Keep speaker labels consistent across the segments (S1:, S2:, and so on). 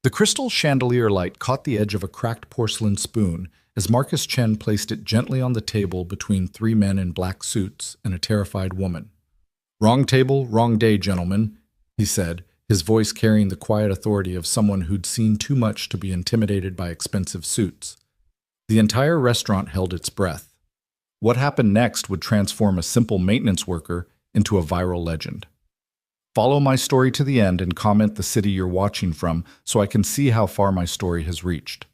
S1: The crystal chandelier light caught the edge of a cracked porcelain spoon as Marcus Chen placed it gently on the table between three men in black suits and a terrified woman. "Wrong table, wrong day, gentlemen," he said, his voice carrying the quiet authority of someone who'd seen too much to be intimidated by expensive suits. The entire restaurant held its breath. What happened next would transform a simple maintenance worker into a viral legend. Follow my story to the end and comment the city you're watching from so I can see how far my story has reached.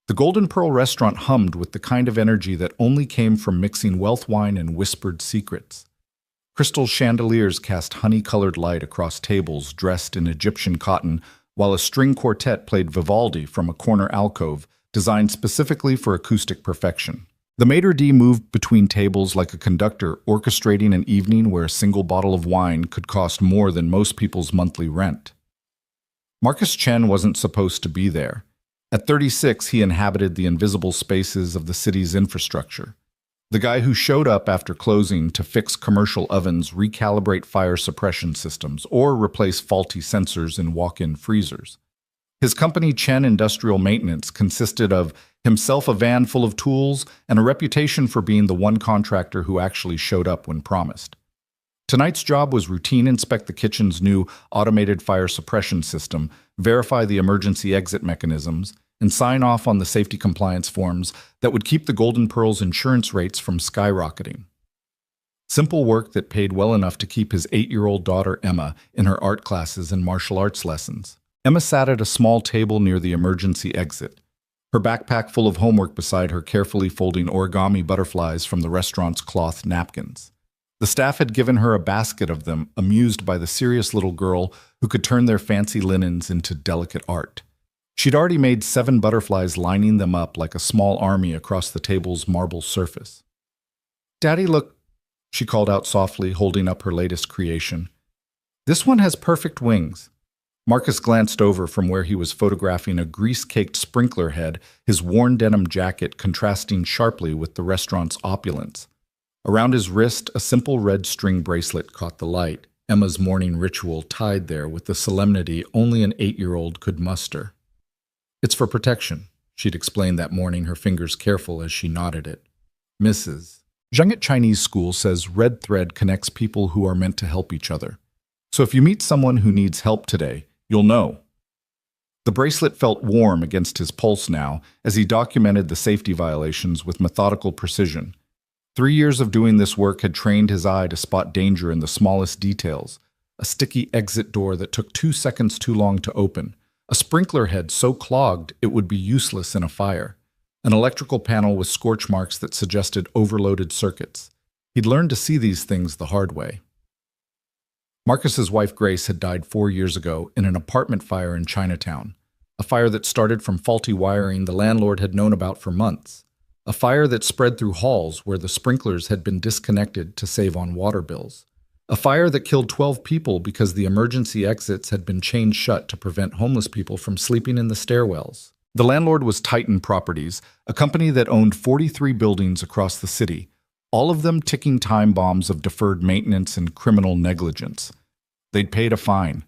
S1: The Golden Pearl restaurant hummed with the kind of energy that only came from mixing wealth wine and whispered secrets. Crystal chandeliers cast honey-colored light across tables dressed in Egyptian cotton, while a string quartet played Vivaldi from a corner alcove designed specifically for acoustic perfection. The maitre d' moved between tables like a conductor orchestrating an evening where a single bottle of wine could cost more than most people's monthly rent. Marcus Chen wasn't supposed to be there. At 36, he inhabited the invisible spaces of the city's infrastructure. The guy who showed up after closing to fix commercial ovens, recalibrate fire suppression systems, or replace faulty sensors in walk-in freezers. His company, Chen Industrial Maintenance, consisted of himself a van full of tools and a reputation for being the one contractor who actually showed up when promised. Tonight's job was routine inspect the kitchen's new automated fire suppression system, verify the emergency exit mechanisms, and sign off on the safety compliance forms that would keep the Golden Pearl's insurance rates from skyrocketing. Simple work that paid well enough to keep his 8-year-old daughter Emma in her art classes and martial arts lessons. Emma sat at a small table near the emergency exit, her backpack full of homework beside her, carefully folding origami butterflies from the restaurant's cloth napkins. The staff had given her a basket of them, amused by the serious little girl who could turn their fancy linens into delicate art. She'd already made 7 butterflies, lining them up like a small army across the table's marble surface. "Daddy, look," she called out softly, holding up her latest creation. "This one has perfect wings." Marcus glanced over from where he was photographing a grease-caked sprinkler head, his worn denim jacket contrasting sharply with the restaurant's opulence. Around his wrist, a simple red string bracelet caught the light, Emma's morning ritual tied there with the solemnity only an 8-year-old could muster. "It's for protection," she'd explained that morning, her fingers careful as she knotted it. "Mrs. Zheng at Chinese school says red thread connects people who are meant to help each other. So if you meet someone who needs help today, you'll know." The bracelet felt warm against his pulse now as he documented the safety violations with methodical precision. 3 years of doing this work had trained his eye to spot danger in the smallest details. A sticky exit door that took 2 seconds too long to open. A sprinkler head so clogged it would be useless in a fire. An electrical panel with scorch marks that suggested overloaded circuits. He'd learned to see these things the hard way. Marcus's wife Grace had died 4 years ago in an apartment fire in Chinatown. A fire that started from faulty wiring the landlord had known about for months. A fire that spread through halls where the sprinklers had been disconnected to save on water bills. A fire that killed 12 people because the emergency exits had been chained shut to prevent homeless people from sleeping in the stairwells. The landlord was Titan Properties, a company that owned 43 buildings across the city, all of them ticking time bombs of deferred maintenance and criminal negligence. They'd paid a fine.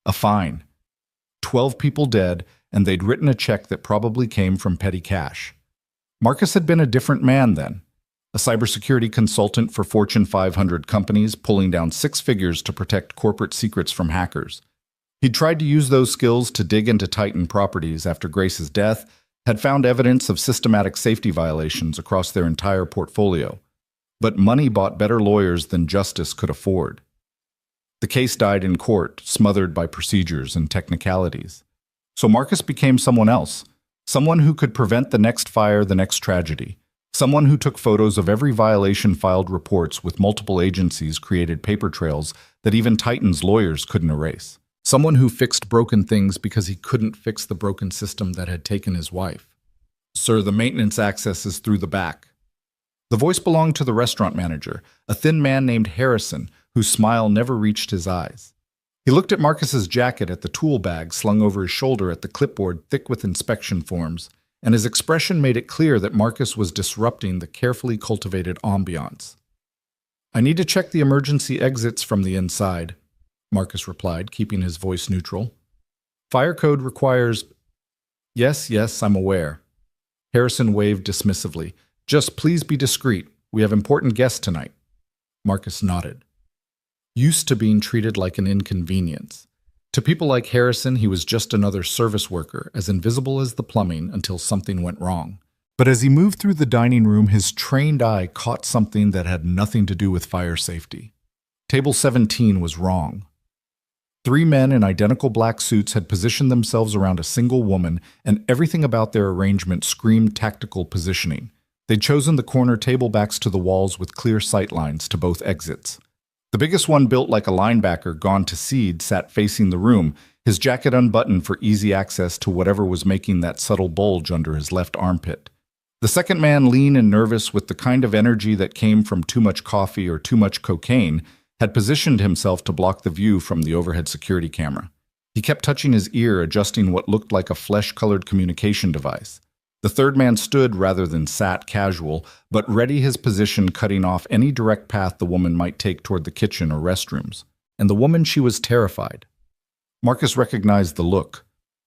S1: A fine. 12 people dead, and they'd written a check that probably came from petty cash. Marcus had been a different man then. A cybersecurity consultant for Fortune 500 companies, pulling down 6 figures to protect corporate secrets from hackers. He'd tried to use those skills to dig into Titan Properties after Grace's death, had found evidence of systematic safety violations across their entire portfolio. But money bought better lawyers than justice could afford. The case died in court, smothered by procedures and technicalities. So Marcus became someone else, someone who could prevent the next fire, the next tragedy. Someone who took photos of every violation, filed reports with multiple agencies, created paper trails that even Titan's lawyers couldn't erase. Someone who fixed broken things because he couldn't fix the broken system that had taken his wife. "Sir, the maintenance access is through the back." The voice belonged to the restaurant manager, a thin man named Harrison, whose smile never reached his eyes. He looked at Marcus's jacket, at the tool bag slung over his shoulder, at the clipboard thick with inspection forms, and his expression made it clear that Marcus was disrupting the carefully cultivated ambiance. "I need to check the emergency exits from the inside," Marcus replied, keeping his voice neutral. Fire code requires. Yes, yes, I'm aware. Harrison waved dismissively. Just please be discreet. We have important guests tonight. Marcus nodded. Used to being treated like an inconvenience. To people like Harrison, he was just another service worker, as invisible as the plumbing until something went wrong. But as he moved through the dining room, his trained eye caught something that had nothing to do with fire safety. Table 17 was wrong. 3 men in identical black suits had positioned themselves around a single woman, and everything about their arrangement screamed tactical positioning. They'd chosen the corner table backs to the walls with clear sight lines to both exits. The biggest one, built like a linebacker gone to seed, sat facing the room, his jacket unbuttoned for easy access to whatever was making that subtle bulge under his left armpit. The second man, lean and nervous with the kind of energy that came from too much coffee or too much cocaine, had positioned himself to block the view from the overhead security camera. He kept touching his ear, adjusting what looked like a flesh-colored communication device. The third man stood rather than sat casual, but ready his position, cutting off any direct path the woman might take toward the kitchen or restrooms. And the woman, she was terrified. Marcus recognized the look.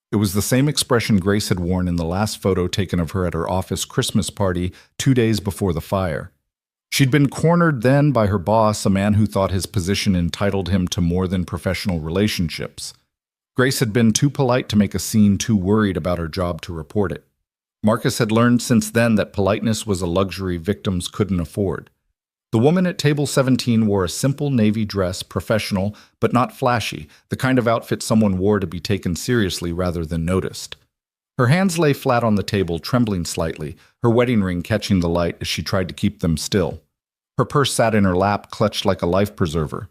S1: It was the same expression Grace had worn in the last photo taken of her at her office Christmas party 2 days before the fire. She'd been cornered then by her boss, a man who thought his position entitled him to more than professional relationships. Grace had been too polite to make a scene, too worried about her job to report it. Marcus had learned since then that politeness was a luxury victims couldn't afford. The woman at table 17 wore a simple navy dress, professional, but not flashy, the kind of outfit someone wore to be taken seriously rather than noticed. Her hands lay flat on the table, trembling slightly, her wedding ring catching the light as she tried to keep them still. Her purse sat in her lap, clutched like a life preserver.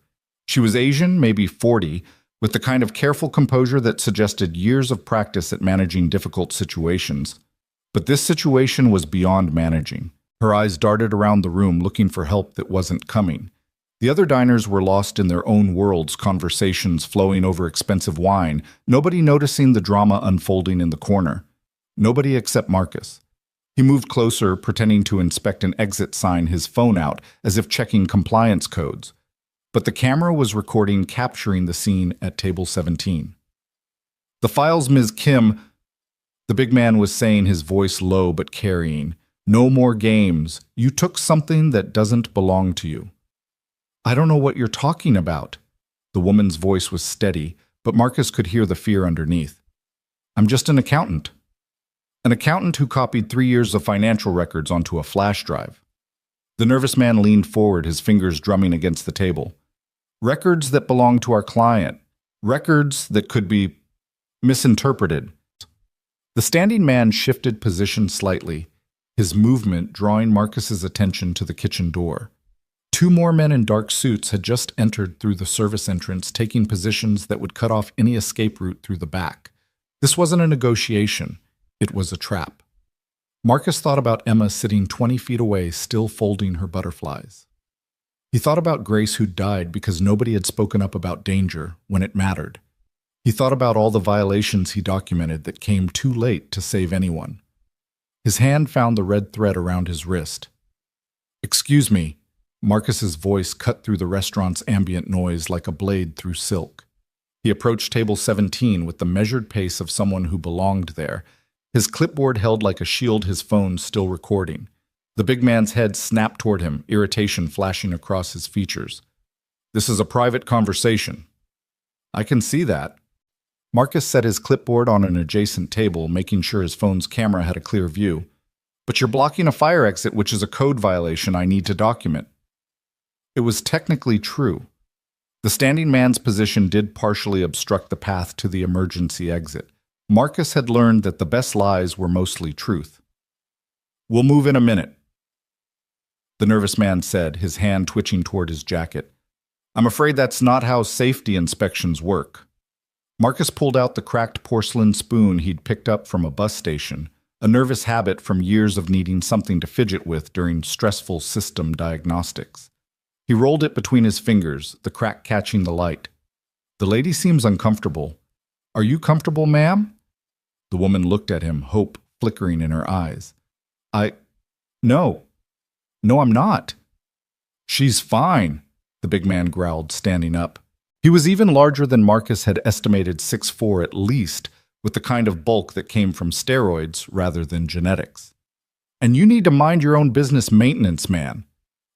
S1: She was Asian, maybe 40, with the kind of careful composure that suggested years of practice at managing difficult situations. But this situation was beyond managing. Her eyes darted around the room, looking for help that wasn't coming. The other diners were lost in their own worlds, conversations flowing over expensive wine, nobody noticing the drama unfolding in the corner. Nobody except Marcus. He moved closer, pretending to inspect an exit sign, his phone out, as if checking compliance codes. But the camera was recording, capturing the scene at table 17. "The files, Ms. Kim," the big man was saying, his voice low but carrying. "No more games. You took something that doesn't belong to you." "I don't know what you're talking about." The woman's voice was steady, but Marcus could hear the fear underneath. "I'm just an accountant." An accountant who copied 3 years of financial records onto a flash drive. The nervous man leaned forward, his fingers drumming against the table. "Records that belong to our client. Records that could be misinterpreted." The standing man shifted position slightly, his movement drawing Marcus's attention to the kitchen door. 2 more men in dark suits had just entered through the service entrance, taking positions that would cut off any escape route through the back. This wasn't a negotiation. It was a trap. Marcus thought about Emma sitting 20 feet away, still folding her butterflies. He thought about Grace, who died because nobody had spoken up about danger when it mattered. He thought about all the violations he documented that came too late to save anyone. His hand found the red thread around his wrist. "Excuse me." Marcus's voice cut through the restaurant's ambient noise like a blade through silk. He approached table 17 with the measured pace of someone who belonged there, his clipboard held like a shield, his phone still recording. The big man's head snapped toward him, irritation flashing across his features. "This is a private conversation." "I can see that." Marcus set his clipboard on an adjacent table, making sure his phone's camera had a clear view. "But you're blocking a fire exit, which is a code violation I need to document." It was technically true. The standing man's position did partially obstruct the path to the emergency exit. Marcus had learned that the best lies were mostly truth. "We'll move in a minute," the nervous man said, his hand twitching toward his jacket. "I'm afraid that's not how safety inspections work." Marcus pulled out the cracked porcelain spoon he'd picked up from a bus station, a nervous habit from years of needing something to fidget with during stressful system diagnostics. He rolled it between his fingers, the crack catching the light. "The lady seems uncomfortable. Are you comfortable, ma'am?" The woman looked at him, hope flickering in her eyes. No, I'm not." "She's fine," the big man growled, standing up. He was even larger than Marcus had estimated, 6'4" at least, with the kind of bulk that came from steroids rather than genetics. "And you need to mind your own business, maintenance man."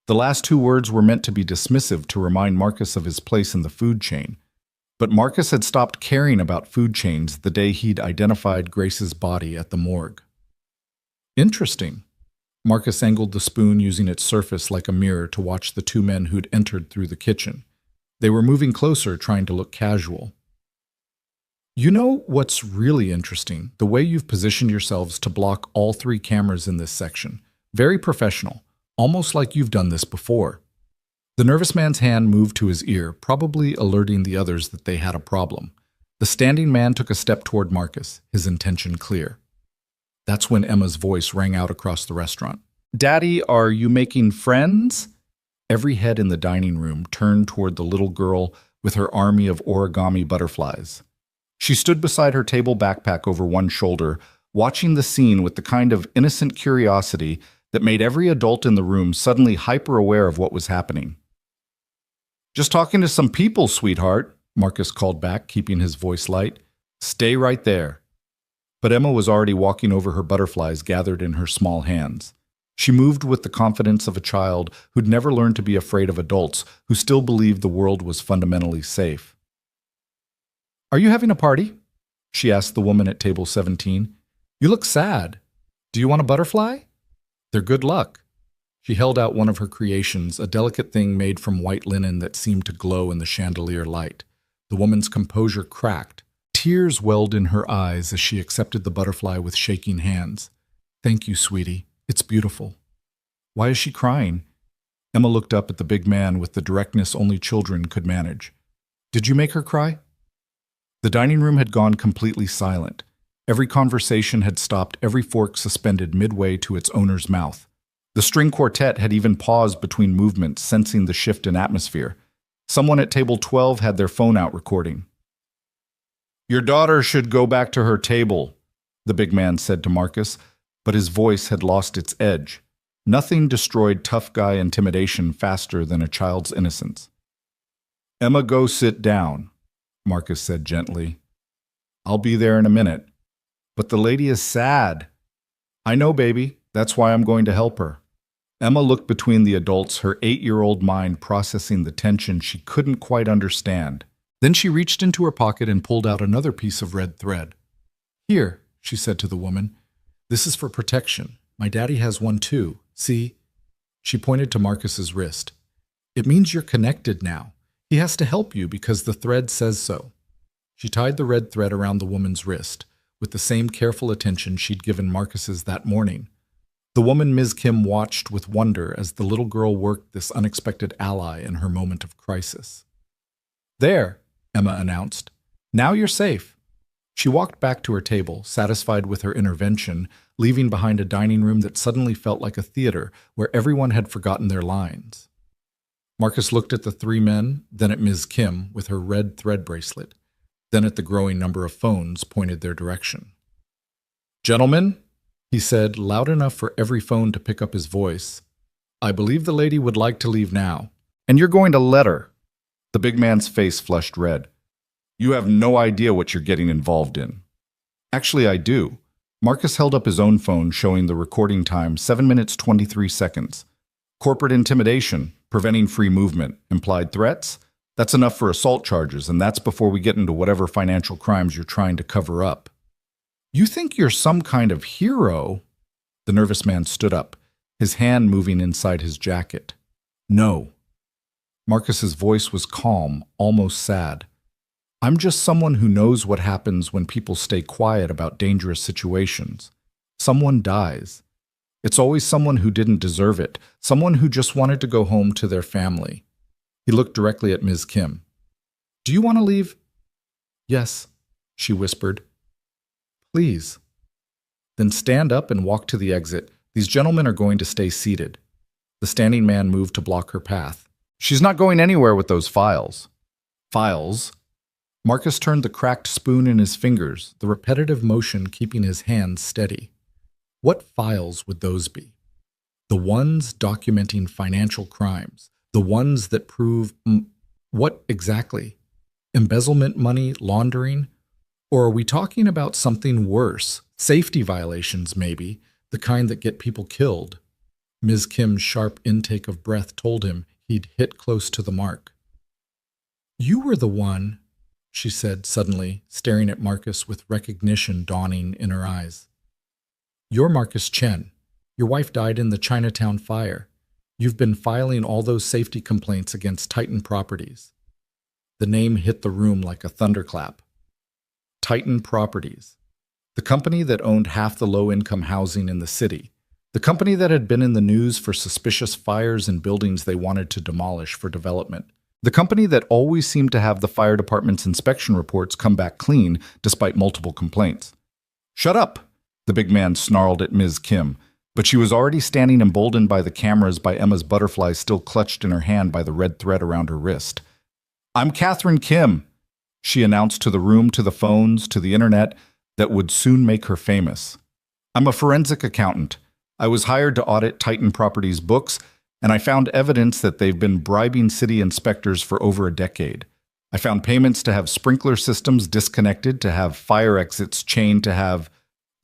S1: The last two words were meant to be dismissive to remind Marcus of his place in the food chain. But Marcus had stopped caring about food chains the day he'd identified Grace's body at the morgue. Interesting. Marcus angled the spoon using its surface like a mirror to watch the two men who'd entered through the kitchen. They were moving closer, trying to look casual. "You know what's really interesting? The way you've positioned yourselves to block all three cameras in this section. Very professional, almost like you've done this before." The nervous man's hand moved to his ear, probably alerting the others that they had a problem. The standing man took a step toward Marcus, his intention clear. That's when Emma's voice rang out across the restaurant. "Daddy, are you making friends?" Every head in the dining room turned toward the little girl with her army of origami butterflies. She stood beside her table backpack over one shoulder, watching the scene with the kind of innocent curiosity that made every adult in the room suddenly hyper-aware of what was happening. "Just talking to some people, sweetheart," Marcus called back, keeping his voice light. "Stay right there." But Emma was already walking over her butterflies gathered in her small hands. She moved with the confidence of a child who'd never learned to be afraid of adults, who still believed the world was fundamentally safe. "Are you having a party?" she asked the woman at table 17. "You look sad. Do you want a butterfly? They're good luck." She held out one of her creations, a delicate thing made from white linen that seemed to glow in the chandelier light. The woman's composure cracked. Tears welled in her eyes as she accepted the butterfly with shaking hands. "Thank you, sweetie. It's beautiful." "Why is she crying?" Emma looked up at the big man with the directness only children could manage. "Did you make her cry?" The dining room had gone completely silent. Every conversation had stopped, every fork suspended midway to its owner's mouth. The string quartet had even paused between movements, sensing the shift in atmosphere. Someone at table 12 had their phone out recording. "Your daughter should go back to her table," the big man said to Marcus, but his voice had lost its edge. Nothing destroyed tough guy intimidation faster than a child's innocence. "Emma, go sit down," Marcus said gently. "I'll be there in a minute." "But the lady is sad." "I know, baby. That's why I'm going to help her." Emma looked between the adults, her 8-year-old mind processing the tension she couldn't quite understand. Then she reached into her pocket and pulled out another piece of red thread. "Here," she said to the woman. "This is for protection. My daddy has one too. See?" She pointed to Marcus's wrist. "It means you're connected now. He has to help you because the thread says so." She tied the red thread around the woman's wrist, with the same careful attention she'd given Marcus's that morning. The woman, Ms. Kim, watched with wonder as the little girl worked this unexpected ally in her moment of crisis. "There," Emma announced. "Now you're safe." She walked back to her table, satisfied with her intervention, leaving behind a dining room that suddenly felt like a theater where everyone had forgotten their lines. Marcus looked at the three men, then at Ms. Kim with her red thread bracelet, then at the growing number of phones pointed their direction. "Gentlemen," he said, loud enough for every phone to pick up his voice, "I believe the lady would like to leave now. And you're going to let her." The big man's face flushed red. "You have no idea what you're getting involved in." "Actually, I do." Marcus held up his own phone, showing the recording time, 7 minutes 23 seconds. "Corporate intimidation, preventing free movement, implied threats. That's enough for assault charges, and that's before we get into whatever financial crimes you're trying to cover up." "You think you're some kind of hero?" The nervous man stood up, his hand moving inside his jacket. "No." Marcus's voice was calm, almost sad. "I'm just someone who knows what happens when people stay quiet about dangerous situations. Someone dies. It's always someone who didn't deserve it, someone who just wanted to go home to their family." He looked directly at Ms. Kim. "Do you want to leave?" "Yes," she whispered. "Please." "Then stand up and walk to the exit. These gentlemen are going to stay seated." The standing man moved to block her path. "She's not going anywhere with those files." "Files?" Marcus turned the cracked spoon in his fingers, the repetitive motion keeping his hands steady. What files would those be? The ones documenting financial crimes, the ones that prove what exactly? Embezzlement money, laundering? Or are we talking about something worse? Safety violations, maybe, the kind that get people killed. Ms. Kim's sharp intake of breath told him he'd hit close to the mark. You were the one, she said suddenly, staring at Marcus with recognition dawning in her eyes. You're Marcus Chen. Your wife died in the Chinatown fire. You've been filing all those safety complaints against Titan Properties. The name hit the room like a thunderclap. Titan Properties. The company that owned half the low-income housing in the city. The company that had been in the news for suspicious fires in buildings they wanted to demolish for development. The company that always seemed to have the fire department's inspection reports come back clean despite multiple complaints. Shut up, the big man snarled at Ms. Kim, but she was already standing emboldened by the cameras by Emma's butterfly still clutched in her hand by the red thread around her wrist. I'm Catherine Kim, she announced to the room, to the phones, to the internet that would soon make her famous. I'm a forensic accountant. I was hired to audit Titan Properties' books, and I found evidence that they've been bribing city inspectors for over a decade. I found payments to have sprinkler systems disconnected, to have fire exits chained, to have...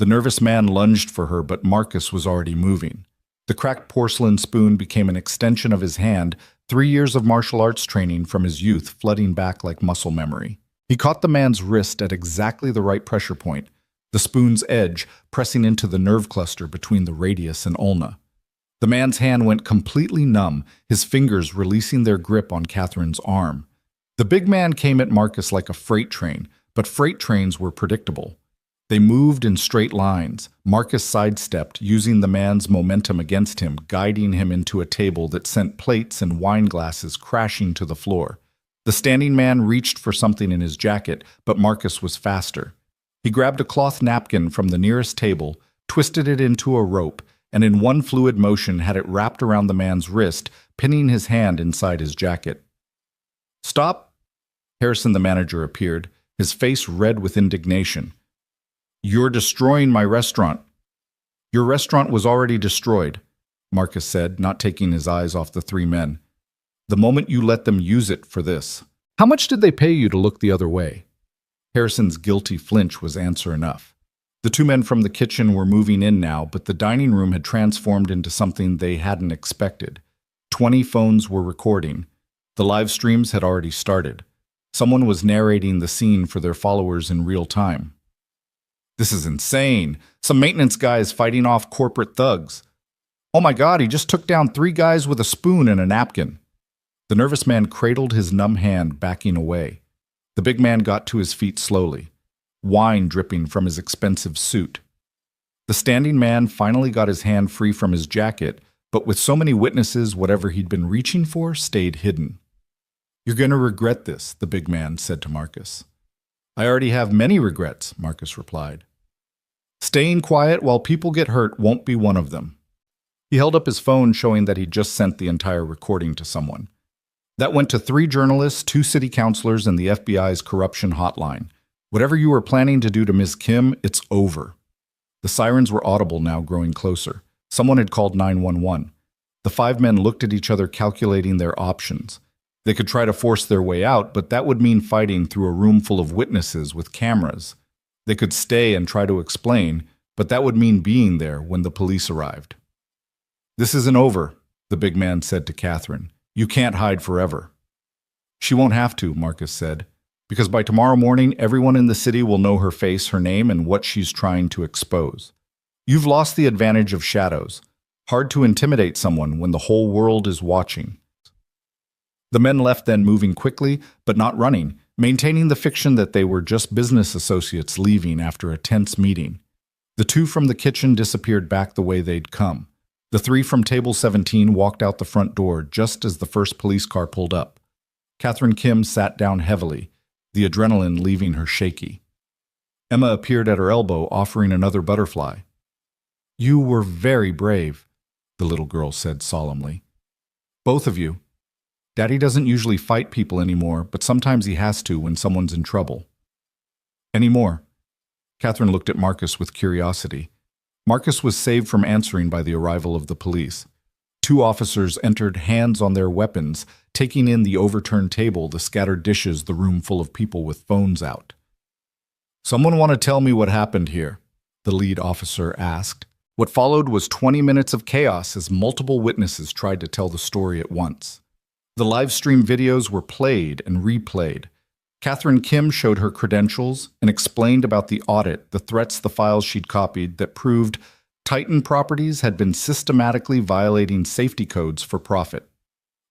S1: The nervous man lunged for her, but Marcus was already moving. The cracked porcelain spoon became an extension of his hand, 3 years of martial arts training from his youth flooding back like muscle memory. He caught the man's wrist at exactly the right pressure point, the spoon's edge pressing into the nerve cluster between the radius and ulna. The man's hand went completely numb, his fingers releasing their grip on Catherine's arm. The big man came at Marcus like a freight train, but freight trains were predictable. They moved in straight lines. Marcus sidestepped, using the man's momentum against him, guiding him into a table that sent plates and wine glasses crashing to the floor. The standing man reached for something in his jacket, but Marcus was faster. He grabbed a cloth napkin from the nearest table, twisted it into a rope, and in one fluid motion had it wrapped around the man's wrist, pinning his hand inside his jacket. Stop! Harrison, the manager, appeared, his face red with indignation. You're destroying my restaurant. Your restaurant was already destroyed, Marcus said, not taking his eyes off the three men. The moment you let them use it for this. How much did they pay you to look the other way? Harrison's guilty flinch was answer enough. The two men from the kitchen were moving in now, but the dining room had transformed into something they hadn't expected. 20 phones were recording. The live streams had already started. Someone was narrating the scene for their followers in real time. This is insane. Some maintenance guy is fighting off corporate thugs. Oh my God, he just took down 3 guys with a spoon and a napkin. The nervous man cradled his numb hand, backing away. The big man got to his feet slowly, wine dripping from his expensive suit. The standing man finally got his hand free from his jacket, but with so many witnesses, whatever he'd been reaching for stayed hidden. You're going to regret this, the big man said to Marcus. I already have many regrets, Marcus replied. Staying quiet while people get hurt won't be one of them. He held up his phone, showing that he'd just sent the entire recording to someone. That went to 3 journalists, 2 city councilors, and the FBI's corruption hotline. Whatever you were planning to do to Ms. Kim, it's over. The sirens were audible now, growing closer. Someone had called 911. The 5 men looked at each other, calculating their options. They could try to force their way out, but that would mean fighting through a room full of witnesses with cameras. They could stay and try to explain, but that would mean being there when the police arrived. This isn't over, the big man said to Catherine. You can't hide forever. She won't have to, Marcus said, because by tomorrow morning, everyone in the city will know her face, her name, and what she's trying to expose. You've lost the advantage of shadows. Hard to intimidate someone when the whole world is watching. The men left then, moving quickly, but not running, maintaining the fiction that they were just business associates leaving after a tense meeting. The 2 from the kitchen disappeared back the way they'd come. The 3 from table 17 walked out the front door just as the first police car pulled up. Catherine Kim sat down heavily, the adrenaline leaving her shaky. Emma appeared at her elbow, offering another butterfly. You were very brave, the little girl said solemnly. Both of you. Daddy doesn't usually fight people anymore, but sometimes he has to when someone's in trouble. Any more? Catherine looked at Marcus with curiosity. Marcus was saved from answering by the arrival of the police. 2 officers entered, hands on their weapons, taking in the overturned table, the scattered dishes, the room full of people with phones out. "Someone want to tell me what happened here?" the lead officer asked. What followed was 20 minutes of chaos as multiple witnesses tried to tell the story at once. The live stream videos were played and replayed. Catherine Kim showed her credentials and explained about the audit, the threats, the files she'd copied that proved Titan Properties had been systematically violating safety codes for profit.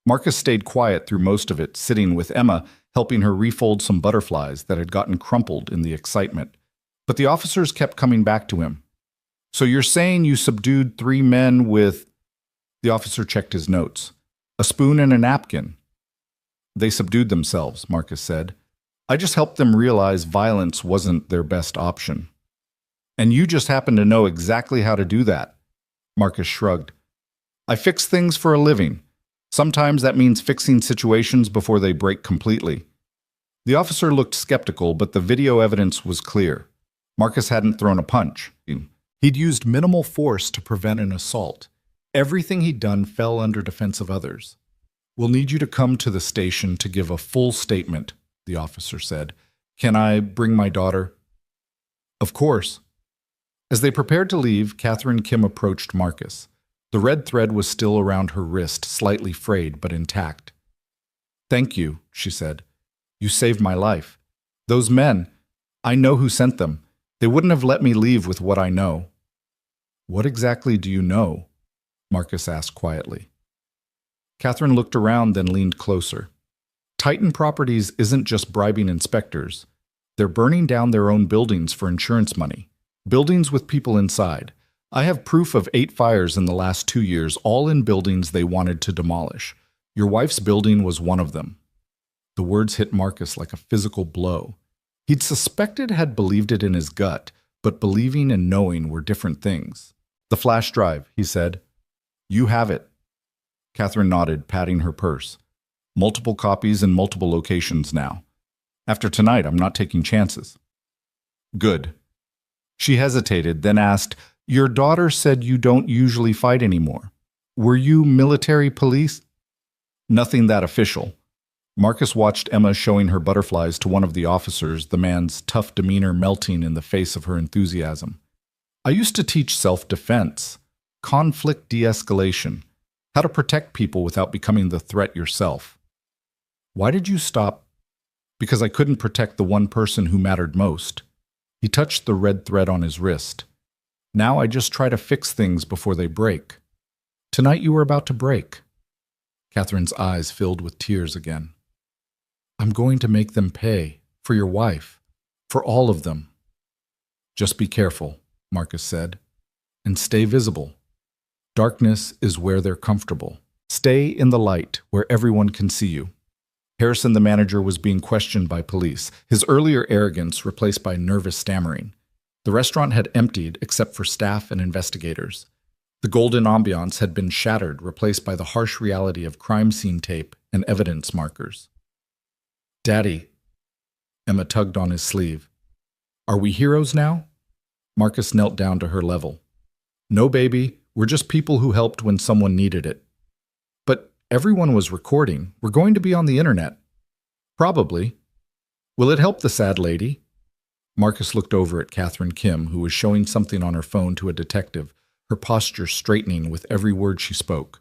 S1: Marcus stayed quiet through most of it, sitting with Emma, helping her refold some butterflies that had gotten crumpled in the excitement. But the officers kept coming back to him. "So you're saying you subdued 3 men with—" The officer checked his notes. "A spoon and a napkin." "They subdued themselves," Marcus said. "I just helped them realize violence wasn't their best option." "And you just happen to know exactly how to do that." Marcus shrugged. "I fix things for a living. Sometimes that means fixing situations before they break completely." The officer looked skeptical, but the video evidence was clear. Marcus hadn't thrown a punch. He'd used minimal force to prevent an assault. Everything he'd done fell under defense of others. "We'll need you to come to the station to give a full statement," the officer said. "Can I bring my daughter?" "Of course." As they prepared to leave, Catherine Kim approached Marcus. The red thread was still around her wrist, slightly frayed but intact. "Thank you," she said. "You saved my life. Those men, I know who sent them. They wouldn't have let me leave with what I know." "What exactly do you know?" Marcus asked quietly. Catherine looked around, then leaned closer. Titan Properties isn't just bribing inspectors. They're burning down their own buildings for insurance money. Buildings with people inside. I have proof of 8 fires in the last 2 years, all in buildings they wanted to demolish. Your wife's building was one of them. The words hit Marcus like a physical blow. He'd suspected, had believed it in his gut, but believing and knowing were different things. "The flash drive," he said. "You have it." Catherine nodded, patting her purse. "Multiple copies in multiple locations now. After tonight, I'm not taking chances." "Good." She hesitated, then asked, "Your daughter said you don't usually fight anymore. Were you military police?" "Nothing that official." Marcus watched Emma showing her butterflies to one of the officers, the man's tough demeanor melting in the face of her enthusiasm. "I used to teach self-defense, conflict de-escalation, how to protect people without becoming the threat yourself." "Why did you stop?" "Because I couldn't protect the one person who mattered most." He touched the red thread on his wrist. "Now I just try to fix things before they break." "Tonight you were about to break." Catherine's eyes filled with tears again. "I'm going to make them pay, for your wife, for all of them." "Just be careful," Marcus said, "and stay visible. Darkness is where they're comfortable. Stay in the light where everyone can see you." Harrison, the manager, was being questioned by police, his earlier arrogance replaced by nervous stammering. The restaurant had emptied except for staff and investigators. The golden ambiance had been shattered, replaced by the harsh reality of crime scene tape and evidence markers. "Daddy," Emma tugged on his sleeve. "Are we heroes now?" Marcus knelt down to her level. "No, baby, we're just people who helped when someone needed it." "But everyone was recording. We're going to be on the internet." "Probably. Will it help the sad lady?" Marcus looked over at Catherine Kim, who was showing something on her phone to a detective, her posture straightening with every word she spoke.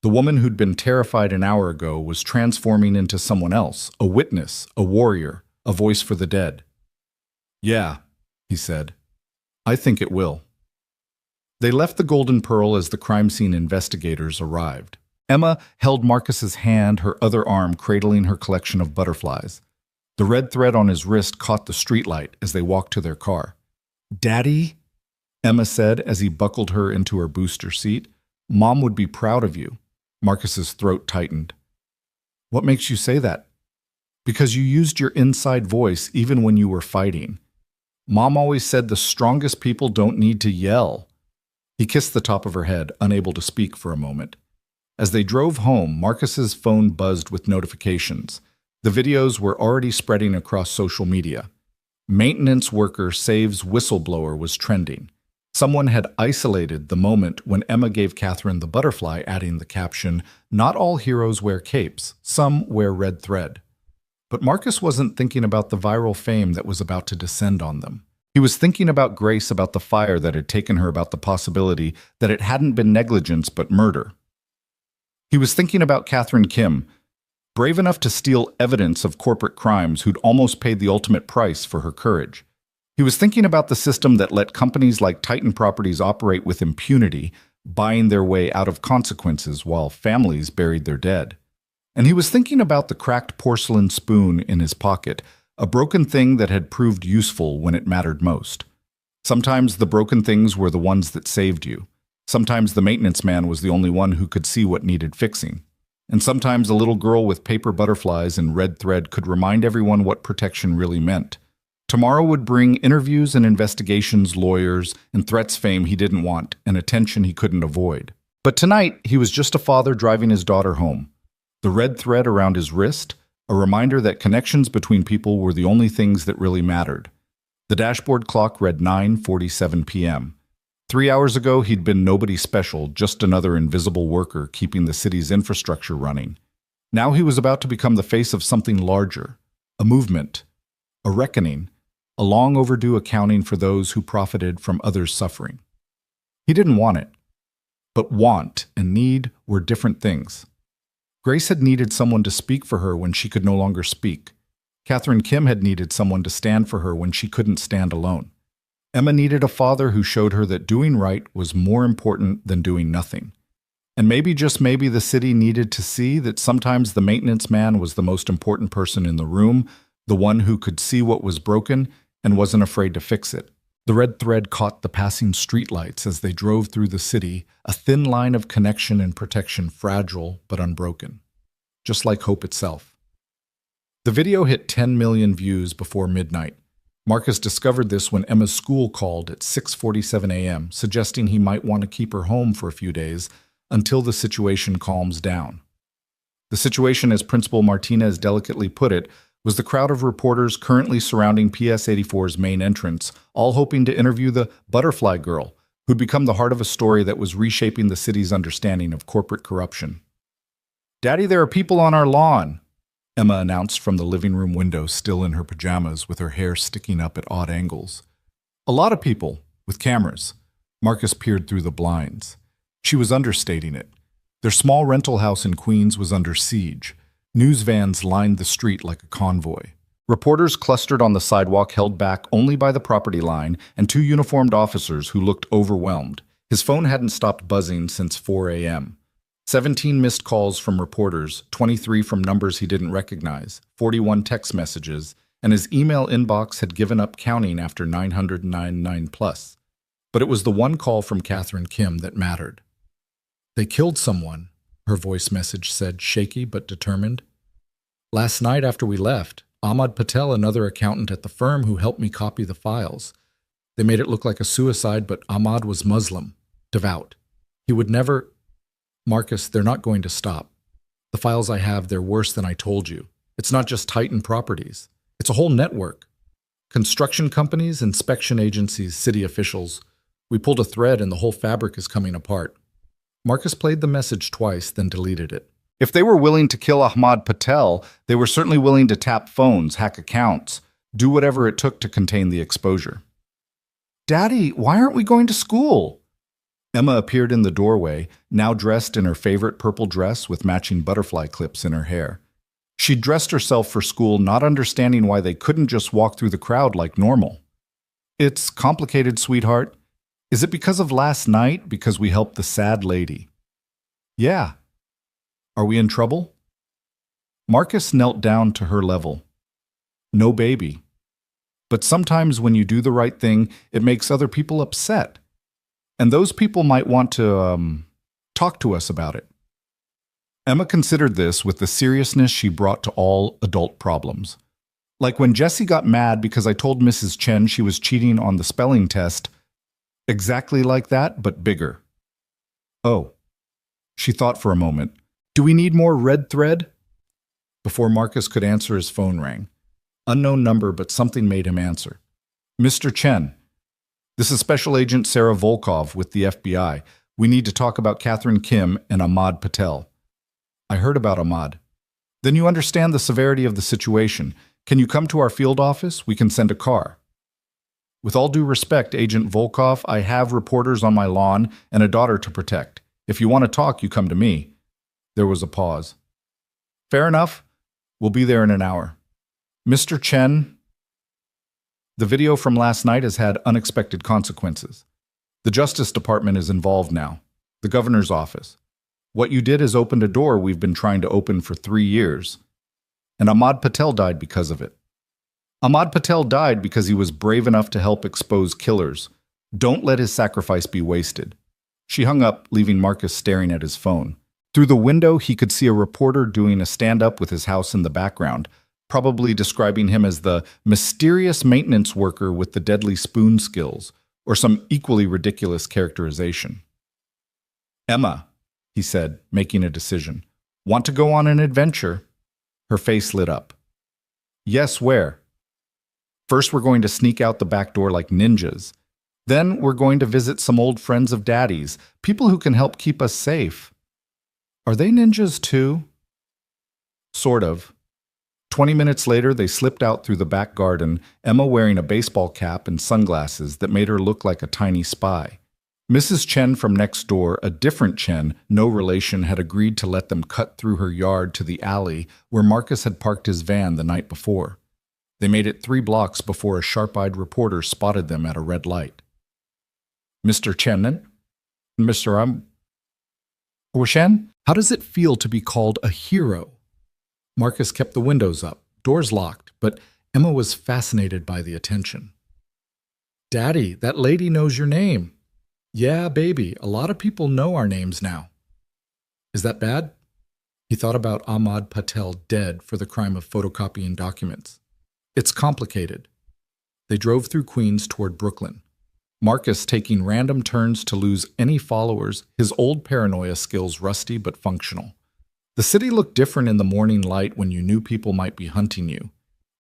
S1: The woman who'd been terrified an hour ago was transforming into someone else, a witness, a warrior, a voice for the dead. "Yeah," he said. "I think it will." They left the Golden Pearl as the crime scene investigators arrived. Emma held Marcus's hand, her other arm cradling her collection of butterflies. The red thread on his wrist caught the streetlight as they walked to their car. "Daddy," Emma said as he buckled her into her booster seat, "Mom would be proud of you." Marcus's throat tightened. "What makes you say that?" "Because you used your inside voice even when you were fighting. Mom always said the strongest people don't need to yell." He kissed the top of her head, unable to speak for a moment. As they drove home, Marcus's phone buzzed with notifications. The videos were already spreading across social media. "Maintenance worker saves whistleblower" was trending. Someone had isolated the moment when Emma gave Catherine the butterfly, adding the caption, "Not all heroes wear capes, some wear red thread." But Marcus wasn't thinking about the viral fame that was about to descend on them. He was thinking about Grace, about the fire that had taken her, about the possibility that it hadn't been negligence but murder. He was thinking about Catherine Kim, brave enough to steal evidence of corporate crimes, who'd almost paid the ultimate price for her courage. He was thinking about the system that let companies like Titan Properties operate with impunity, buying their way out of consequences while families buried their dead. And he was thinking about the cracked porcelain spoon in his pocket, a broken thing that had proved useful when it mattered most. Sometimes the broken things were the ones that saved you. Sometimes the maintenance man was the only one who could see what needed fixing. And sometimes a little girl with paper butterflies and red thread could remind everyone what protection really meant. Tomorrow would bring interviews and investigations, lawyers, and threats, fame he didn't want, and attention he couldn't avoid. But tonight, he was just a father driving his daughter home. The red thread around his wrist, a reminder that connections between people were the only things that really mattered. The dashboard clock read 9:47 p.m. 3 hours ago, he'd been nobody special, just another invisible worker keeping the city's infrastructure running. Now he was about to become the face of something larger, a movement, a reckoning, a long overdue accounting for those who profited from others' suffering. He didn't want it, but want and need were different things. Grace had needed someone to speak for her when she could no longer speak. Catherine Kim had needed someone to stand for her when she couldn't stand alone. Emma needed a father who showed her that doing right was more important than doing nothing. And maybe, just maybe, the city needed to see that sometimes the maintenance man was the most important person in the room, the one who could see what was broken and wasn't afraid to fix it. The red thread caught the passing streetlights as they drove through the city, a thin line of connection and protection, fragile but unbroken, just like hope itself. The video hit 10 million views before midnight. Marcus discovered this when Emma's school called at 6:47 a.m., suggesting he might want to keep her home for a few days until the situation calms down. The situation, as Principal Martinez delicately put it, was the crowd of reporters currently surrounding PS 84's main entrance, all hoping to interview the butterfly girl, who'd become the heart of a story that was reshaping the city's understanding of corporate corruption. "Daddy, there are people on our lawn," Emma announced from the living room window, still in her pajamas with her hair sticking up at odd angles. "A lot of people, with cameras." Marcus peered through the blinds. She was understating it. Their small rental house in Queens was under siege. News vans lined the street like a convoy. Reporters clustered on the sidewalk, held back only by the property line, and two uniformed officers who looked overwhelmed. His phone hadn't stopped buzzing since 4 a.m. 17 missed calls from reporters, 23 from numbers he didn't recognize, 41 text messages, and his email inbox had given up counting after 999 plus. But it was the one call from Catherine Kim that mattered. "They killed someone," her voice message said, shaky but determined. "Last night after we left, Ahmad Patel, another accountant at the firm who helped me copy the files. They made it look like a suicide, but Ahmad was Muslim, devout. He would never—" "Marcus, they're not going to stop. The files I have, they're worse than I told you. It's not just Titan Properties. It's a whole network. Construction companies, inspection agencies, city officials. We pulled a thread and the whole fabric is coming apart." Marcus played the message twice, then deleted it. If they were willing to kill Ahmad Patel, they were certainly willing to tap phones, hack accounts, do whatever it took to contain the exposure. "Daddy, why aren't we going to school?" Emma appeared in the doorway, now dressed in her favorite purple dress with matching butterfly clips in her hair. She'd dressed herself for school, not understanding why they couldn't just walk through the crowd like normal. "It's complicated, sweetheart. Is it because of last night? Because we helped the sad lady?" "Yeah." "Are we in trouble?" Marcus knelt down to her level. "No, baby. But sometimes when you do the right thing, it makes other people upset. And those people might want to, talk to us about it." Emma considered this with the seriousness she brought to all adult problems. Like when Jessie got mad because I told Mrs. Chen she was cheating on the spelling test. Exactly like that, but bigger. "Oh." She thought for a moment. "Do we need more red thread?" Before Marcus could answer, his phone rang. Unknown number, but something made him answer. "Mr. Chen." This is Special Agent Sarah Volkov with the FBI. We need to talk about Catherine Kim and Ahmad Patel. I heard about Ahmad. Then you understand the severity of the situation. Can you come to our field office? We can send a car. With all due respect, Agent Volkov, I have reporters on my lawn and a daughter to protect. If you want to talk, you come to me. There was a pause. Fair enough. We'll be there in an hour. Mr. Chen, the video from last night has had unexpected consequences. The Justice Department is involved now. The governor's office. What you did is opened a door we've been trying to open for 3 years. And Ahmad Patel died because of it. Ahmad Patel died because he was brave enough to help expose killers. Don't let his sacrifice be wasted. She hung up, leaving Marcus staring at his phone. Through the window, he could see a reporter doing a stand-up with his house in the background, probably describing him as the mysterious maintenance worker with the deadly spoon skills, or some equally ridiculous characterization. Emma, he said, making a decision. Want to go on an adventure? Her face lit up. Yes, where? First, we're going to sneak out the back door like ninjas. Then, we're going to visit some old friends of Daddy's, people who can help keep us safe. Are they ninjas too? Sort of. 20 minutes later, they slipped out through the back garden, Emma wearing a baseball cap and sunglasses that made her look like a tiny spy. Mrs. Chen from next door, a different Chen, no relation, had agreed to let them cut through her yard to the alley where Marcus had parked his van the night before. They made it 3 blocks before a sharp-eyed reporter spotted them at a red light. Mr. Chen? Mr. Shen? How does it feel to be called a hero? Marcus kept the windows up, doors locked, but Emma was fascinated by the attention. Daddy, that lady knows your name. Yeah, baby, a lot of people know our names now. Is that bad? He thought about Ahmad Patel dead for the crime of photocopying documents. It's complicated. They drove through Queens toward Brooklyn. Marcus taking random turns to lose any followers, his old paranoia skills rusty but functional. The city looked different in the morning light when you knew people might be hunting you.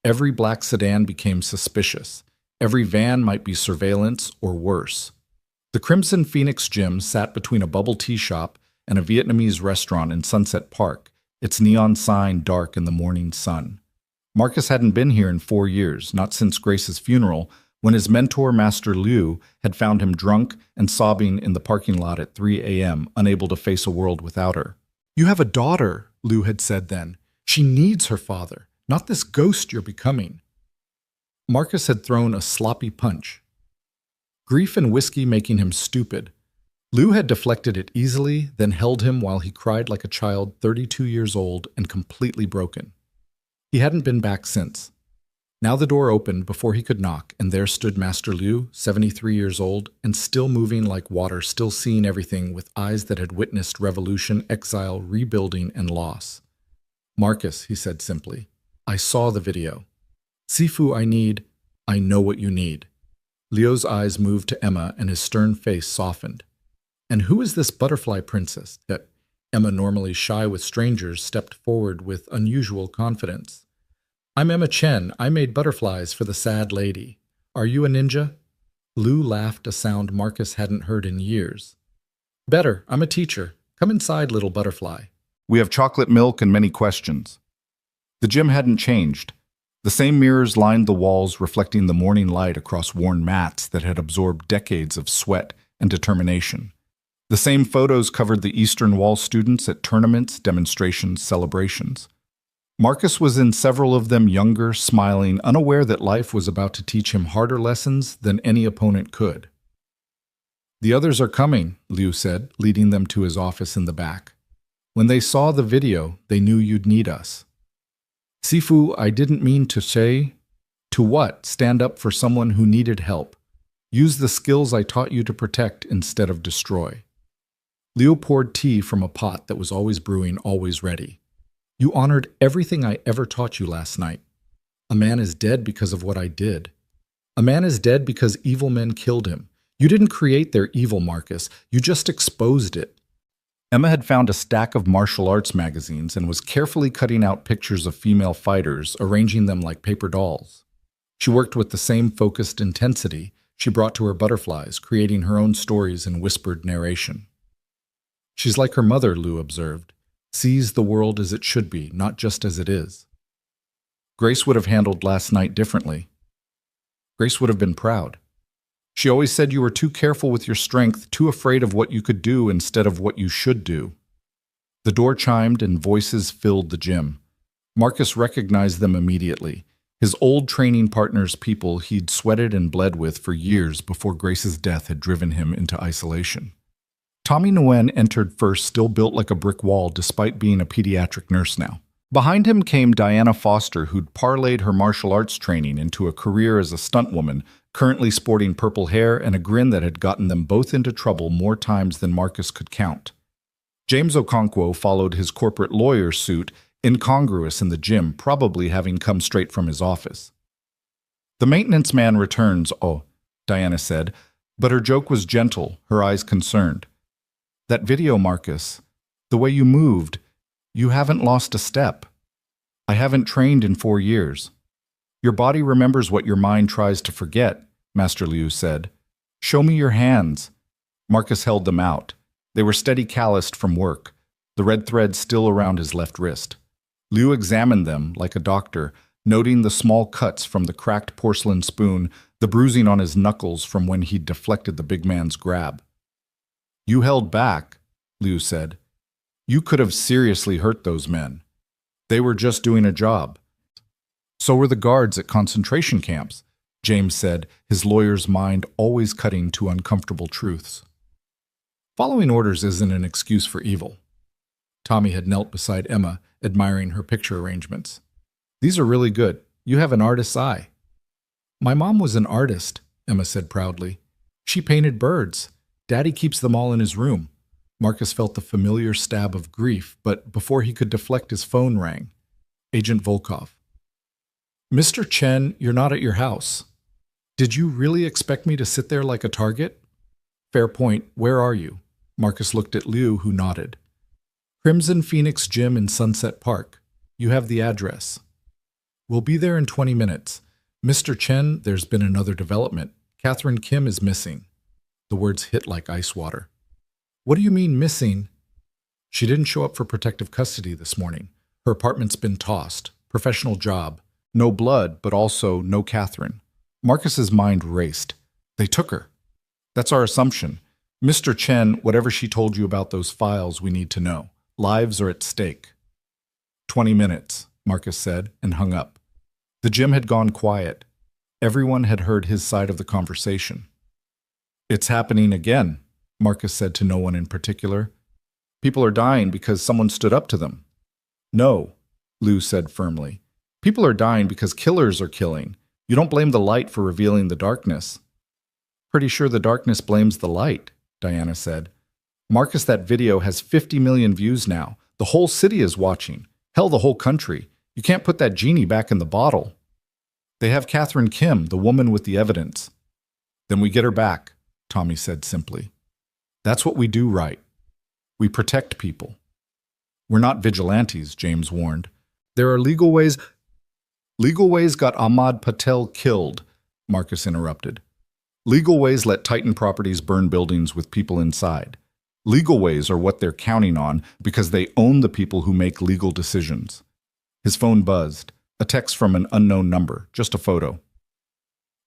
S1: Every black sedan became suspicious. Every van might be surveillance or worse. The Crimson Phoenix Gym sat between a bubble tea shop and a Vietnamese restaurant in Sunset Park, its neon sign dark in the morning sun. Marcus hadn't been here in 4 years, not since Grace's funeral, when his mentor, Master Liu, had found him drunk and sobbing in the parking lot at 3 a.m., unable to face a world without her. You have a daughter, Liu had said then. She needs her father, not this ghost you're becoming. Marcus had thrown a sloppy punch. Grief and whiskey making him stupid. Liu had deflected it easily, then held him while he cried like a child 32 years old and completely broken. He hadn't been back since. Now the door opened before he could knock, and there stood Master Liu, 73 years old, and still moving like water, still seeing everything with eyes that had witnessed revolution, exile, rebuilding, and loss. Marcus, he said simply, I saw the video. Sifu, I know what you need. Liu's eyes moved to Emma, and his stern face softened. And who is this butterfly princess? That Emma, normally shy with strangers, stepped forward with unusual confidence. I'm Emma Chen. I made butterflies for the sad lady. Are you a ninja? Liu laughed, a sound Marcus hadn't heard in years. Better, I'm a teacher. Come inside, little butterfly. We have chocolate milk and many questions. The gym hadn't changed. The same mirrors lined the walls, reflecting the morning light across worn mats that had absorbed decades of sweat and determination. The same photos covered the Eastern Wall students at tournaments, demonstrations, celebrations. Marcus was in several of them, younger, smiling, unaware that life was about to teach him harder lessons than any opponent could. The others are coming, Liu said, leading them to his office in the back. When they saw the video, they knew you'd need us. Sifu, I didn't mean to say. To what? Stand up for someone who needed help. Use the skills I taught you to protect instead of destroy. Liu poured tea from a pot that was always brewing, always ready. You honored everything I ever taught you last night. A man is dead because of what I did. A man is dead because evil men killed him. You didn't create their evil, Marcus. You just exposed it. Emma had found a stack of martial arts magazines and was carefully cutting out pictures of female fighters, arranging them like paper dolls. She worked with the same focused intensity. She brought to her butterflies, creating her own stories in whispered narration. She's like her mother, Lou observed, sees the world as it should be, not just as it is. Grace would have handled last night differently. Grace would have been proud. She always said you were too careful with your strength, too afraid of what you could do instead of what you should do. The door chimed and voices filled the gym. Marcus recognized them immediately. His old training partners, people he'd sweated and bled with for years before Grace's death had driven him into isolation. Tommy Nguyen entered first, still built like a brick wall despite being a pediatric nurse now. Behind him came Diana Foster, who'd parlayed her martial arts training into a career as a stuntwoman, currently sporting purple hair and a grin that had gotten them both into trouble more times than Marcus could count. James Okonkwo followed his corporate lawyer suit, incongruous in the gym, probably having come straight from his office. The maintenance man returns, oh, Diana said, but her joke was gentle, her eyes concerned. That video, Marcus, the way you moved, you haven't lost a step. I haven't trained in 4 years. Your body remembers what your mind tries to forget, Master Liu said. Show me your hands. Marcus held them out. They were steady calloused from work, the red thread still around his left wrist. Liu examined them like a doctor, noting the small cuts from the cracked porcelain spoon, the bruising on his knuckles from when he'd deflected the big man's grab. You held back, Liu said. You could have seriously hurt those men. They were just doing a job. So were the guards at concentration camps, James said, his lawyer's mind always cutting to uncomfortable truths. Following orders isn't an excuse for evil. Tommy had knelt beside Emma, admiring her picture arrangements. These are really good. You have an artist's eye. My mom was an artist, Emma said proudly. She painted birds. Daddy keeps them all in his room. Marcus felt the familiar stab of grief, but before he could deflect, his phone rang. Agent Volkov. Mr. Chen, you're not at your house. Did you really expect me to sit there like a target? Fair point. Where are you? Marcus looked at Liu, who nodded. Crimson Phoenix Gym in Sunset Park. You have the address. We'll be there in 20 minutes. Mr. Chen, there's been another development. Catherine Kim is missing. The words hit like ice water. What do you mean missing? She didn't show up for protective custody this morning. Her apartment's been tossed. Professional job. No blood, but also no Catherine. Marcus's mind raced. They took her. That's our assumption. Mr. Chen, whatever she told you about those files, we need to know. Lives are at stake. 20 minutes, Marcus said, and hung up. The gym had gone quiet. Everyone had heard his side of the conversation. It's happening again, Marcus said to no one in particular. People are dying because someone stood up to them. No, Liu said firmly. People are dying because killers are killing. You don't blame the light for revealing the darkness. Pretty sure the darkness blames the light, Diana said. Marcus, that video has 50 million views now. The whole city is watching. Hell, the whole country. You can't put that genie back in the bottle. They have Catherine Kim, the woman with the evidence. Then we get her back, Tommy said simply. That's what we do, right? We protect people. We're not vigilantes, James warned. There are legal ways. Legal ways got Ahmad Patel killed, Marcus interrupted. Legal ways let Titan Properties burn buildings with people inside. Legal ways are what they're counting on because they own the people who make legal decisions. His phone buzzed. A text from an unknown number, just a photo.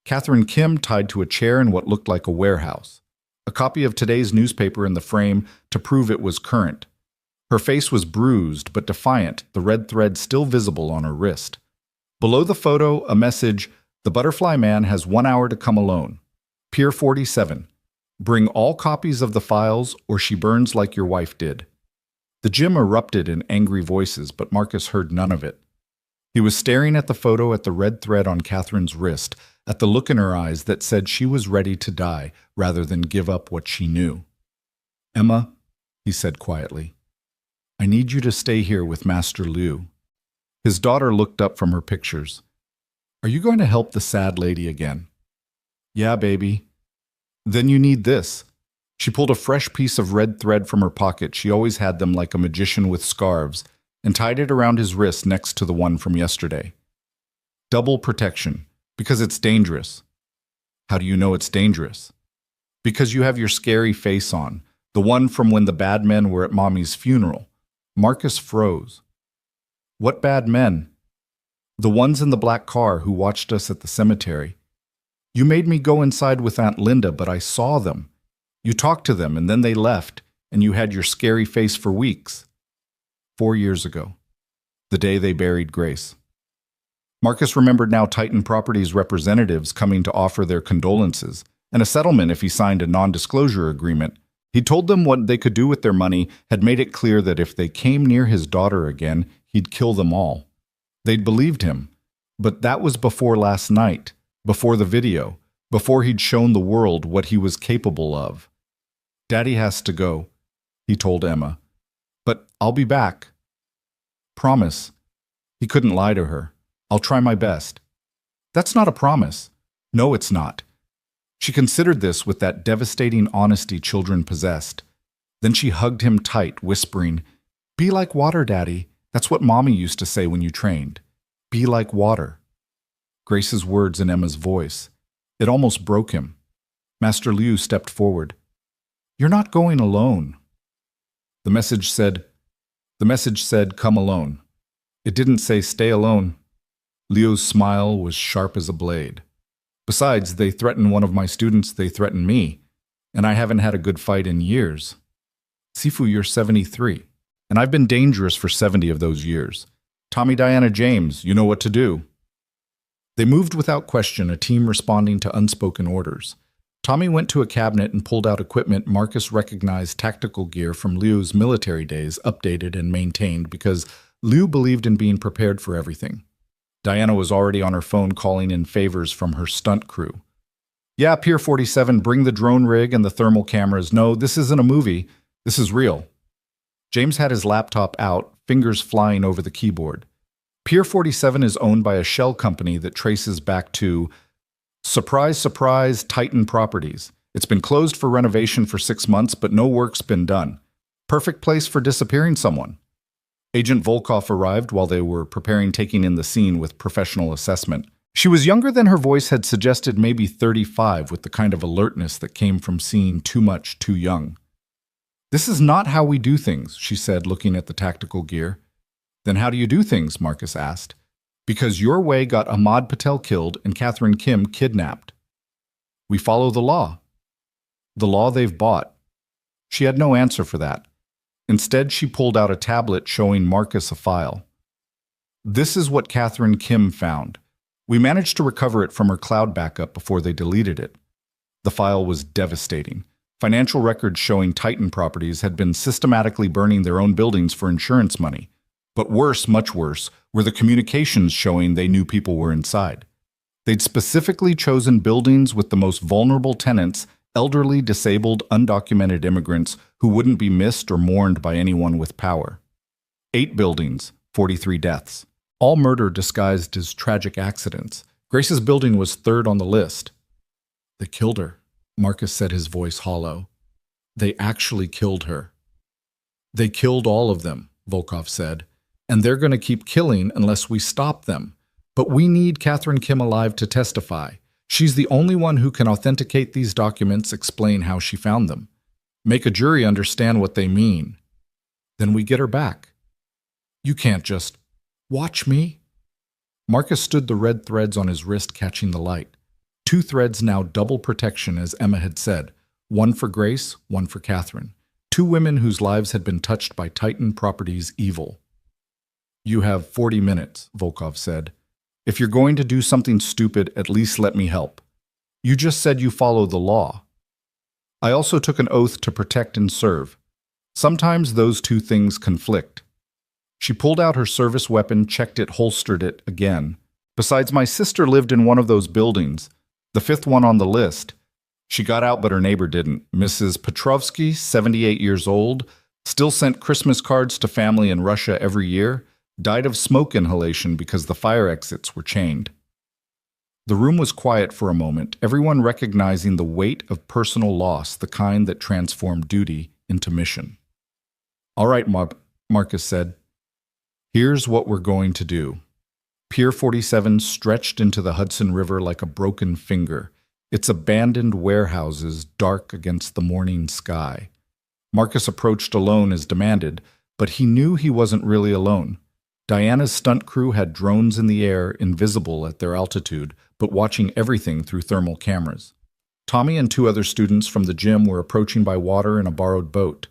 S1: Catherine Kim tied to a chair in what looked like a warehouse. A copy of today's newspaper in the frame to prove it was current. Her face was bruised but defiant, the red thread still visible on her wrist. Below the photo, a message, "The Butterfly Man has 1 hour to come alone. Pier 47. Bring all copies of the files or she burns like your wife did." The gym erupted in angry voices, but Marcus heard none of it. He was staring at the photo, at the red thread on Catherine's wrist, at the look in her eyes that said she was ready to die rather than give up what she knew. "Emma," he said quietly, "I need you to stay here with Master Liu." His daughter looked up from her pictures. "Are you going to help the sad lady again?" "Yeah, baby." "Then you need this." She pulled a fresh piece of red thread from her pocket. She always had them like a magician with scarves, and tied it around his wrist next to the one from yesterday. "Double protection, because it's dangerous." How do you know it's dangerous? Because you have your scary face on, the one from when the bad men were at Mommy's funeral. Marcus froze. What bad men? The ones in the black car who watched us at the cemetery. You made me go inside with Aunt Linda, but I saw them. You talked to them, and then they left, and you had your scary face for weeks. 4 years ago, the day they buried Grace. Marcus remembered now Titan Properties representatives coming to offer their condolences, and a settlement if he signed a non-disclosure agreement. He told them what they could do with their money, had made it clear that if they came near his daughter again, he'd kill them all. They'd believed him, but that was before last night, before the video, before he'd shown the world what he was capable of. Daddy has to go, he told Emma. But I'll be back. Promise. He couldn't lie to her. I'll try my best. That's not a promise. No, it's not. She considered this with that devastating honesty children possessed. Then she hugged him tight, whispering, "Be like water, Daddy. That's what Mommy used to say when you trained. Be like water." Grace's words in Emma's voice. It almost broke him. Master Liu stepped forward. "You're not going alone." The message said, "Come alone." It didn't say stay alone. Liu's smile was sharp as a blade. Besides, they threaten one of my students, they threaten me, and I haven't had a good fight in years. Sifu, you're 73, and I've been dangerous for 70 of those years. Tommy, Diana, James, you know what to do. They moved without question, a team responding to unspoken orders. Tommy went to a cabinet and pulled out equipment Marcus recognized tactical gear from Liu's military days, updated and maintained because Liu believed in being prepared for everything. Diana was already on her phone calling in favors from her stunt crew. "Yeah, Pier 47, bring the drone rig and the thermal cameras. No, this isn't a movie. This is real." James had his laptop out, fingers flying over the keyboard. Pier 47 is owned by a shell company that traces back to, surprise, surprise, Titan Properties. It's been closed for renovation for 6 months, but no work's been done. Perfect place for disappearing someone. Agent Volkov arrived while they were preparing, taking in the scene with professional assessment. She was younger than her voice had suggested, maybe 35, with the kind of alertness that came from seeing too much too young. "This is not how we do things," she said, looking at the tactical gear. "Then how do you do things?" Marcus asked. "Because your way got Ahmad Patel killed and Catherine Kim kidnapped. We follow the law. The law they've bought." She had no answer for that. Instead, she pulled out a tablet showing Marcus a file. "This is what Catherine Kim found. We managed to recover it from her cloud backup before they deleted it." The file was devastating. Financial records showing Titan Properties had been systematically burning their own buildings for insurance money. But worse, much worse, were the communications showing they knew people were inside. They'd specifically chosen buildings with the most vulnerable tenants, elderly, disabled, undocumented immigrants who wouldn't be missed or mourned by anyone with power. 8 buildings, 43 deaths. All murder disguised as tragic accidents. Grace's building was third on the list. "They killed her," Marcus said, his voice hollow. "They actually killed her." "They killed all of them," Volkov said. "And they're going to keep killing unless we stop them. But we need Catherine Kim alive to testify. She's the only one who can authenticate these documents, explain how she found them. Make a jury understand what they mean. Then we get her back. You can't just watch me." Marcus stood, the red threads on his wrist catching the light. 2 threads now double protection, as Emma had said. One for Grace, one for Catherine. 2 women whose lives had been touched by Titan Properties' evil. "You have 40 minutes, Volkov said. "If you're going to do something stupid, at least let me help. You just said you follow the law. I also took an oath to protect and serve. Sometimes those 2 things conflict." She pulled out her service weapon, checked it, holstered it again. "Besides, my sister lived in one of those buildings, the 5th one on the list. She got out, but her neighbor didn't. Mrs. Petrovsky, 78 years old, still sent Christmas cards to family in Russia every year, died of smoke inhalation because the fire exits were chained." The room was quiet for a moment, everyone recognizing the weight of personal loss, the kind that transformed duty into mission. "All right, Marcus said. "Here's what we're going to do." Pier 47 stretched into the Hudson River like a broken finger. its abandoned warehouses dark against the morning sky. Marcus approached alone as demanded, but he knew he wasn't really alone. Diana's stunt crew had drones in the air, invisible at their altitude, but watching everything through thermal cameras. Tommy and two other students from the gym were approaching by water in a borrowed boat.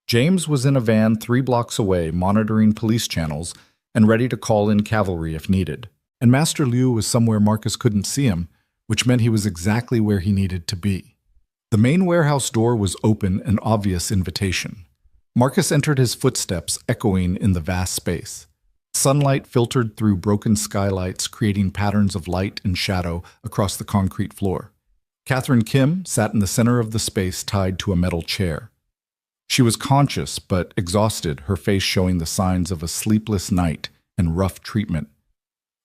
S1: James was in a van 3 blocks away, monitoring police channels and ready to call in cavalry if needed. And Master Liu was somewhere Marcus couldn't see him, which meant he was exactly where he needed to be. The main warehouse door was open, an obvious invitation. Marcus entered, his footsteps echoing in the vast space. Sunlight filtered through broken skylights, creating patterns of light and shadow across the concrete floor. Catherine Kim sat in the center of the space, tied to a metal chair. She was conscious but exhausted, her face showing the signs of a sleepless night and rough treatment.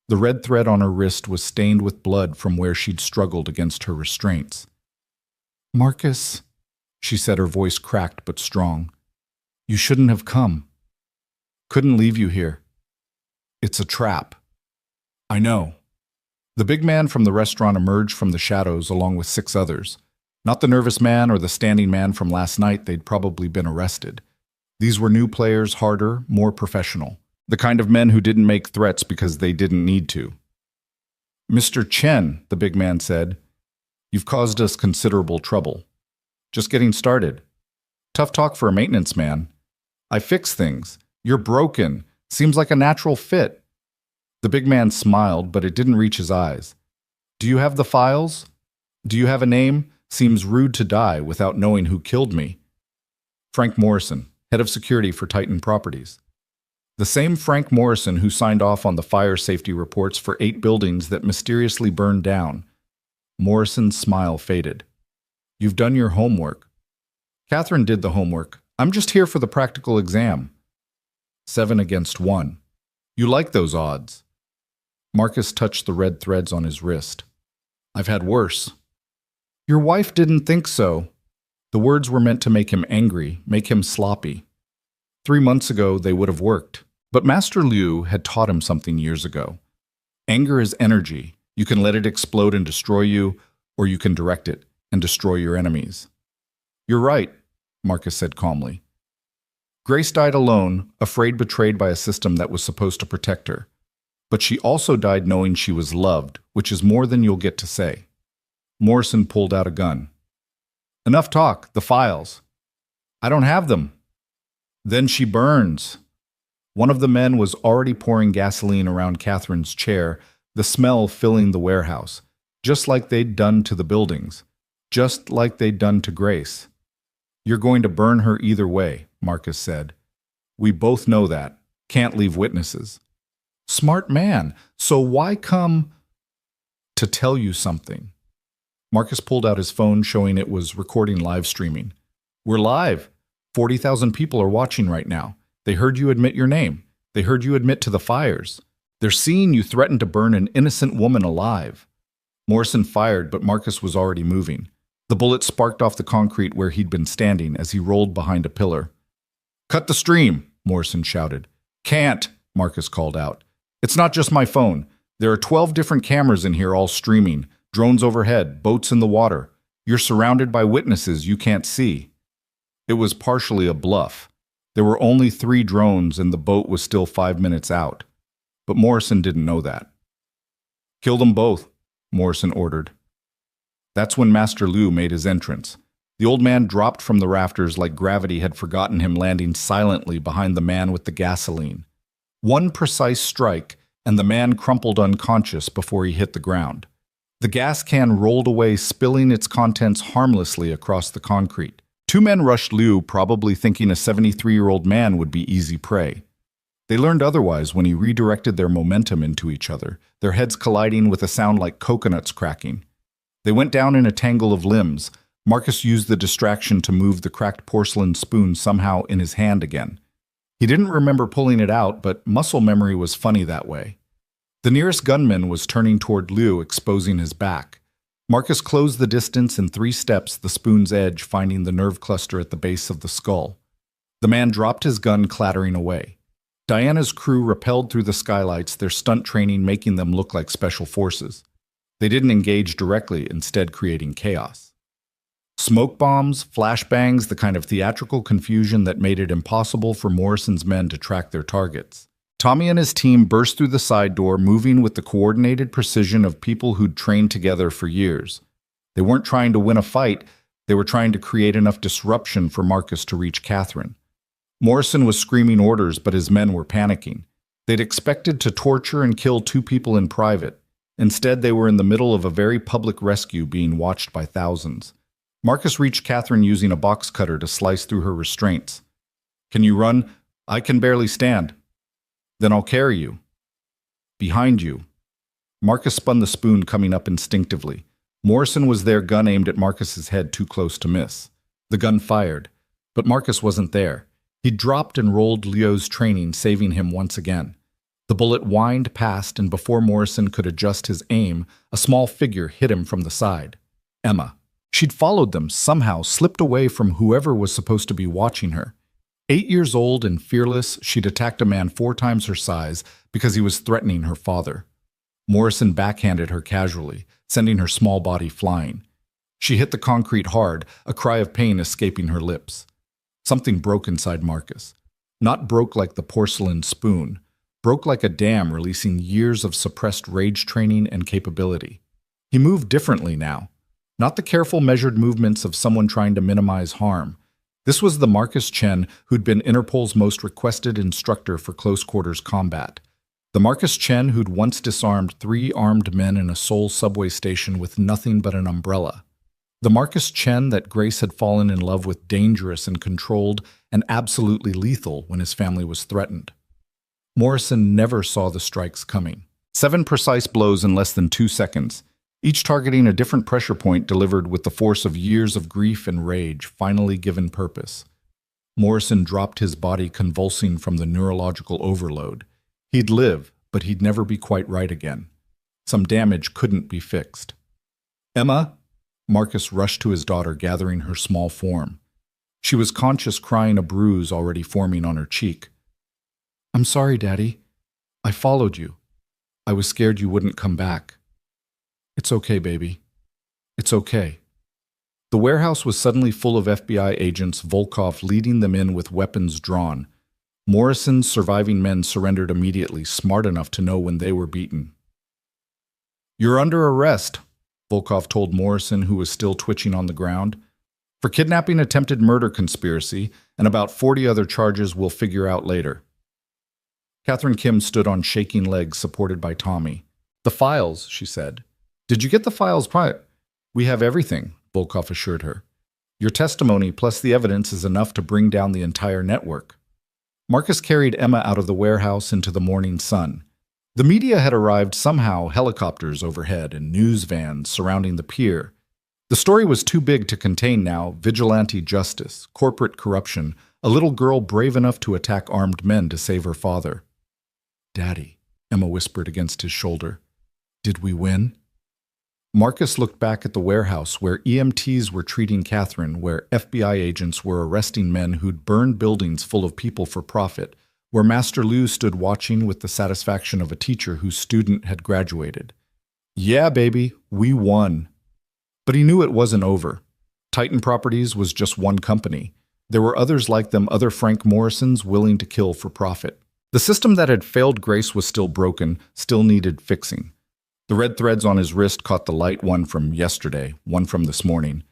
S1: The red thread on her wrist was stained with blood from where she'd struggled against her restraints. "Marcus," she said, her voice cracked but strong. "You shouldn't have come. Couldn't leave you here. It's a trap." "I know." The big man from the restaurant emerged from the shadows along with 6 others. Not the nervous man or the standing man from last night. They'd probably been arrested. These were new players, harder, more professional. The kind of men who didn't make threats because they didn't need to. "Mr. Chen," the big man said, "you've caused us considerable trouble. Just getting started. Tough talk for a maintenance man. I fix things. You're broken. Seems like a natural fit." The big man smiled, but it didn't reach his eyes. "Do you have the files? Do you have a name? Seems rude to die without knowing who killed me." "Frank Morrison, head of security for Titan Properties." The same Frank Morrison who signed off on the fire safety reports for 8 buildings that mysteriously burned down. Morrison's smile faded. "You've done your homework." "Catherine did the homework. I'm just here for the practical exam." 7 against 1. "You like those odds." Marcus touched the red threads on his wrist. "I've had worse." "Your wife didn't think so." The words were meant to make him angry, make him sloppy. 3 months ago, they would have worked. But Master Liu had taught him something years ago. Anger is energy. You can let it explode and destroy you, or you can direct it and destroy your enemies. "You're right," Marcus said calmly. Grace died alone, afraid, betrayed by a system that was supposed to protect her. But she also died knowing she was loved, which is more than you'll get to say. Morrison pulled out a gun. "Enough talk, the files." "I don't have them." "Then she burns." One of the men was already pouring gasoline around Catherine's chair, the smell filling the warehouse, just like they'd done to the buildings, just like they'd done to Grace. "You're going to burn her either way," Marcus said. "We both know that. Can't leave witnesses." "Smart man. So why come?" "To tell you something." Marcus pulled out his phone, showing it was recording live streaming. "We're live. 40,000 people are watching right now. They heard you admit your name. They heard you admit to the fires. They're seeing you threaten to burn an innocent woman alive." Morrison fired, but Marcus was already moving. The bullet sparked off the concrete where he'd been standing as he rolled behind a pillar. "Cut the stream," Morrison shouted. "Can't," Marcus called out. "It's not just my phone. There are 12 different cameras in here all streaming, drones overhead, boats in the water. You're surrounded by witnesses you can't see." It was partially a bluff. There were only 3 drones and the boat was still 5 minutes out. But Morrison didn't know that. "Kill them both," Morrison ordered. That's when Master Liu made his entrance. The old man dropped from the rafters like gravity had forgotten him, landing silently behind the man with the gasoline. One precise strike, and the man crumpled unconscious before he hit the ground. The gas can rolled away, spilling its contents harmlessly across the concrete. 2 men rushed Liu, probably thinking a 73-year-old man would be easy prey. They learned otherwise when he redirected their momentum into each other, their heads colliding with a sound like coconuts cracking. They went down in a tangle of limbs. Marcus used the distraction to move the cracked porcelain spoon somehow in his hand again. He didn't remember pulling it out, but muscle memory was funny that way. The nearest gunman was turning toward Liu, exposing his back. Marcus closed the distance in 3 steps, the spoon's edge finding the nerve cluster at the base of the skull. The man dropped his gun, clattering away. Diana's crew rappelled through the skylights, their stunt training making them look like special forces. They didn't engage directly, instead creating chaos. Smoke bombs, flashbangs, the kind of theatrical confusion that made it impossible for Morrison's men to track their targets. Tommy and his team burst through the side door, moving with the coordinated precision of people who'd trained together for years. They weren't trying to win a fight, they were trying to create enough disruption for Marcus to reach Catherine. Morrison was screaming orders, but his men were panicking. They'd expected to torture and kill 2 people in private. Instead, they were in the middle of a very public rescue being watched by thousands. Marcus reached Catherine using a box cutter to slice through her restraints. "Can you run? I can barely stand." "Then I'll carry you." "Behind you." Marcus spun the spoon, coming up instinctively. Morrison was there, gun aimed at Marcus's head, too close to miss. The gun fired, but Marcus wasn't there. He dropped and rolled Leo's training, saving him once again. The bullet whined past, and before Morrison could adjust his aim, a small figure hit him from the side. Emma. She'd followed them, somehow slipped away from whoever was supposed to be watching her. 8 years old and fearless, she'd attacked a man 4 times her size because he was threatening her father. Morrison backhanded her casually, sending her small body flying. She hit the concrete hard, a cry of pain escaping her lips. Something broke inside Marcus. Not broke like the porcelain spoon, broke like a dam releasing years of suppressed rage training and capability. He moved differently now. Not the careful, measured movements of someone trying to minimize harm. This was the Marcus Chen who'd been Interpol's most requested instructor for close-quarters combat. The Marcus Chen who'd once disarmed 3 armed men in a Seoul subway station with nothing but an umbrella. The Marcus Chen that Grace had fallen in love with, dangerous and controlled and absolutely lethal when his family was threatened. Morrison never saw the strikes coming. 7 precise blows in less than 2 seconds. Each targeting a different pressure point, delivered with the force of years of grief and rage, finally given purpose. Morrison dropped his body, convulsing from the neurological overload. He'd live, but he'd never be quite right again. Some damage couldn't be fixed. "Emma?" Marcus rushed to his daughter, gathering her small form. She was conscious, crying, a bruise already forming on her cheek. "I'm sorry, Daddy. I followed you. I was scared you wouldn't come back." "It's okay, baby. It's okay." The warehouse was suddenly full of FBI agents, Volkov leading them in with weapons drawn. Morrison's surviving men surrendered immediately, smart enough to know when they were beaten. "You're under arrest," Volkov told Morrison, who was still twitching on the ground. "For kidnapping, attempted murder, conspiracy, and about 40 other charges we'll figure out later." Catherine Kim stood on shaking legs, supported by Tommy. "The files," she said. "Did you get the files prior?" "We have everything," Volkov assured her. "Your testimony plus the evidence is enough to bring down the entire network." Marcus carried Emma out of the warehouse into the morning sun. The media had arrived somehow, helicopters overhead and news vans surrounding the pier. The story was too big to contain now: vigilante justice, corporate corruption, a little girl brave enough to attack armed men to save her father. "Daddy," Emma whispered against his shoulder. "Did we win?" Marcus looked back at the warehouse, where EMTs were treating Catherine, where FBI agents were arresting men who'd burned buildings full of people for profit, where Master Liu stood watching with the satisfaction of a teacher whose student had graduated. "Yeah, baby, we won." But he knew it wasn't over. Titan Properties was just one company. There were others like them, other Frank Morrisons willing to kill for profit. The system that had failed Grace was still broken, still needed fixing. The red threads on his wrist caught the light, one from yesterday, one from this morning.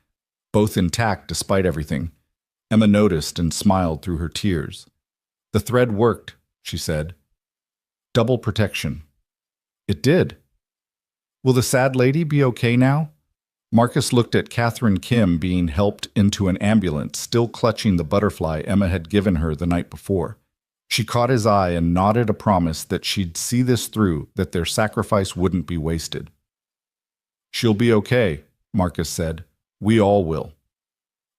S1: Both intact despite everything. Emma noticed and smiled through her tears. "The thread worked," she said. "Double protection." It did. "Will the sad lady be okay now?" Marcus looked at Catherine Kim being helped into an ambulance, still clutching the butterfly Emma had given her the night before. She caught his eye and nodded a promise that she'd see this through, that their sacrifice wouldn't be wasted. "She'll be okay," Marcus said. "We all will."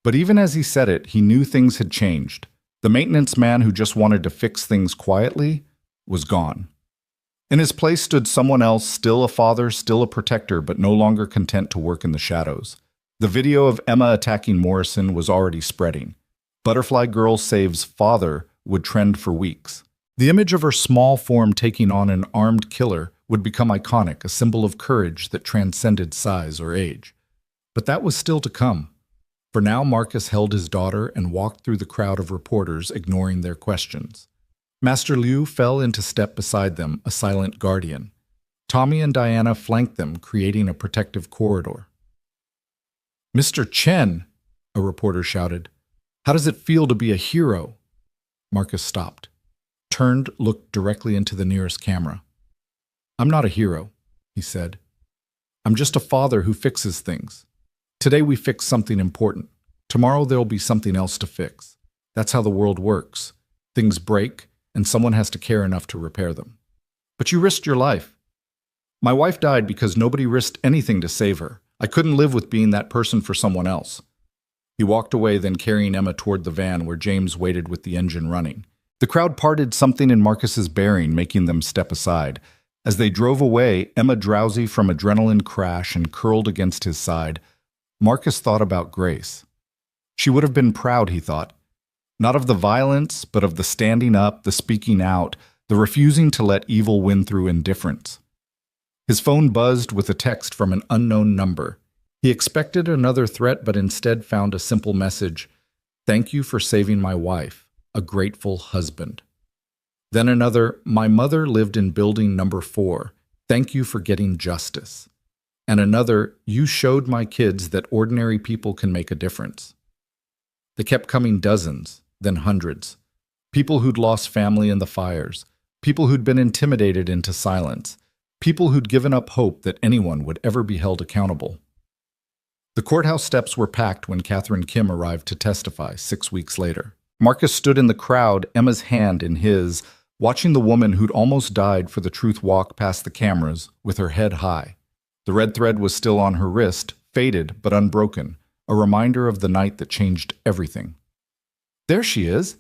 S1: But even as he said it, he knew things had changed. The maintenance man who just wanted to fix things quietly was gone. In his place stood someone else, still a father, still a protector, but no longer content to work in the shadows. The video of Emma attacking Morrison was already spreading. Butterfly Girl saves father would trend for weeks. The image of her small form taking on an armed killer would become iconic, a symbol of courage that transcended size or age. But that was still to come. For now, Marcus held his daughter and walked through the crowd of reporters, ignoring their questions. Master Liu fell into step beside them, a silent guardian. Tommy and Diana flanked them, creating a protective corridor. "Mr. Chen," a reporter shouted, "how does it feel to be a hero?" Marcus stopped, turned, looked directly into the nearest camera. "I'm not a hero," he said. "I'm just a father who fixes things. Today we fix something important. Tomorrow there'll be something else to fix. That's how the world works. Things break, and someone has to care enough to repair them. But you risked your life. My wife died because nobody risked anything to save her. I couldn't live with being that person for someone else." He walked away, then carrying Emma toward the van where James waited with the engine running. The crowd parted, something in Marcus's bearing making them step aside. As they drove away, Emma drowsy from adrenaline crash and curled against his side, Marcus thought about Grace. She would have been proud, he thought. Not of the violence, but of the standing up, the speaking out, the refusing to let evil win through indifference. His phone buzzed with a text from an unknown number. He expected another threat, but instead found a simple message: "Thank you for saving my wife. A grateful husband." Then another: "My mother lived in building number 4. Thank you for getting justice." And another: "You showed my kids that ordinary people can make a difference." They kept coming, dozens, then hundreds. People who'd lost family in the fires, people who'd been intimidated into silence, people who'd given up hope that anyone would ever be held accountable. The courthouse steps were packed when Catherine Kim arrived to testify 6 weeks later. Marcus stood in the crowd, Emma's hand in his, watching the woman who'd almost died for the truth walk past the cameras with her head high. The red thread was still on her wrist, faded but unbroken, a reminder of the night that changed everything. "There she is,"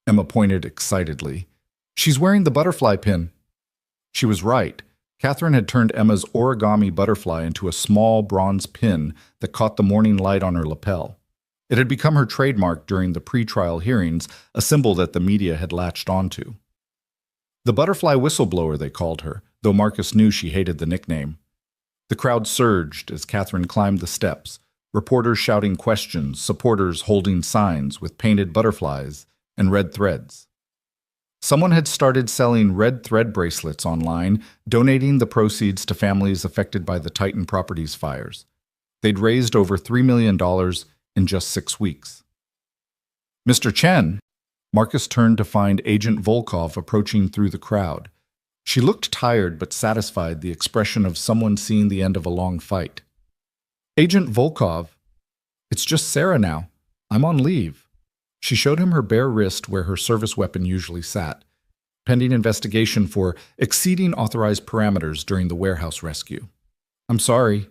S1: Emma pointed excitedly. "She's wearing the butterfly pin." She was right. Catherine had turned Emma's origami butterfly into a small bronze pin that caught the morning light on her lapel. It had become her trademark during the pre-trial hearings, a symbol that the media had latched onto. The butterfly whistleblower, they called her, though Marcus knew she hated the nickname. The crowd surged as Catherine climbed the steps, reporters shouting questions, supporters holding signs with painted butterflies and red threads. Someone had started selling red thread bracelets online, donating the proceeds to families affected by the Titan Properties fires. They'd raised over $3 million in just 6 weeks. "Mr. Chen," Marcus turned to find Agent Volkov approaching through the crowd. She looked tired but satisfied, the expression of someone seeing the end of a long fight. "Agent Volkov, it's just Sarah now. I'm on leave." She showed him her bare wrist where her service weapon usually sat, pending investigation for exceeding authorized parameters during the warehouse rescue. "I'm sorry."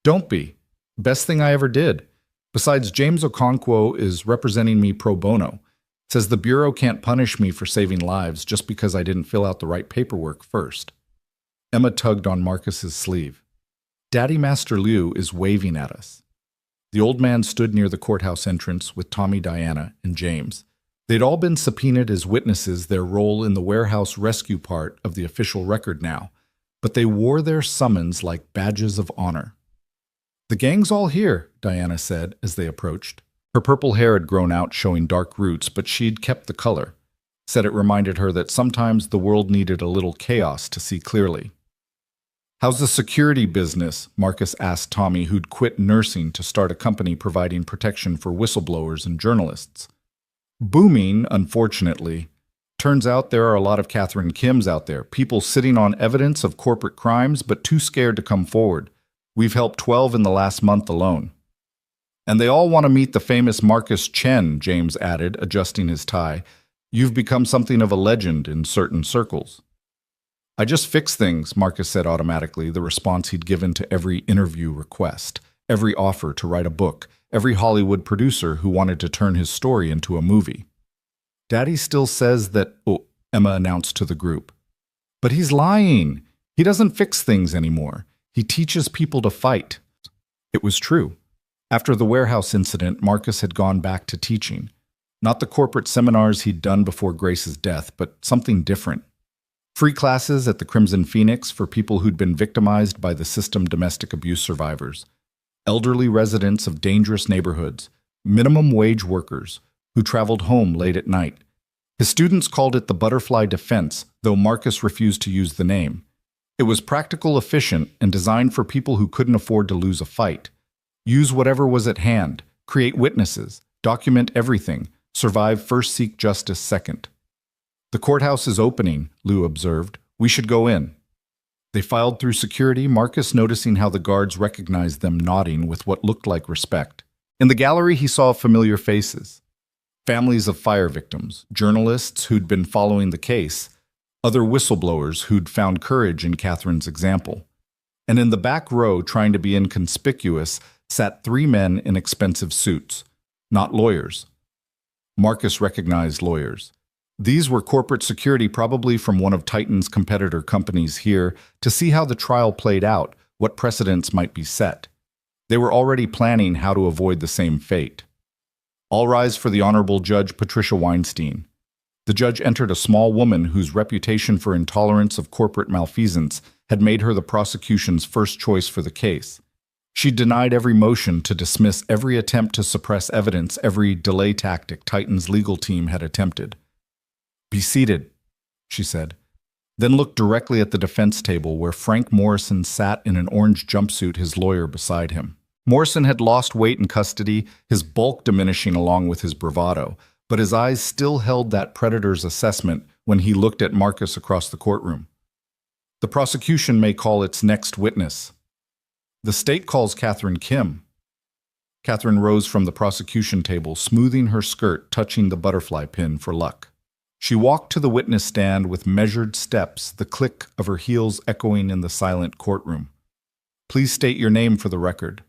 S1: "Don't be. Best thing I ever did. Besides, James Okonkwo is representing me pro bono. Says the Bureau can't punish me for saving lives just because I didn't fill out the right paperwork first." Emma tugged on Marcus's sleeve. "Daddy Master Liu is waving at us." The old man stood near the courthouse entrance with Tommy, Diana, and James. They'd all been subpoenaed as witnesses, their role in the warehouse rescue part of the official record now, but they wore their summons like badges of honor. "The gang's all here," Diana said as they approached. Her purple hair had grown out, showing dark roots, but she'd kept the color. Said it reminded her that sometimes the world needed a little chaos to see clearly. "How's the security business?" Marcus asked Tommy, who'd quit nursing to start a company providing protection for whistleblowers and journalists. "Booming, unfortunately. Turns out there are a lot of Catherine Kims out there, people sitting on evidence of corporate crimes but too scared to come forward. We've helped 12 in the last month alone." "And they all want to meet the famous Marcus Chen," James added, adjusting his tie. "You've become something of a legend in certain circles." "I just fix things," Marcus said automatically, the response he'd given to every interview request, every offer to write a book, every Hollywood producer who wanted to turn his story into a movie. "Daddy still says that," Emma announced to the group. "But he's lying. He doesn't fix things anymore. He teaches people to fight." It was true. After the warehouse incident, Marcus had gone back to teaching. Not the corporate seminars he'd done before Grace's death, but something different. Free classes at the Crimson Phoenix for people who'd been victimized by the system, domestic abuse survivors, elderly residents of dangerous neighborhoods, minimum wage workers who traveled home late at night. His students called it the butterfly defense, though Marcus refused to use the name. It was practical, efficient, and designed for people who couldn't afford to lose a fight. Use whatever was at hand, create witnesses, document everything, survive first, seek justice second. The courthouse is opening, Lou observed. We should go in. They filed through security, Marcus noticing how the guards recognized them, nodding with what looked like respect. In the gallery, he saw familiar faces. Families of fire victims, journalists who'd been following the case, other whistleblowers who'd found courage in Catherine's example. And in the back row, trying to be inconspicuous, sat 3 men in expensive suits, not lawyers. Marcus recognized lawyers. These were corporate security, probably from one of Titan's competitor companies, here to see how the trial played out, what precedents might be set. They were already planning how to avoid the same fate. All rise for the Honorable Judge Patricia Weinstein. The judge entered a small woman whose reputation for intolerance of corporate malfeasance had made her the prosecution's first choice for the case. She denied every motion to dismiss, every attempt to suppress evidence, every delay tactic Titan's legal team had attempted. "Be seated," she said, then looked directly at the defense table where Frank Morrison sat in an orange jumpsuit, his lawyer beside him. Morrison had lost weight in custody, his bulk diminishing along with his bravado, but his eyes still held that predator's assessment when he looked at Marcus across the courtroom. "The prosecution may call its next witness." "The state calls Catherine Kim." Catherine rose from the prosecution table, smoothing her skirt, touching the butterfly pin for luck. She walked to the witness stand with measured steps, the click of her heels echoing in the silent courtroom. "Please state your name for the record."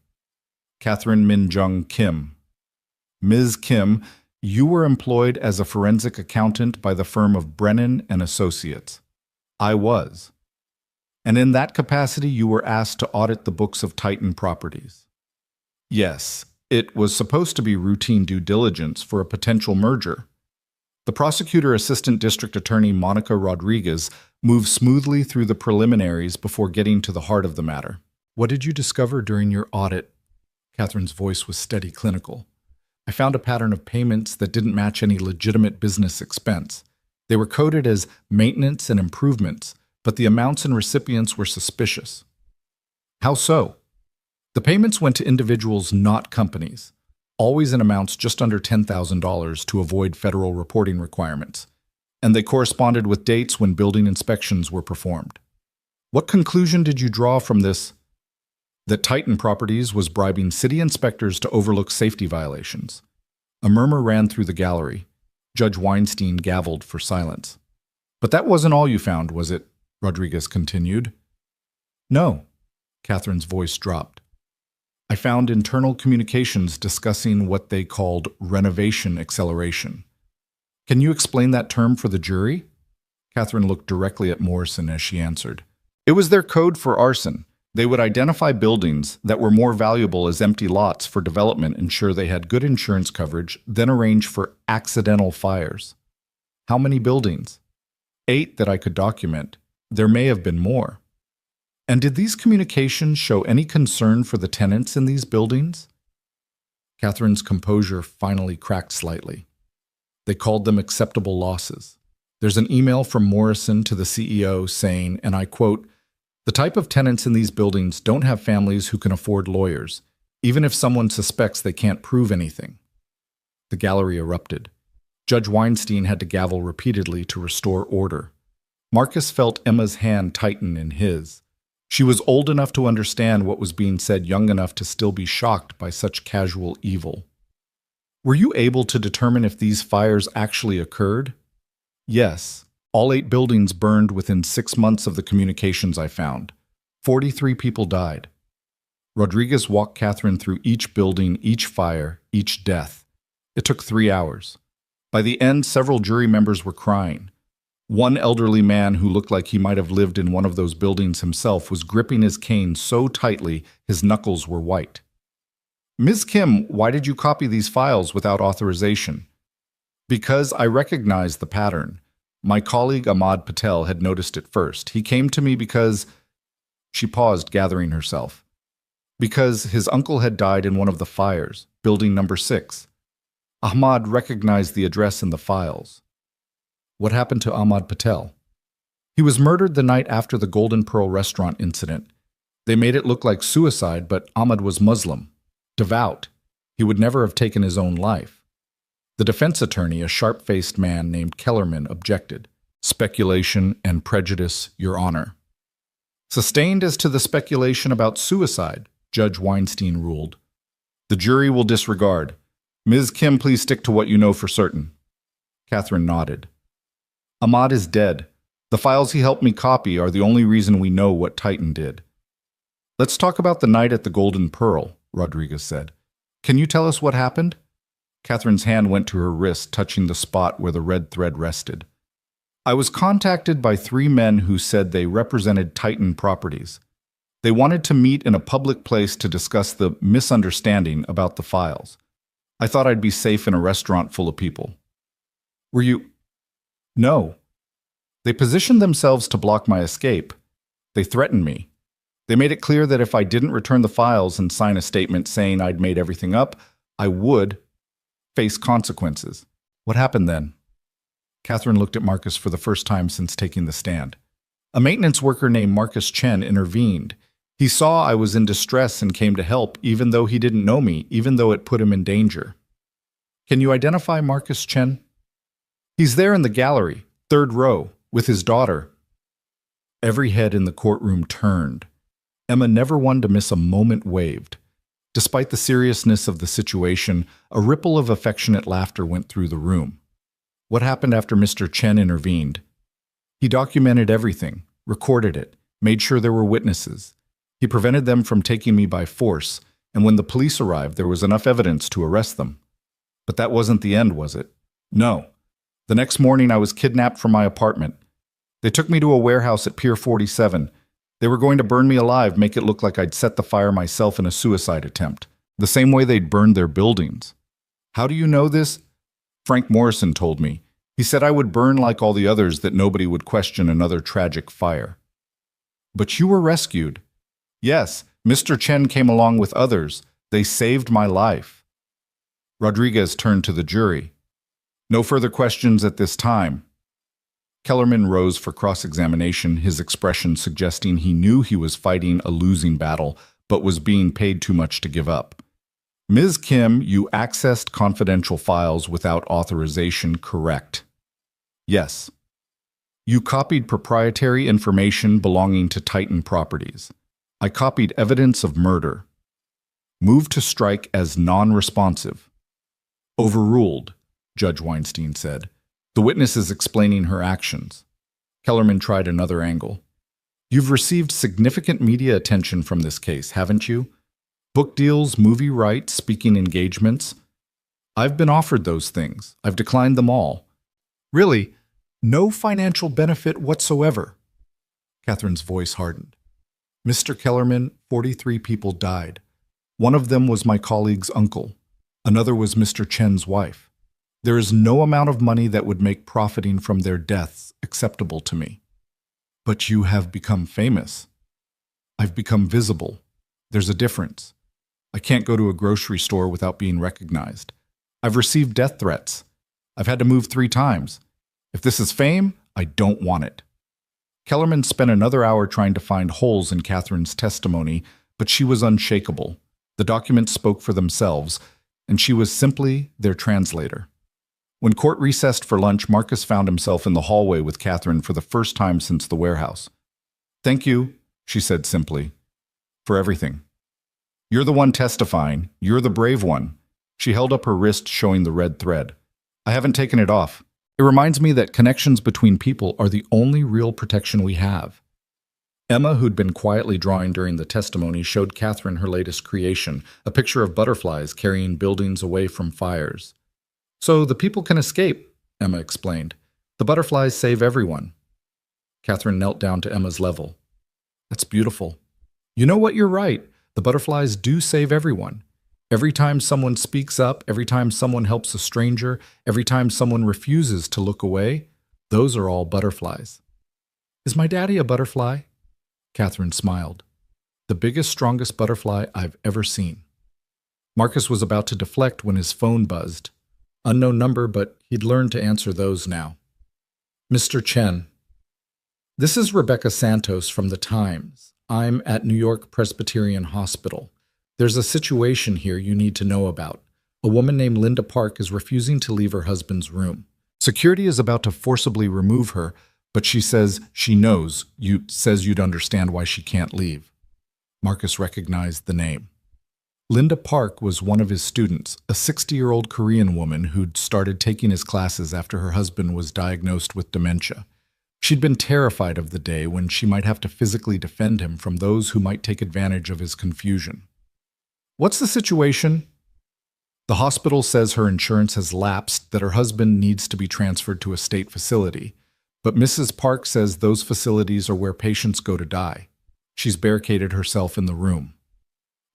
S1: "Catherine Min-jung Kim." "Ms. Kim, you were employed as a forensic accountant by the firm of Brennan and Associates." "I was." "And in that capacity you were asked to audit the books of Titan Properties." "Yes, it was supposed to be routine due diligence for a potential merger." The prosecutor, Assistant District Attorney Monica Rodriguez, moved smoothly through the preliminaries before getting to the heart of the matter. "What did you discover during your audit?" Catherine's voice was steady, clinical. "I found a pattern of payments that didn't match any legitimate business expense. They were coded as maintenance and improvements, but the amounts and recipients were suspicious." "How so?" "The payments went to individuals, not companies. Always in amounts just under $10,000 to avoid federal reporting requirements. And they corresponded with dates when building inspections were performed." "What conclusion did you draw from this?" "That Titan Properties was bribing city inspectors to overlook safety violations." A murmur ran through the gallery. Judge Weinstein gavelled for silence. "But that wasn't all you found, was it?" Rodriguez continued. "No." Catherine's voice dropped. "I found internal communications discussing what they called renovation acceleration." "Can you explain that term for the jury?" Catherine looked directly at Morrison as she answered. "It was their code for arson. They would identify buildings that were more valuable as empty lots for development, ensure they had good insurance coverage, then arrange for accidental fires." "How many buildings?" 8 that I could document. There may have been more." "And did these communications show any concern for the tenants in these buildings?" Catherine's composure finally cracked slightly. "They called them acceptable losses. There's an email from Morrison to the CEO saying, and I quote, 'The type of tenants in these buildings don't have families who can afford lawyers, even if someone suspects they can't prove anything.'" The gallery erupted. Judge Weinstein had to gavel repeatedly to restore order. Marcus felt Emma's hand tighten in his. She was old enough to understand what was being said, young enough to still be shocked by such casual evil. "Were you able to determine if these fires actually occurred?" "Yes. All 8 buildings burned within 6 months of the communications I found. 43 people died." Rodriguez walked Catherine through each building, each fire, each death. It took 3 hours. By the end, several jury members were crying. One elderly man who looked like he might have lived in one of those buildings himself was gripping his cane so tightly his knuckles were white. "Ms. Kim, why did you copy these files without authorization?" "Because I recognized the pattern. My colleague Ahmad Patel had noticed it first. He came to me because... She paused, gathering herself. Because his uncle had died in one of the fires, building number 6. Ahmad recognized the address in the files. What happened to Ahmad Patel? He was murdered the night after the Golden Pearl restaurant incident. They made it look like suicide, but Ahmad was Muslim, devout. He would never have taken his own life. The defense attorney, a sharp-faced man named Kellerman, objected. Speculation and prejudice, Your Honor. Sustained as to the speculation about suicide, Judge Weinstein ruled. The jury will disregard. Ms. Kim, please stick to what you know for certain. Catherine nodded. Ahmad is dead. The files he helped me copy are the only reason we know what Titan did. Let's talk about the night at the Golden Pearl, Rodriguez said. Can you tell us what happened? Catherine's hand went to her wrist, touching the spot where the red thread rested. I was contacted by 3 men who said they represented Titan Properties. They wanted to meet in a public place to discuss the misunderstanding about the files. I thought I'd be safe in a restaurant full of people. Were you... No. They positioned themselves to block my escape. They threatened me. They made it clear that if I didn't return the files and sign a statement saying I'd made everything up, I would face consequences. What happened then? Catherine looked at Marcus for the first time since taking the stand. A maintenance worker named Marcus Chen intervened. He saw I was in distress and came to help, even though he didn't know me, even though it put him in danger. Can you identify Marcus Chen? He's there in the gallery, 3rd row, with his daughter. Every head in the courtroom turned. Emma, never one to miss a moment, waved. Despite the seriousness of the situation, a ripple of affectionate laughter went through the room. What happened after Mr. Chen intervened? He documented everything, recorded it, made sure there were witnesses. He prevented them from taking me by force, and when the police arrived, there was enough evidence to arrest them. But that wasn't the end, was it? No. The next morning, I was kidnapped from my apartment. They took me to a warehouse at Pier 47. They were going to burn me alive, make it look like I'd set the fire myself in a suicide attempt, the same way they'd burned their buildings. How do you know this? Frank Morrison told me. He said I would burn like all the others, that nobody would question another tragic fire. But you were rescued. Yes, Mr. Chen came along with others. They saved my life. Rodriguez turned to the jury. No further questions at this time. Kellerman rose for cross-examination, his expression suggesting he knew he was fighting a losing battle, but was being paid too much to give up. Ms. Kim, you accessed confidential files without authorization, correct? Yes. You copied proprietary information belonging to Titan Properties. I copied evidence of murder. Moved to strike as non-responsive. Overruled, Judge Weinstein said. The witness is explaining her actions. Kellerman tried another angle. You've received significant media attention from this case, haven't you? Book deals, movie rights, speaking engagements. I've been offered those things. I've declined them all. Really, no financial benefit whatsoever. Catherine's voice hardened. Mr. Kellerman, 43 people died. One of them was my colleague's uncle. Another was Mr. Chen's wife. There is no amount of money that would make profiting from their deaths acceptable to me. But you have become famous. I've become visible. There's a difference. I can't go to a grocery store without being recognized. I've received death threats. I've had to move 3 times. If this is fame, I don't want it. Kellerman spent another hour trying to find holes in Catherine's testimony, but she was unshakable. The documents spoke for themselves, and she was simply their translator. When court recessed for lunch, Marcus found himself in the hallway with Catherine for the first time since the warehouse. Thank you, she said simply, for everything. You're the one testifying. You're the brave one. She held up her wrist, showing the red thread. I haven't taken it off. It reminds me that connections between people are the only real protection we have. Emma, who'd been quietly drawing during the testimony, showed Catherine her latest creation, a picture of butterflies carrying buildings away from fires. So the people can escape, Emma explained. The butterflies save everyone. Catherine knelt down to Emma's level. That's beautiful. You know what, you're right. The butterflies do save everyone. Every time someone speaks up, every time someone helps a stranger, every time someone refuses to look away, Those are all butterflies. Is my daddy a butterfly? Catherine smiled. The biggest, strongest butterfly I've ever seen. Marcus was about to deflect when his phone buzzed. Unknown number, but he'd learned to answer those now. Mr. Chen. This is Rebecca Santos from the Times. I'm at New York Presbyterian Hospital. There's a situation here you need to know about. A woman named Linda Park is refusing to leave her husband's room. Security is about to forcibly remove her, but she says she knows. Says you'd understand why she can't leave. Marcus recognized the name. Linda Park was one of his students, a 60-year-old Korean woman who'd started taking his classes after her husband was diagnosed with dementia. She'd been terrified of the day when she might have to physically defend him from those who might take advantage of his confusion. What's the situation? The hospital says her insurance has lapsed, that her husband needs to be transferred to a state facility. But Mrs. Park says those facilities are where patients go to die. She's barricaded herself in the room.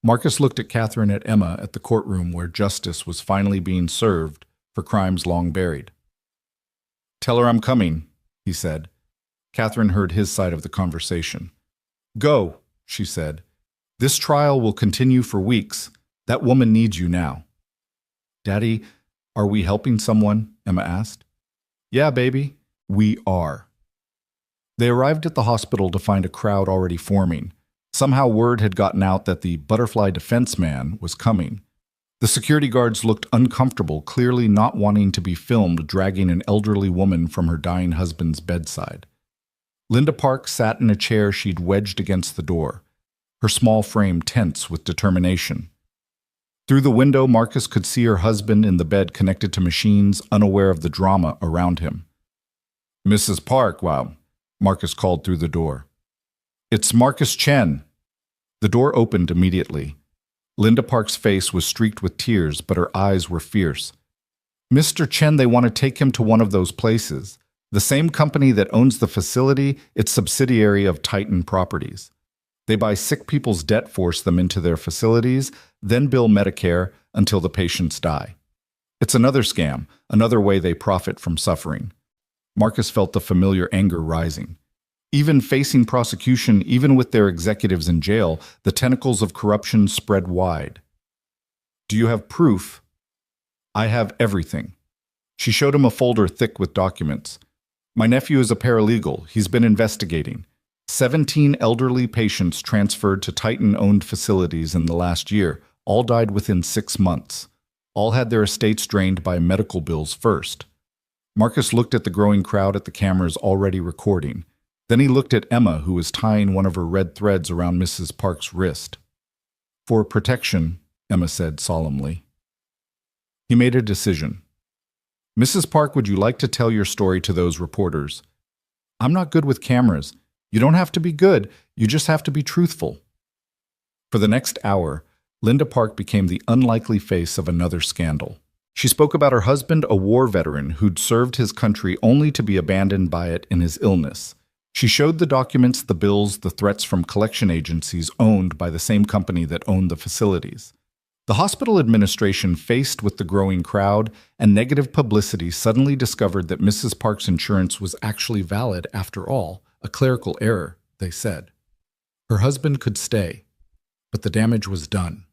S1: Marcus looked at Catherine and Emma at the courtroom where justice was finally being served for crimes long buried. Tell her I'm coming, he said. Catherine heard his side of the conversation. Go, she said. This trial will continue for weeks. That woman needs you now. Daddy, are we helping someone? Emma asked. Yeah, baby, we are. They arrived at the hospital to find a crowd already forming. Somehow word had gotten out that the butterfly defense man was coming. The security guards looked uncomfortable, clearly not wanting to be filmed dragging an elderly woman from her dying husband's bedside. Linda Park sat in a chair she'd wedged against the door, her small frame tense with determination. Through the window, Marcus could see her husband in the bed connected to machines, unaware of the drama around him. Mrs. Park, wow, Marcus called through the door. It's Marcus Chen. The door opened immediately. Linda Park's face was streaked with tears, but her eyes were fierce. Mr. Chen, they want to take him to one of those places. The same company that owns the facility, it's subsidiary of Titan Properties. They buy sick people's debt, force them into their facilities, then bill Medicare until the patients die. It's another scam, another way they profit from suffering. Marcus felt the familiar anger rising. Even facing prosecution, even with their executives in jail, the tentacles of corruption spread wide. Do you have proof? I have everything. She showed him a folder thick with documents. My nephew is a paralegal. He's been investigating. 17 elderly patients transferred to Titan-owned facilities in the last year. All died within 6 months. All had their estates drained by medical bills first. Marcus looked at the growing crowd at the cameras already recording. Then he looked at Emma, who was tying one of her red threads around Mrs. Park's wrist. For protection, Emma said solemnly. He made a decision. Mrs. Park, would you like to tell your story to those reporters? I'm not good with cameras. You don't have to be good, you just have to be truthful. For the next hour, Linda Park became the unlikely face of another scandal. She spoke about her husband, a war veteran who'd served his country only to be abandoned by it in his illness. She showed the documents, the bills, the threats from collection agencies owned by the same company that owned the facilities. The hospital administration, faced with the growing crowd and negative publicity, suddenly discovered that Mrs. Park's insurance was actually valid after all, a clerical error, they said. Her husband could stay, but the damage was done.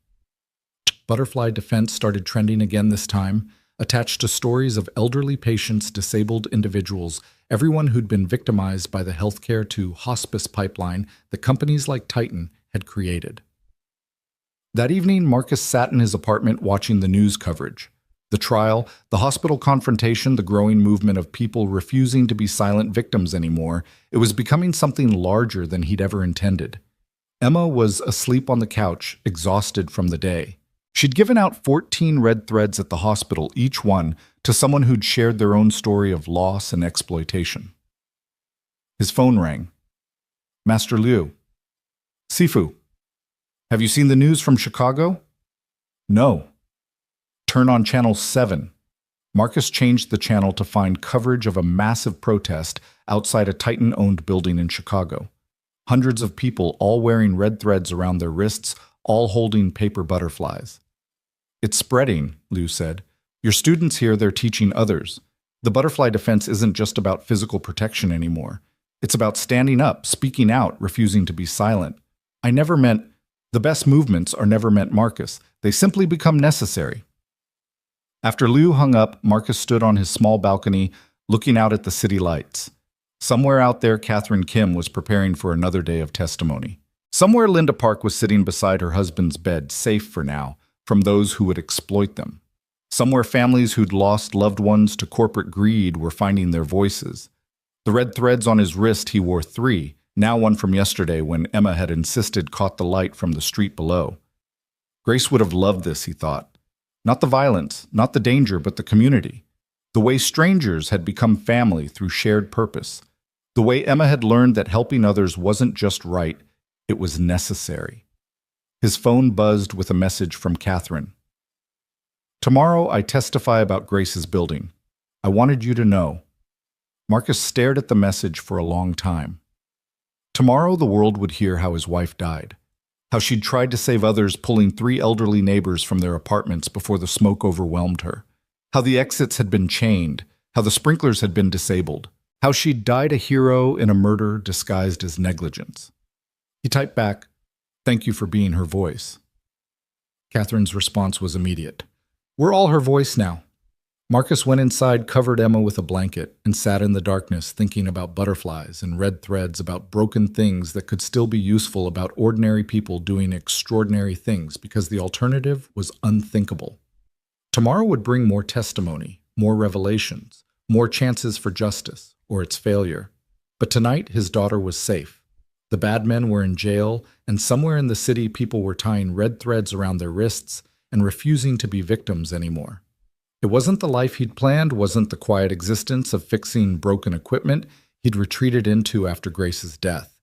S1: Butterfly defense started trending again this time, attached to stories of elderly patients, disabled individuals, everyone who'd been victimized by the healthcare to hospice pipeline that companies like Titan had created. That evening, Marcus sat in his apartment watching the news coverage. The trial, the hospital confrontation, the growing movement of people refusing to be silent victims anymore, it was becoming something larger than he'd ever intended. Emma was asleep on the couch, exhausted from the day. She'd given out 14 red threads at the hospital, each one to someone who'd shared their own story of loss and exploitation. His phone rang. Master Liu. Sifu. Have you seen the news from Chicago? No. Turn on Channel 7. Marcus changed the channel to find coverage of a massive protest outside a Titan-owned building in Chicago. Hundreds of people, all wearing red threads around their wrists, all holding paper butterflies. It's spreading, Liu said. Your students here, they're teaching others. The butterfly defense isn't just about physical protection anymore. It's about standing up, speaking out, refusing to be silent. I never meant the best movements are never meant Marcus. They simply become necessary. After Liu hung up, Marcus stood on his small balcony, looking out at the city lights. Somewhere out there, Catherine Kim was preparing for another day of testimony. Somewhere, Linda Park was sitting beside her husband's bed, safe for now, from those who would exploit them. Somewhere, families who'd lost loved ones to corporate greed were finding their voices. The red threads on his wrist, he wore 3, now one from yesterday when Emma had insisted caught the light from the street below. Grace would have loved this, he thought. Not the violence, not the danger, but the community. The way strangers had become family through shared purpose. The way Emma had learned that helping others wasn't just right, it was necessary. His phone buzzed with a message from Catherine. Tomorrow I testify about Grace's building. I wanted you to know. Marcus stared at the message for a long time. Tomorrow the world would hear how his wife died. How she'd tried to save others, pulling 3 elderly neighbors from their apartments before the smoke overwhelmed her. How the exits had been chained. How the sprinklers had been disabled. How she'd died a hero in a murder disguised as negligence. He typed back, "Thank you for being her voice." Catherine's response was immediate. "We're all her voice now." Marcus went inside, covered Emma with a blanket, and sat in the darkness thinking about butterflies and red threads, about broken things that could still be useful, about ordinary people doing extraordinary things, because the alternative was unthinkable. Tomorrow would bring more testimony, more revelations, more chances for justice, or its failure. But tonight his daughter was safe. The bad men were in jail, and somewhere in the city people were tying red threads around their wrists and refusing to be victims anymore. It wasn't the life he'd planned, wasn't the quiet existence of fixing broken equipment he'd retreated into after Grace's death.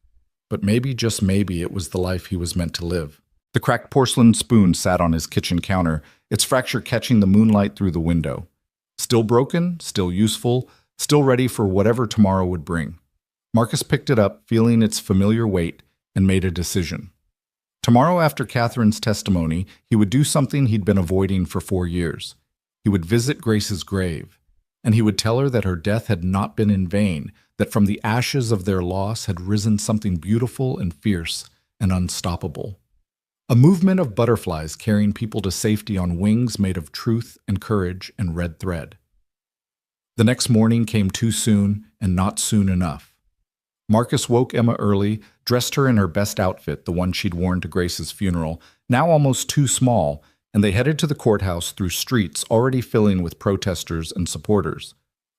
S1: But maybe, just maybe, it was the life he was meant to live. The cracked porcelain spoon sat on his kitchen counter, its fracture catching the moonlight through the window. Still broken, still useful, still ready for whatever tomorrow would bring. Marcus picked it up, feeling its familiar weight, and made a decision. Tomorrow, after Catherine's testimony, he would do something he'd been avoiding for 4 years. He would visit Grace's grave, and he would tell her that her death had not been in vain, that from the ashes of their loss had risen something beautiful and fierce and unstoppable. A movement of butterflies carrying people to safety on wings made of truth and courage and red thread. The next morning came too soon and not soon enough. Marcus woke Emma early, dressed her in her best outfit, the one she'd worn to Grace's funeral, now almost too small, and they headed to the courthouse through streets already filling with protesters and supporters.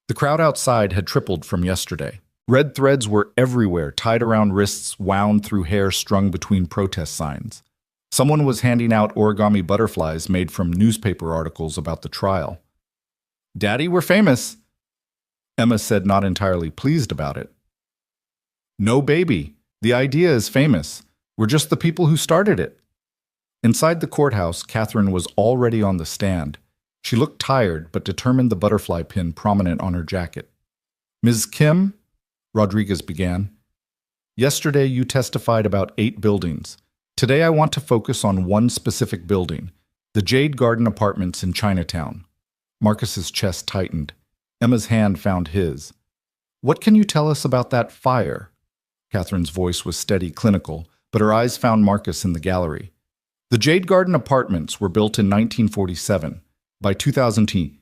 S1: The crowd outside had tripled from yesterday. Red threads were everywhere, tied around wrists, wound through hair strung between protest signs. Someone was handing out origami butterflies made from newspaper articles about the trial. "Daddy, we're famous," Emma said, not entirely pleased about it. "No, baby. The idea is famous. We're just the people who started it." Inside the courthouse, Catherine was already on the stand. She looked tired, but determined, the butterfly pin prominent on her jacket. "Ms. Kim," Rodriguez began, "yesterday you testified about 8 buildings. Today I want to focus on one specific building, the Jade Garden Apartments in Chinatown." Marcus's chest tightened. Emma's hand found his. "What can you tell us about that fire?" Catherine's voice was steady, clinical, but her eyes found Marcus in the gallery. "The Jade Garden Apartments were built in 1947. By 2010,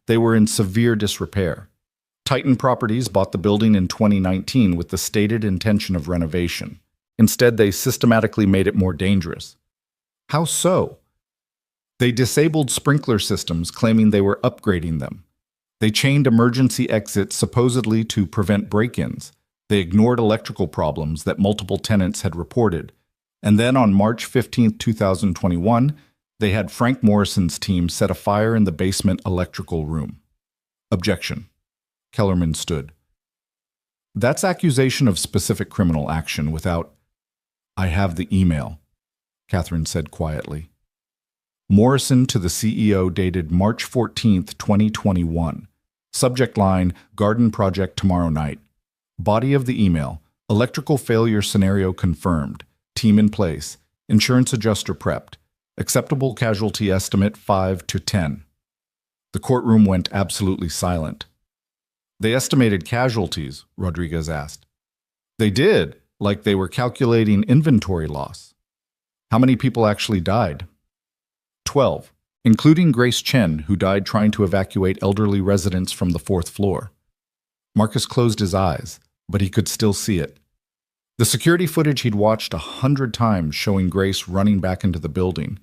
S1: they were in severe disrepair. Titan Properties bought the building in 2019 with the stated intention of renovation. Instead, they systematically made it more dangerous." "How so?" "They disabled sprinkler systems, claiming they were upgrading them. They chained emergency exits supposedly to prevent break-ins. They ignored electrical problems that multiple tenants had reported. And then on March 15, 2021, they had Frank Morrison's team set a fire in the basement electrical room." Objection. Kellerman stood. "That's accusation of specific criminal action without—" "I have the email," Catherine said quietly. Morrison to the CEO, dated March 14, 2021. Subject line, "Garden Project tomorrow night." Body of the email, "Electrical failure scenario confirmed. Team in place. Insurance adjuster prepped. Acceptable casualty estimate 5 to 10. The courtroom went absolutely silent. They estimated casualties, Rodriguez asked. They did, like they were calculating inventory loss. How many people actually died? 12, including Grace Chen, who died trying to evacuate elderly residents from the fourth floor. Marcus closed his eyes, but he could still see it. The security footage he'd watched 100 times showing Grace running back into the building.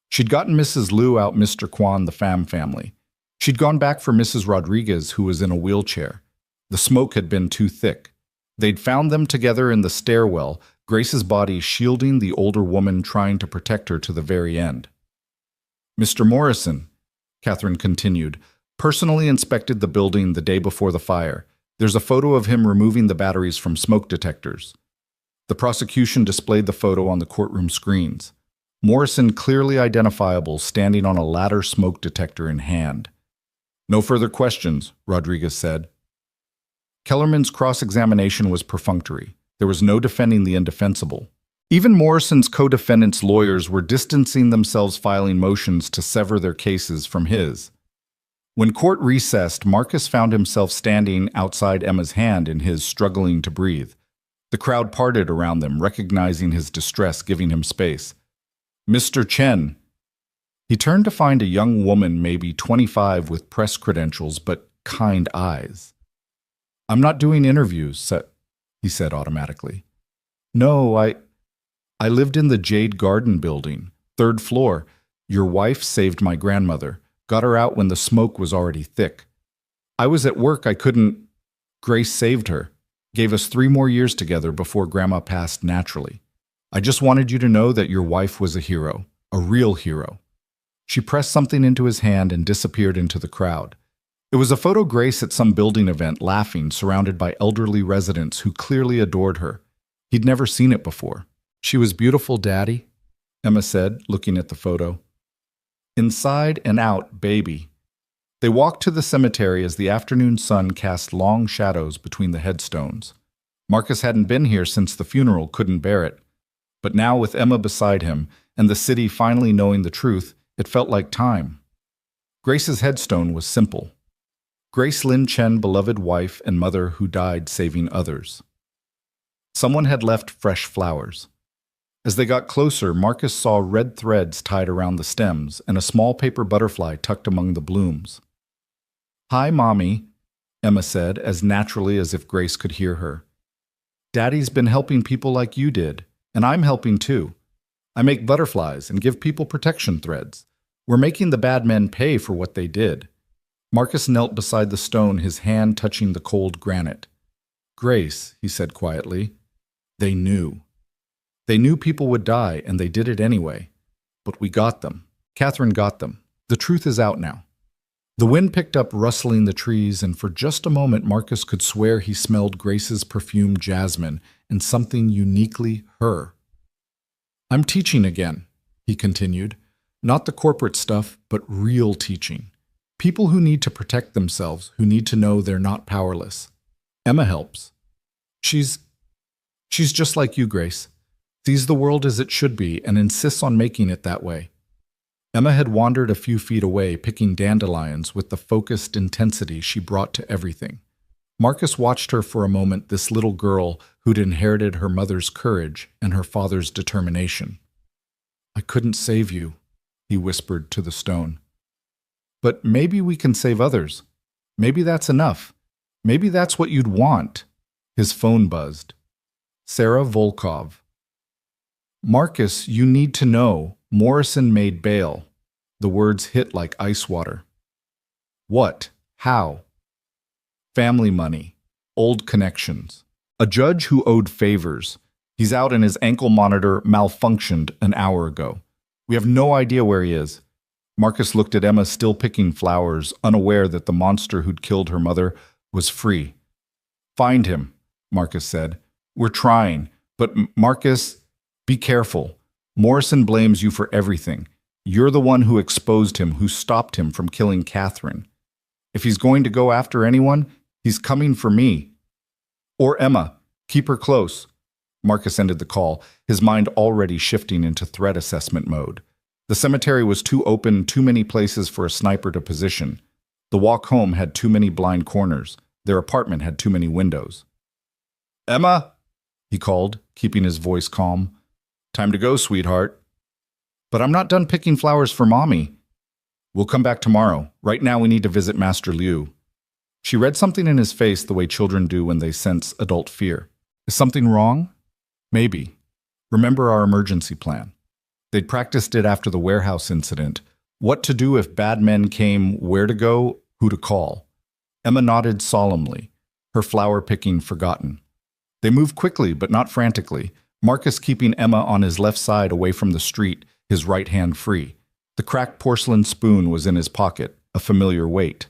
S1: She'd gotten Mrs. Liu out Mr. Kwan, the Pham family. She'd gone back for Mrs. Rodriguez, who was in a wheelchair. The smoke had been too thick. They'd found them together in the stairwell, Grace's body shielding the older woman trying to protect her to the very end. Mr. Morrison, Catherine continued, personally inspected the building the day before the fire. There's a photo of him removing the batteries from smoke detectors. The prosecution displayed the photo on the courtroom screens. Morrison clearly identifiable, standing on a ladder smoke detector in hand. No further questions, Rodriguez said. Kellerman's cross-examination was perfunctory. There was no defending the indefensible. Even Morrison's co-defendants' lawyers were distancing themselves, filing motions to sever their cases from his. When court recessed, Marcus found himself standing outside Emma's hand in his, struggling to breathe. The crowd parted around them, recognizing his distress, giving him space. Mr. Chen. He turned to find a young woman, maybe 25, with press credentials but kind eyes. I'm not doing interviews, he said automatically. No, I lived in the Jade Garden building, 3rd floor. Your wife saved my grandmother, got her out when the smoke was already thick. I was at work, I couldn't. Grace saved her, gave us 3 more years together before Grandma passed naturally. I just wanted you to know that your wife was a hero, a real hero. She pressed something into his hand and disappeared into the crowd. It was a photo Grace at some building event, laughing, surrounded by elderly residents who clearly adored her. He'd never seen it before. She was beautiful, Daddy, Emma said, looking at the photo. Inside and out, baby. They walked to the cemetery as the afternoon sun cast long shadows between the headstones. Marcus hadn't been here since the funeral, couldn't bear it. But now, with Emma beside him, and the city finally knowing the truth, it felt like time. Grace's headstone was simple. Grace Lin Chen, beloved wife and mother who died saving others. Someone had left fresh flowers. As they got closer, Marcus saw red threads tied around the stems and a small paper butterfly tucked among the blooms. Hi, Mommy, Emma said, as naturally as if Grace could hear her. Daddy's been helping people like you did, and I'm helping too. I make butterflies and give people protection threads. We're making the bad men pay for what they did. Marcus knelt beside the stone, his hand touching the cold granite. Grace, he said quietly, they knew. They knew people would die, and they did it anyway. But we got them. Catherine got them. The truth is out now. The wind picked up, rustling the trees, and for just a moment Marcus could swear he smelled Grace's perfumed jasmine and something uniquely her. I'm teaching again, he continued. Not the corporate stuff, but real teaching. People who need to protect themselves, who need to know they're not powerless. Emma helps. She's just like you, Grace. Sees the world as it should be and insists on making it that way. Emma had wandered a few feet away, picking dandelions with the focused intensity she brought to everything. Marcus watched her for a moment, this little girl who'd inherited her mother's courage and her father's determination. I couldn't save you, he whispered to the stone. But maybe we can save others. Maybe that's enough. Maybe that's what you'd want. His phone buzzed. Sarah Volkov. Marcus, you need to know, Morrison made bail. The words hit like ice water. What? How? Family money. Old connections. A judge who owed favors. He's out and his ankle monitor malfunctioned an hour ago. We have no idea where he is. Marcus looked at Emma still picking flowers, unaware that the monster who'd killed her mother was free. Find him, Marcus said. We're trying. But Marcus, be careful. Morrison blames you for everything. You're the one who exposed him, who stopped him from killing Catherine. If he's going to go after anyone, he's coming for me. Or Emma. Keep her close. Marcus ended the call, his mind already shifting into threat assessment mode. The cemetery was too open, too many places for a sniper to position. The walk home had too many blind corners. Their apartment had too many windows. "Emma," he called, keeping his voice calm. "Time to go, sweetheart." "But I'm not done picking flowers for Mommy." "We'll come back tomorrow. Right now we need to visit Master Liu." She read something in his face the way children do when they sense adult fear. Is something wrong? Maybe. Remember our emergency plan. They'd practiced it after the warehouse incident. What to do if bad men came, where to go, who to call. Emma nodded solemnly, her flower picking forgotten. They moved quickly, but not frantically, Marcus keeping Emma on his left side away from the street, his right hand free. The cracked porcelain spoon was in his pocket, a familiar weight.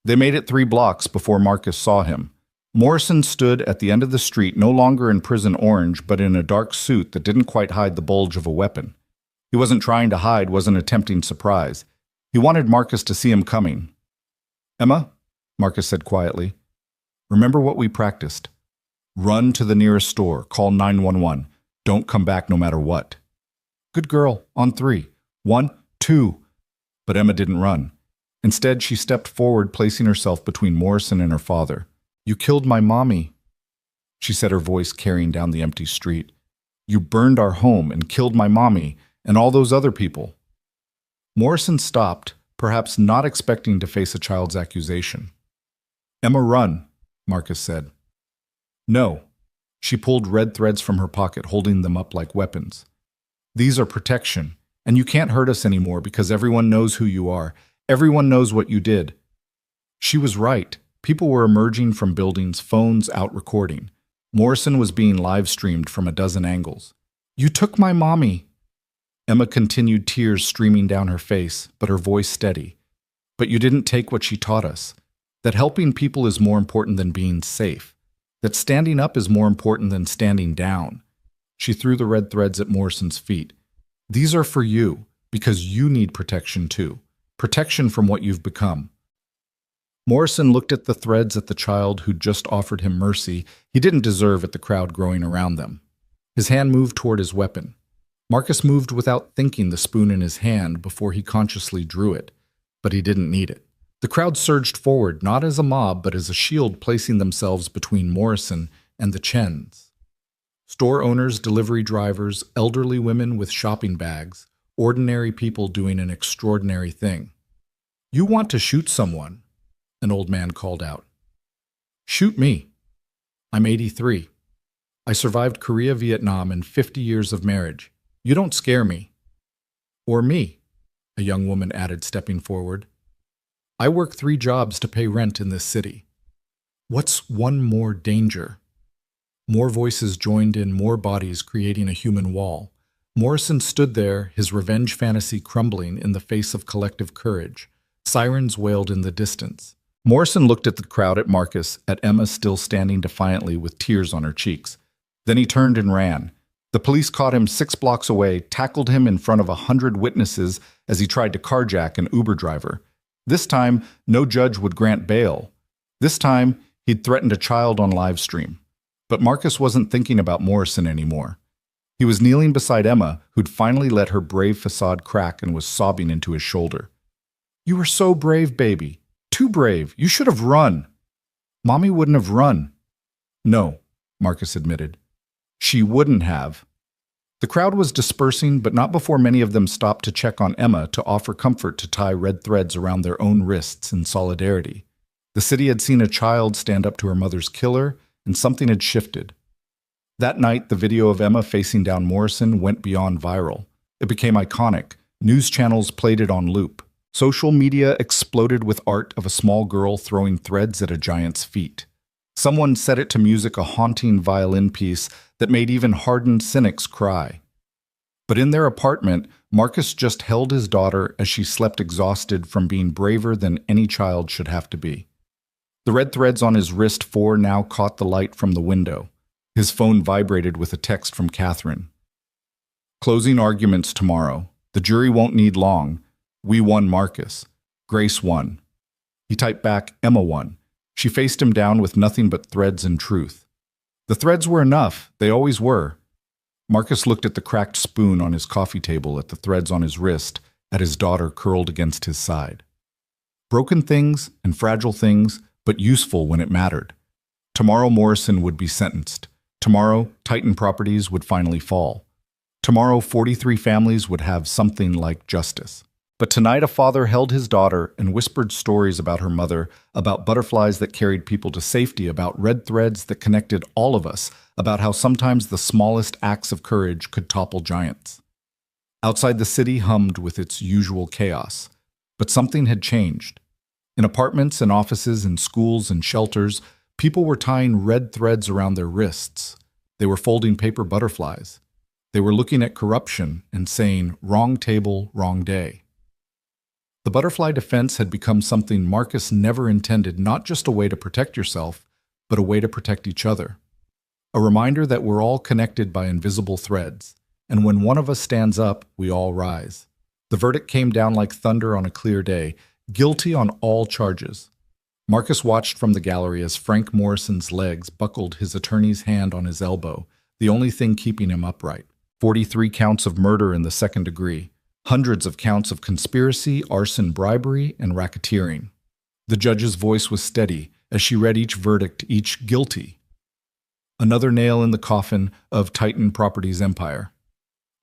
S1: They made it 3 blocks before Marcus saw him. Morrison stood at the end of the street, no longer in prison orange, but in a dark suit that didn't quite hide the bulge of a weapon. He wasn't trying to hide, wasn't attempting surprise. He wanted Marcus to see him coming. "Emma," Marcus said quietly, "remember what we practiced. Run to the nearest store, call 911. Don't come back no matter what." "Good girl, on 3. 1, 2. But Emma didn't run. Instead, she stepped forward, placing herself between Morrison and her father. "You killed my mommy," she said, her voice carrying down the empty street. "You burned our home and killed my mommy and all those other people." Morrison stopped, perhaps not expecting to face a child's accusation. "Emma, run," Marcus said. "No." She pulled red threads from her pocket, holding them up like weapons. "These are protection, and you can't hurt us anymore because everyone knows who you are. Everyone knows what you did." She was right. People were emerging from buildings, phones out recording. Morrison was being live-streamed from a dozen angles. "You took my mommy." Emma continued, tears streaming down her face, but her voice steady. "But you didn't take what she taught us. That helping people is more important than being safe. That standing up is more important than standing down." She threw the red threads at Morrison's feet. "These are for you, because you need protection too. Protection from what you've become." Morrison looked at the threads at the child who'd just offered him mercy he didn't deserve at the crowd growing around them. His hand moved toward his weapon. Marcus moved without thinking, the spoon in his hand before he consciously drew it, but he didn't need it. The crowd surged forward, not as a mob, but as a shield, placing themselves between Morrison and the Chens. Store owners, delivery drivers, elderly women with shopping bags, ordinary people doing an extraordinary thing. "You want to shoot someone," an old man called out. "Shoot me. I'm 83. I survived Korea, Vietnam, and 50 years of marriage. You don't scare me." "Or me," a young woman added, stepping forward. "I work 3 jobs to pay rent in this city. What's one more danger?" More voices joined in, more bodies creating a human wall. Morrison stood there, his revenge fantasy crumbling in the face of collective courage. Sirens wailed in the distance. Morrison looked at the crowd, at Marcus, at Emma still standing defiantly with tears on her cheeks. Then he turned and ran. The police caught him 6 blocks away, tackled him in front of 100 witnesses as he tried to carjack an Uber driver. This time, no judge would grant bail. This time, he'd threatened a child on live stream. But Marcus wasn't thinking about Morrison anymore. He was kneeling beside Emma, who'd finally let her brave facade crack and was sobbing into his shoulder. "You were so brave, baby. Too brave. You should have run." "Mommy wouldn't have run." "No," Marcus admitted. "She wouldn't have." The crowd was dispersing, but not before many of them stopped to check on Emma, to offer comfort, to tie red threads around their own wrists in solidarity. The city had seen a child stand up to her mother's killer, and something had shifted. That night, the video of Emma facing down Morrison went beyond viral. It became iconic. News channels played it on loop. Social media exploded with art of a small girl throwing threads at a giant's feet. Someone set it to music, a haunting violin piece that made even hardened cynics cry. But in their apartment, Marcus just held his daughter as she slept, exhausted from being braver than any child should have to be. The red threads on his wrist 4 now caught the light from the window. His phone vibrated with a text from Catherine. "Closing arguments tomorrow. The jury won't need long. We won Marcus. Grace won." He typed back, "Emma won." She faced him down with nothing but threads and truth. The threads were enough. They always were. Marcus looked at the cracked spoon on his coffee table, at the threads on his wrist, at his daughter curled against his side. Broken things and fragile things, but useful when it mattered. Tomorrow Morrison would be sentenced. Tomorrow, Titan Properties would finally fall. Tomorrow, 43 families would have something like justice. But tonight a father held his daughter and whispered stories about her mother, about butterflies that carried people to safety, about red threads that connected all of us, about how sometimes the smallest acts of courage could topple giants. Outside the city hummed with its usual chaos. But something had changed. In apartments and offices and schools and shelters, people were tying red threads around their wrists. They were folding paper butterflies. They were looking at corruption and saying, "Wrong table, wrong day." The butterfly defense had become something Marcus never intended, not just a way to protect yourself, but a way to protect each other. A reminder that we're all connected by invisible threads, and when one of us stands up, we all rise. The verdict came down like thunder on a clear day, guilty on all charges. Marcus watched from the gallery as Frank Morrison's legs buckled, his attorney's hand on his elbow, the only thing keeping him upright. 43 counts of murder in the second degree. Hundreds of counts of conspiracy, arson, bribery, and racketeering. The judge's voice was steady as she read each verdict, each guilty. Another nail in the coffin of Titan Properties' empire.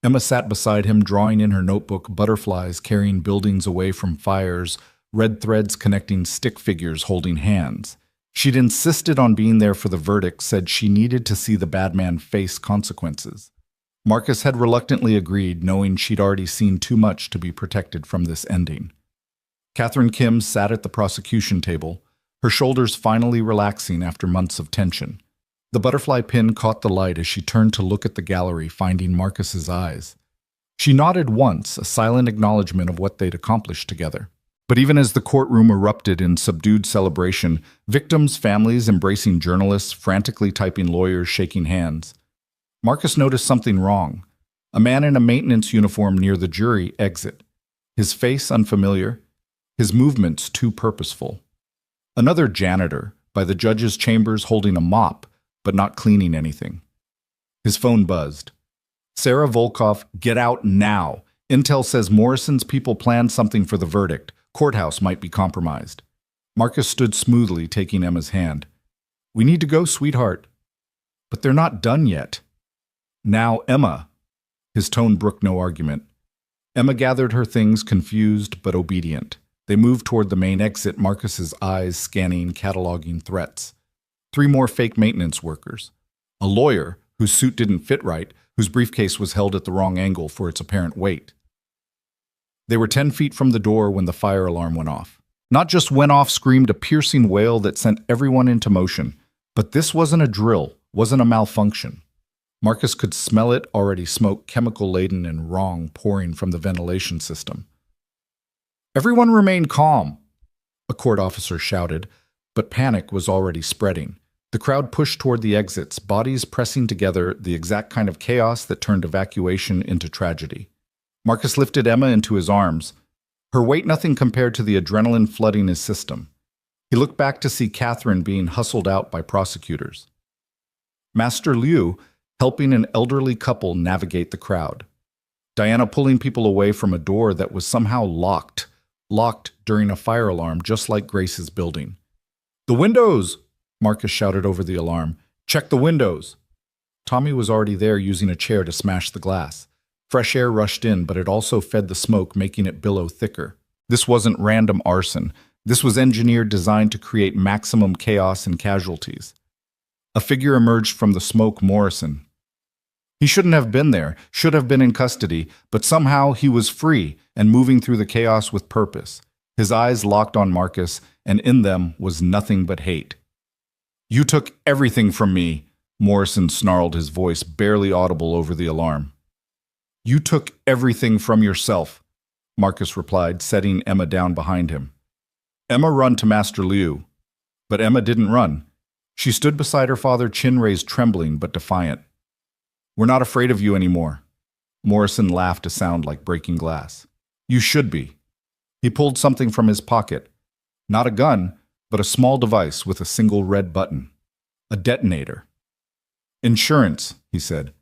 S1: Emma sat beside him, drawing in her notebook, butterflies carrying buildings away from fires, red threads connecting stick figures holding hands. She'd insisted on being there for the verdict, said she needed to see the bad man face consequences. Marcus had reluctantly agreed, knowing she'd already seen too much to be protected from this ending. Catherine Kim sat at the prosecution table, her shoulders finally relaxing after months of tension. The butterfly pin caught the light as she turned to look at the gallery, finding Marcus's eyes. She nodded once, a silent acknowledgement of what they'd accomplished together. But even as the courtroom erupted in subdued celebration, victims, families embracing journalists, frantically typing lawyers, shaking hands, Marcus noticed something wrong. A man in a maintenance uniform near the jury exit. His face unfamiliar, his movements too purposeful. Another janitor, by the judge's chambers holding a mop, but not cleaning anything. His phone buzzed. "Sarah Volkov, get out now. Intel says Morrison's people planned something for the verdict. Courthouse might be compromised." Marcus stood smoothly, taking Emma's hand. "We need to go, sweetheart." "But they're not done yet." "Now, Emma." His tone brooked no argument. Emma gathered her things, confused but obedient. They moved toward the main exit, Marcus's eyes scanning, cataloging threats. 3 more fake maintenance workers. A lawyer, whose suit didn't fit right, whose briefcase was held at the wrong angle for its apparent weight. They were 10 feet from the door when the fire alarm went off. Not just went off, screamed a piercing wail that sent everyone into motion. But this wasn't a drill, wasn't a malfunction. Marcus could smell it, already smoke, chemical-laden and wrong, pouring from the ventilation system. "Everyone remain calm," a court officer shouted, but panic was already spreading. The crowd pushed toward the exits, bodies pressing together, the exact kind of chaos that turned evacuation into tragedy. Marcus lifted Emma into his arms, her weight nothing compared to the adrenaline flooding his system. He looked back to see Catherine being hustled out by prosecutors. Master Liu helping an elderly couple navigate the crowd. Diana pulling people away from a door that was somehow locked during a fire alarm, just like Grace's building. "The windows!" Marcus shouted over the alarm. "Check the windows!" Tommy was already there, using a chair to smash the glass. Fresh air rushed in, but it also fed the smoke, making it billow thicker. This wasn't random arson. This was engineered, designed to create maximum chaos and casualties. A figure emerged from the smoke, Morrison. He shouldn't have been there, should have been in custody, but somehow he was free and moving through the chaos with purpose. His eyes locked on Marcus, and in them was nothing but hate. "You took everything from me," Morrison snarled, his voice barely audible over the alarm. "You took everything from yourself," Marcus replied, setting Emma down behind him. Emma run to Master Liu. But Emma didn't run. She stood beside her father, chin raised, trembling but defiant. "We're not afraid of you anymore." Morrison laughed, a sound like breaking glass. "You should be." He pulled something from his pocket. Not a gun, but a small device with a single red button. A detonator. "Insurance," he said.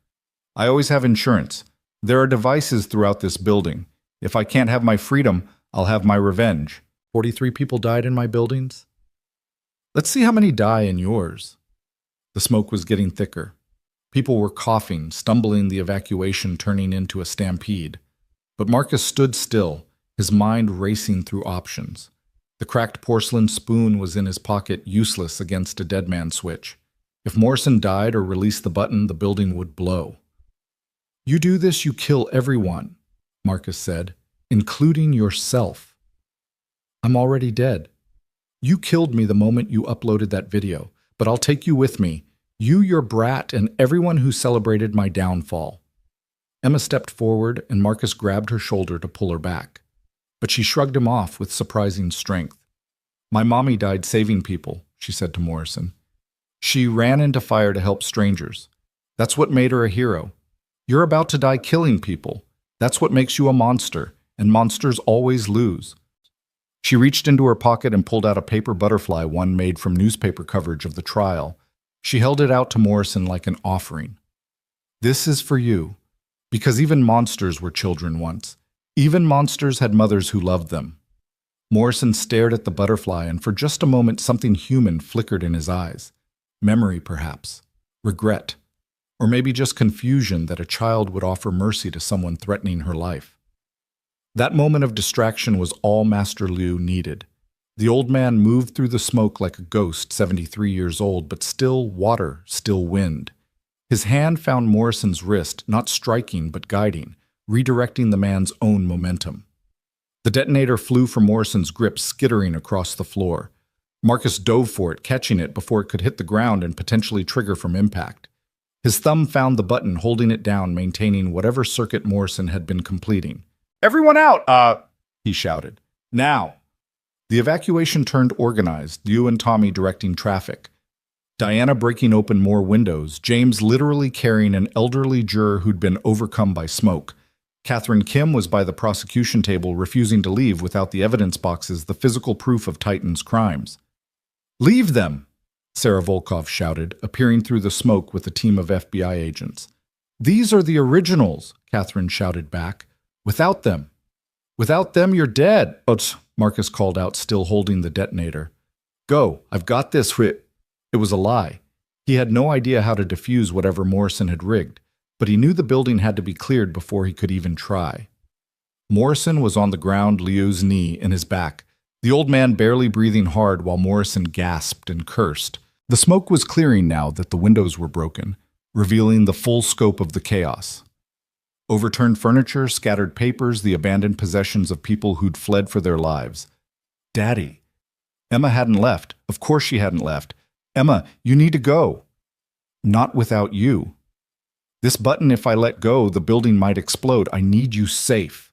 S1: "I always have insurance. There are devices throughout this building. If I can't have my freedom, I'll have my revenge. 43 people died in my buildings. Let's see how many die in yours. The smoke was getting thicker. People were coughing, stumbling, the evacuation turning into a stampede. But Marcus stood still, his mind racing through options. The cracked porcelain spoon was in his pocket, useless against a dead man switch. If Morrison died or released the button, the building would blow. You do this, you kill everyone, Marcus said, including yourself. I'm already dead. You killed me the moment you uploaded that video, but I'll take you with me, you, your brat, and everyone who celebrated my downfall. Emma stepped forward, and Marcus grabbed her shoulder to pull her back. But she shrugged him off with surprising strength. My mommy died saving people, she said to Morrison. She ran into fire to help strangers. That's what made her a hero. You're about to die killing people. That's what makes you a monster, and monsters always lose. She reached into her pocket and pulled out a paper butterfly, one made from newspaper coverage of the trial. She held it out to Morrison like an offering. This is for you, because even monsters were children once. Even monsters had mothers who loved them. Morrison stared at the butterfly, and for just a moment something human flickered in his eyes. Memory, perhaps. Regret. Or maybe just confusion that a child would offer mercy to someone threatening her life. That moment of distraction was all Master Liu needed. The old man moved through the smoke like a ghost, 73 years old, but still water, still wind. His hand found Morrison's wrist, not striking but guiding, redirecting the man's own momentum. The detonator flew from Morrison's grip, skittering across the floor. Marcus dove for it, catching it before it could hit the ground and potentially trigger from impact. His thumb found the button, holding it down, maintaining whatever circuit Morrison had been completing. Everyone out, he shouted. Now. The evacuation turned organized, Liu and Tommy directing traffic. Diana breaking open more windows, James literally carrying an elderly juror who'd been overcome by smoke. Catherine Kim was by the prosecution table, refusing to leave without the evidence boxes, the physical proof of Titan's crimes. Leave them, Sarah Volkov shouted, appearing through the smoke with a team of FBI agents. These are the originals, Catherine shouted back. Without them, you're dead, Marcus called out, still holding the detonator. Go, I've got this. It was a lie. He had no idea how to defuse whatever Morrison had rigged, but he knew the building had to be cleared before he could even try. Morrison was on the ground, Liu's knee in his back, the old man barely breathing hard while Morrison gasped and cursed. The smoke was clearing now that the windows were broken, revealing the full scope of the chaos. Overturned furniture, scattered papers, the abandoned possessions of people who'd fled for their lives. Daddy. Emma hadn't left. Of course she hadn't left. Emma, you need to go. Not without you. This button, if I let go, the building might explode. I need you safe.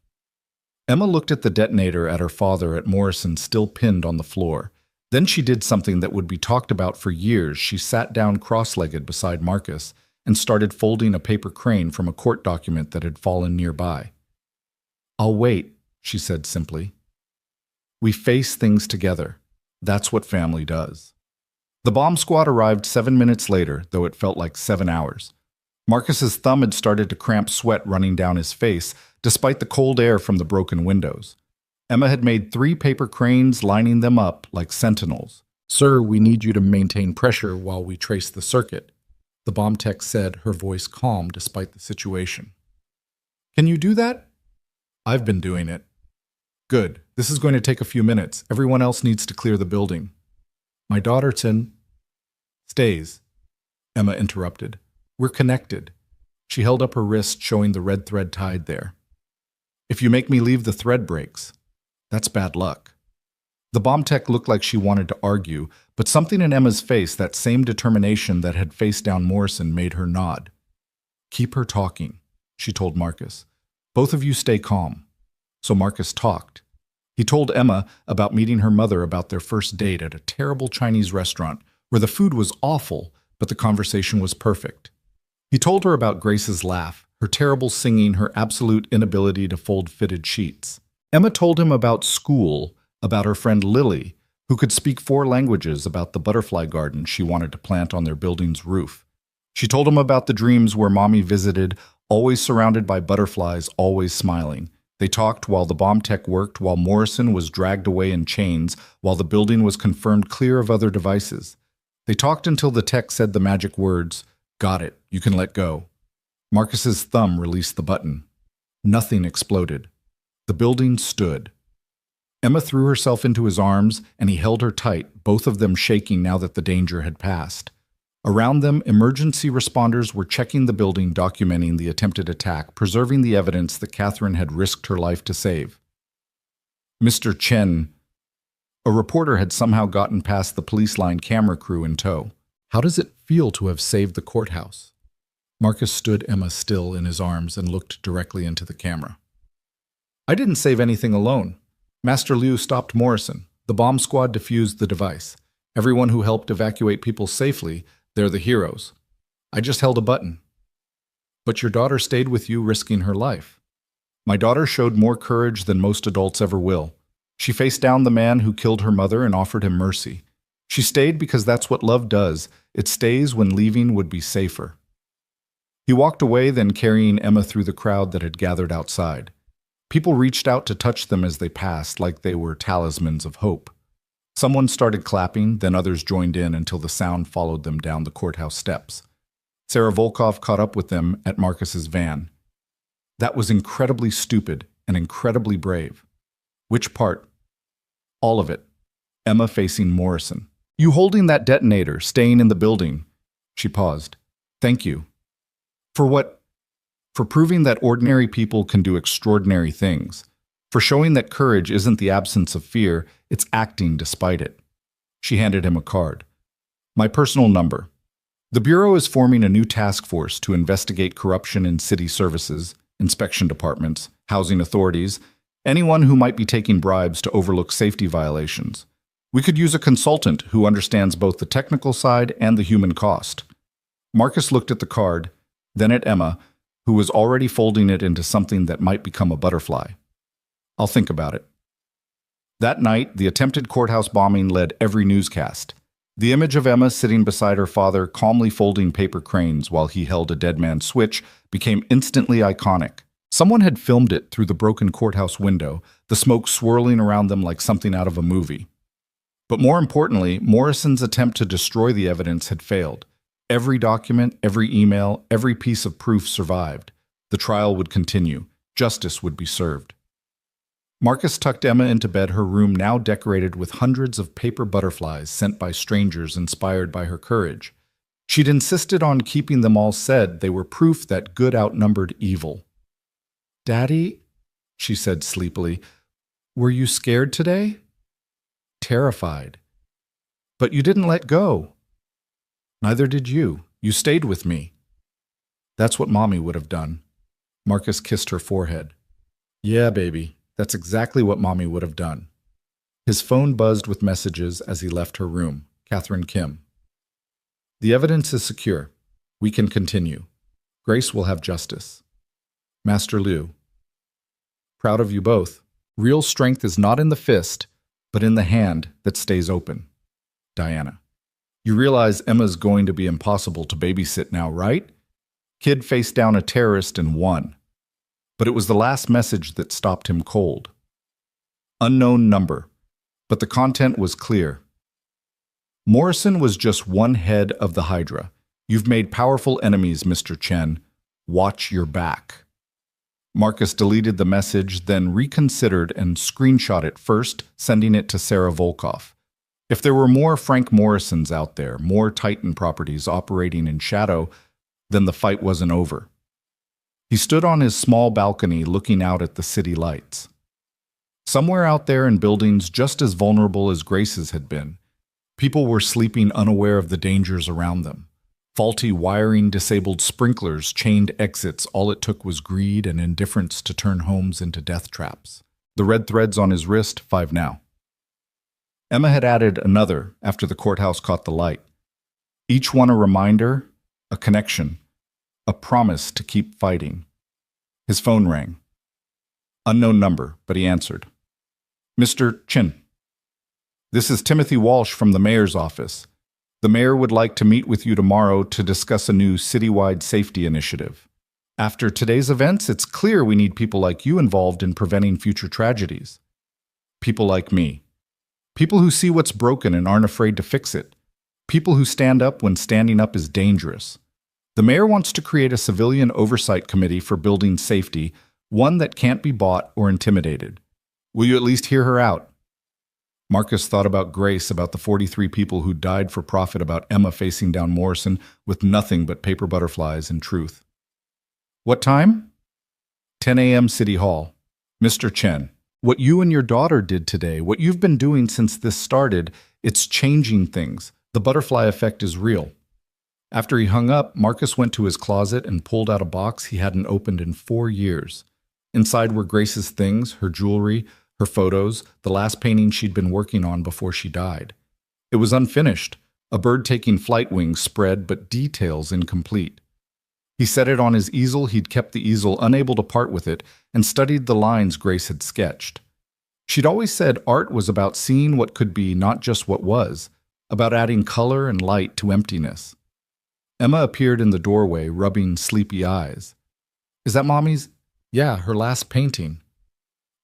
S1: Emma looked at the detonator, at her father, at Morrison, still pinned on the floor. Then she did something that would be talked about for years. She sat down cross-legged beside Marcus and started folding a paper crane from a court document that had fallen nearby. I'll wait, she said simply. We face things together. That's what family does. The bomb squad arrived 7 minutes later, though it felt like 7 hours. Marcus's thumb had started to cramp, sweat running down his face, despite the cold air from the broken windows. Emma had made 3 paper cranes, lining them up like sentinels. Sir, we need you to maintain pressure while we trace the circuit, the bomb tech said, her voice calm despite the situation. Can you do that? I've been doing it. Good. This is going to take a few minutes. Everyone else needs to clear the building. My daughter, stays, Emma interrupted. We're connected. She held up her wrist, showing the red thread tied there. If you make me leave, the thread breaks. That's bad luck. The bomb tech looked like she wanted to argue, but something in Emma's face, that same determination that had faced down Morrison, made her nod. Keep her talking, she told Marcus. Both of you stay calm. So Marcus talked. He told Emma about meeting her mother, about their first date at a terrible Chinese restaurant where the food was awful, but the conversation was perfect. He told her about Grace's laugh, her terrible singing, her absolute inability to fold fitted sheets. Emma told him about school, about her friend Lily, who could speak 4 languages, about the butterfly garden she wanted to plant on their building's roof. She told him about the dreams where Mommy visited, always surrounded by butterflies, always smiling. They talked while the bomb tech worked, while Morrison was dragged away in chains, while the building was confirmed clear of other devices. They talked until the tech said the magic words, "Got it, you can let go." Marcus's thumb released the button. Nothing exploded. The building stood. Emma threw herself into his arms, and he held her tight, both of them shaking now that the danger had passed. Around them, emergency responders were checking the building, documenting the attempted attack, preserving the evidence that Catherine had risked her life to save. Mr. Chen, a reporter had somehow gotten past the police line camera crew in tow. How does it feel to have saved the courthouse? Marcus stood Emma still in his arms and looked directly into the camera. I didn't save anything alone. Master Liu stopped Morrison. The bomb squad defused the device. Everyone who helped evacuate people safely, they're the heroes. I just held a button. But your daughter stayed with you, risking her life. My daughter showed more courage than most adults ever will. She faced down the man who killed her mother and offered him mercy. She stayed because that's what love does. It stays when leaving would be safer. He walked away, then carrying Emma through the crowd that had gathered outside. People reached out to touch them as they passed, like they were talismans of hope. Someone started clapping, then others joined in until the sound followed them down the courthouse steps. Sarah Volkov caught up with them at Marcus's van. That was incredibly stupid and incredibly brave. Which part? All of it. Emma facing Morrison. You holding that detonator, staying in the building. She paused. Thank you. For what? For proving that ordinary people can do extraordinary things. For showing that courage isn't the absence of fear, it's acting despite it. She handed him a card. My personal number. The Bureau is forming a new task force to investigate corruption in city services, inspection departments, housing authorities, anyone who might be taking bribes to overlook safety violations. We could use a consultant who understands both the technical side and the human cost. Marcus looked at the card, then at Emma, who was already folding it into something that might become a butterfly. I'll think about it. That night, the attempted courthouse bombing led every newscast. The image of Emma sitting beside her father, calmly folding paper cranes while he held a dead man's switch, became instantly iconic. Someone had filmed it through the broken courthouse window, the smoke swirling around them like something out of a movie. But more importantly, Morrison's attempt to destroy the evidence had failed. Every document, every email, every piece of proof survived. The trial would continue. Justice would be served. Marcus tucked Emma into bed, her room now decorated with hundreds of paper butterflies sent by strangers inspired by her courage. She'd insisted on keeping them all, said they were proof that good outnumbered evil. Daddy, she said sleepily, were you scared today? Terrified. But you didn't let go. Neither did you. You stayed with me. That's what Mommy would have done. Marcus kissed her forehead. Yeah, baby, that's exactly what Mommy would have done. His phone buzzed with messages as he left her room. Catherine Kim. The evidence is secure. We can continue. Grace will have justice. Master Liu. Proud of you both. Real strength is not in the fist, but in the hand that stays open. Diana. You realize Emma's going to be impossible to babysit now, right? Kid faced down a terrorist and won. But it was the last message that stopped him cold. Unknown number, but the content was clear. Morrison was just one head of the Hydra. You've made powerful enemies, Mr. Chen. Watch your back. Marcus deleted the message, then reconsidered and screenshot it first, sending it to Sarah Volkov. If there were more Frank Morrisons out there, more Titan properties operating in shadow, then the fight wasn't over. He stood on his small balcony looking out at the city lights. Somewhere out there in buildings just as vulnerable as Grace's had been, people were sleeping unaware of the dangers around them. Faulty wiring, disabled sprinklers, chained exits, all it took was greed and indifference to turn homes into death traps. The red threads on his wrist, 5 now. Emma had added another after the courthouse caught the light. Each one a reminder, a connection, a promise to keep fighting. His phone rang. Unknown number, but he answered. Mr. Chin. This is Timothy Walsh from the mayor's office. The mayor would like to meet with you tomorrow to discuss a new citywide safety initiative. After today's events, it's clear we need people like you involved in preventing future tragedies. People like me. People who see what's broken and aren't afraid to fix it. People who stand up when standing up is dangerous. The mayor wants to create a civilian oversight committee for building safety, one that can't be bought or intimidated. Will you at least hear her out? Marcus thought about Grace, about the 43 people who died for profit, about Emma facing down Morrison with nothing but paper butterflies and truth. What time? 10 a.m. City Hall. Mr. Chen, what you and your daughter did today, what you've been doing since this started, it's changing things. The butterfly effect is real. After he hung up, Marcus went to his closet and pulled out a box he hadn't opened in 4 years. Inside were Grace's things, her jewelry, her photos, the last painting she'd been working on before she died. It was unfinished, a bird taking flight wings spread, but details incomplete. He set it on his easel. He'd kept the easel, unable to part with it, and studied the lines Grace had sketched. She'd always said art was about seeing what could be, not just what was, about adding color and light to emptiness. Emma appeared in the doorway, rubbing sleepy eyes. Is that Mommy's? Yeah, her last painting.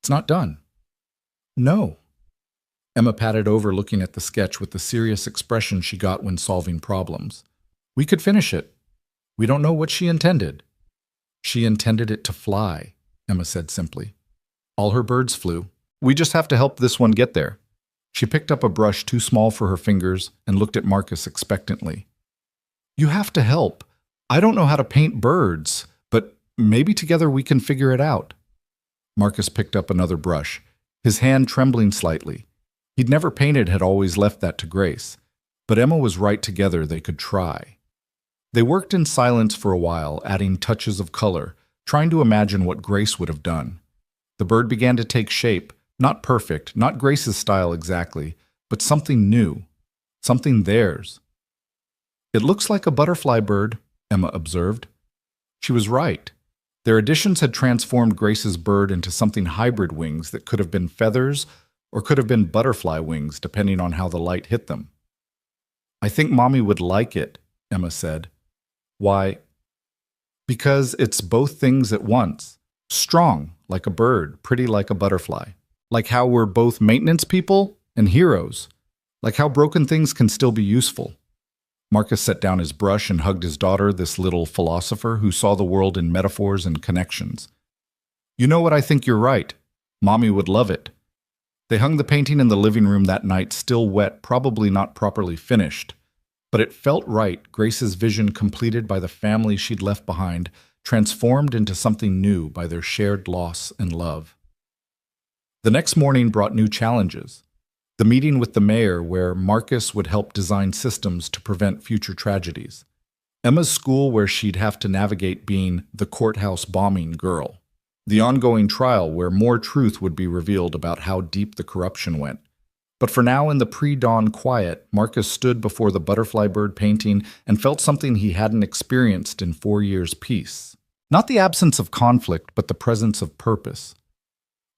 S1: It's not done. No. Emma patted over, looking at the sketch with the serious expression she got when solving problems. We could finish it. We don't know what she intended. She intended it to fly, Emma said simply. All her birds flew. We just have to help this one get there. She picked up a brush too small for her fingers and looked at Marcus expectantly. You have to help. I don't know how to paint birds, but maybe together we can figure it out. Marcus picked up another brush, his hand trembling slightly. He'd never painted, had always left that to Grace. But Emma was right, together they could try. They worked in silence for a while, adding touches of color, trying to imagine what Grace would have done. The bird began to take shape, not perfect, not Grace's style exactly, but something new, something theirs. It looks like a butterfly bird, Emma observed. She was right. Their additions had transformed Grace's bird into something hybrid, wings that could have been feathers or could have been butterfly wings, depending on how the light hit them. I think Mommy would like it, Emma said. Why? Because it's both things at once. Strong, like a bird, pretty like a butterfly. Like how we're both maintenance people and heroes. Like how broken things can still be useful. Marcus set down his brush and hugged his daughter, this little philosopher who saw the world in metaphors and connections. You know what, I think you're right. Mommy would love it. They hung the painting in the living room that night, still wet, probably not properly finished. But it felt right, Grace's vision completed by the family she'd left behind, transformed into something new by their shared loss and love. The next morning brought new challenges. The meeting with the mayor, where Marcus would help design systems to prevent future tragedies. Emma's school, where she'd have to navigate being the courthouse bombing girl. The ongoing trial, where more truth would be revealed about how deep the corruption went. But for now, in the pre-dawn quiet, Marcus stood before the butterfly bird painting and felt something he hadn't experienced in 4 years' peace. Not the absence of conflict, but the presence of purpose.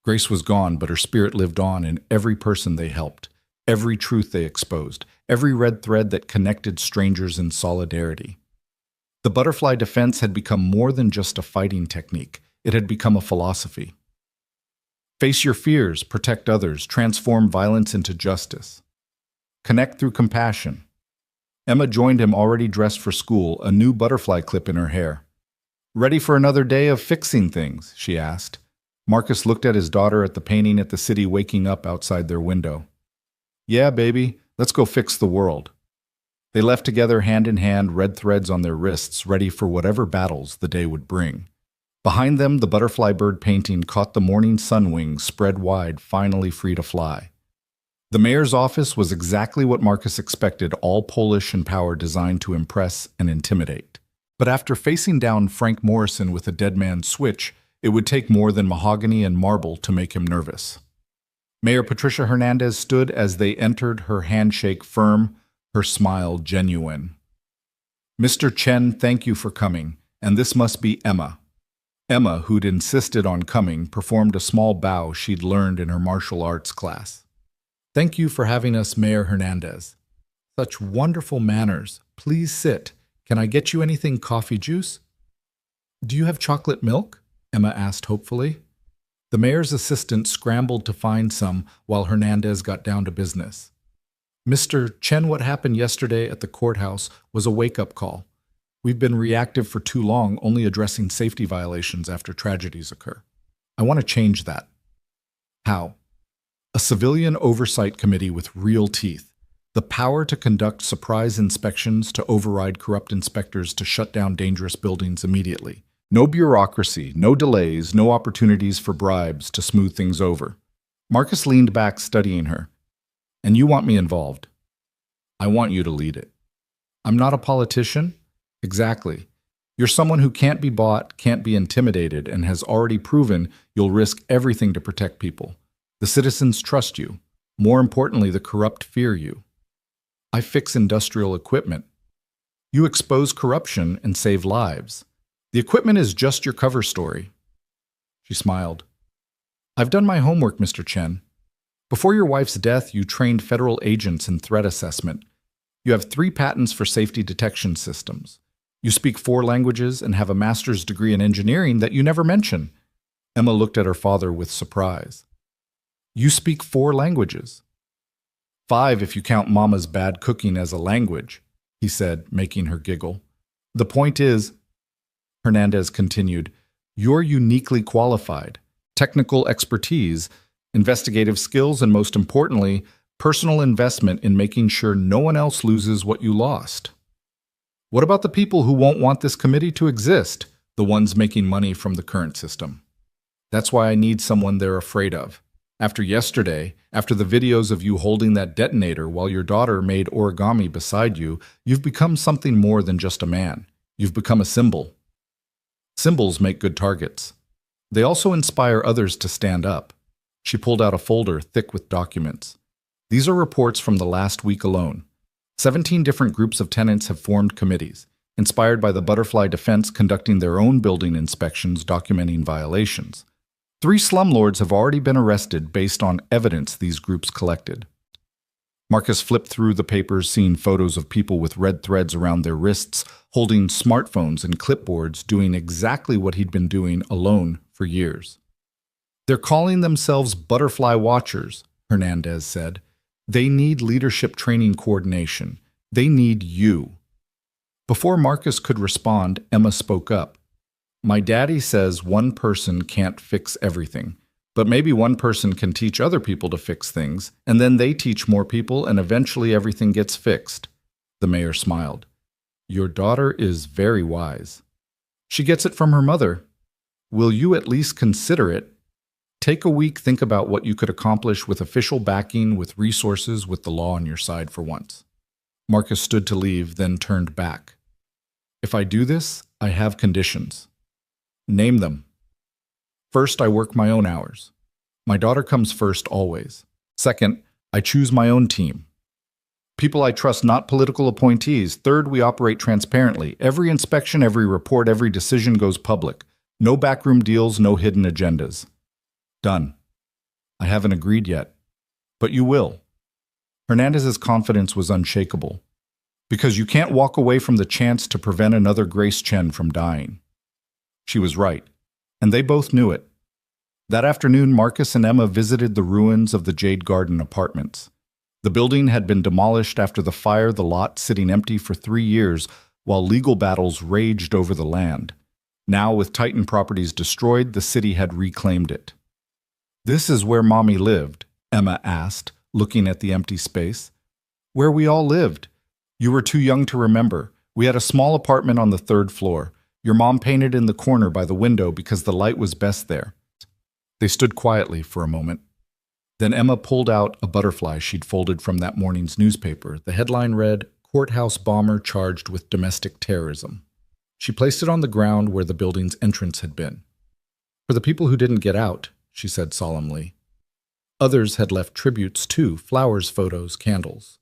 S1: Grace was gone, but her spirit lived on in every person they helped, every truth they exposed, every red thread that connected strangers in solidarity. The butterfly defense had become more than just a fighting technique. It had become a philosophy. Face your fears, protect others, transform violence into justice. Connect through compassion. Emma joined him, already dressed for school, a new butterfly clip in her hair. Ready for another day of fixing things? She asked. Marcus looked at his daughter, at the painting, at the city waking up outside their window. Yeah, baby, let's go fix the world. They left together, hand in hand, red threads on their wrists, ready for whatever battles the day would bring. Behind them, the butterfly bird painting caught the morning sun wings spread wide, finally free to fly. The mayor's office was exactly what Marcus expected, all Polish and power, designed to impress and intimidate. But after facing down Frank Morrison with a dead man's switch, it would take more than mahogany and marble to make him nervous. Mayor Patricia Hernandez stood as they entered, her handshake firm, her smile genuine. Mr. Chen, thank you for coming, and this must be Emma. Emma, who'd insisted on coming, performed a small bow she'd learned in her martial arts class. Thank you for having us, Mayor Hernandez. Such wonderful manners. Please sit. Can I get you anything, coffee, juice? Do you have chocolate milk? Emma asked hopefully. The mayor's assistant scrambled to find some while Hernandez got down to business. Mr. Chen, what happened yesterday at the courthouse was a wake-up call. We've been reactive for too long, only addressing safety violations after tragedies occur. I want to change that. How? A civilian oversight committee with real teeth. The power to conduct surprise inspections, to override corrupt inspectors, to shut down dangerous buildings immediately. No bureaucracy, no delays, no opportunities for bribes to smooth things over. Marcus leaned back, studying her. And you want me involved? I want you to lead it. I'm not a politician? Exactly. You're someone who can't be bought, can't be intimidated, and has already proven you'll risk everything to protect people. The citizens trust you. More importantly, the corrupt fear you. I fix industrial equipment. You expose corruption and save lives. The equipment is just your cover story. She smiled. I've done my homework, Mr. Chen. Before your wife's death, you trained federal agents in threat assessment. You have 3 patents for safety detection systems. You speak 4 languages and have a master's degree in engineering that you never mention. Emma looked at her father with surprise. You speak 4 languages. 5 if you count Mama's bad cooking as a language, he said, making her giggle. The point is, Hernandez continued, you're uniquely qualified. Technical expertise, investigative skills, and most importantly, personal investment in making sure no one else loses what you lost. What about the people who won't want this committee to exist, the ones making money from the current system? That's why I need someone they're afraid of. After yesterday, after the videos of you holding that detonator while your daughter made origami beside you, you've become something more than just a man. You've become a symbol. Symbols make good targets. They also inspire others to stand up. She pulled out a folder thick with documents. These are reports from the last week alone. 17 different groups of tenants have formed committees, inspired by the Butterfly Defense conducting their own building inspections documenting violations. 3 slumlords have already been arrested based on evidence these groups collected. Marcus flipped through the papers, seeing photos of people with red threads around their wrists, holding smartphones and clipboards, doing exactly what he'd been doing alone for years. They're calling themselves Butterfly Watchers, Hernandez said. They need leadership training coordination. They need you. Before Marcus could respond, Emma spoke up. My daddy says one person can't fix everything, but maybe one person can teach other people to fix things, and then they teach more people, and eventually everything gets fixed. The mayor smiled. Your daughter is very wise. She gets it from her mother. Will you at least consider it? Take a week, think about what you could accomplish with official backing, with resources, with the law on your side for once. Marcus stood to leave, then turned back. If I do this, I have conditions. Name them. First, I work my own hours. My daughter comes first always. Second, I choose my own team. People I trust, not political appointees. Third, we operate transparently. Every inspection, every report, every decision goes public. No backroom deals, no hidden agendas. Done. I haven't agreed yet. But you will. Hernandez's confidence was unshakable. Because you can't walk away from the chance to prevent another Grace Chen from dying. She was right. And they both knew it. That afternoon, Marcus and Emma visited the ruins of the Jade Garden apartments. The building had been demolished after the fire, the lot sitting empty for 3 years while legal battles raged over the land. Now, with Titan properties destroyed, the city had reclaimed it. This is where Mommy lived, Emma asked, looking at the empty space. Where we all lived. You were too young to remember. We had a small apartment on the 3rd floor. Your mom painted in the corner by the window because the light was best there. They stood quietly for a moment. Then Emma pulled out a butterfly she'd folded from that morning's newspaper. The headline read, Courthouse Bomber Charged with Domestic Terrorism. She placed it on the ground where the building's entrance had been. For the people who didn't get out, she said solemnly. Others had left tributes too, flowers, photos, candles.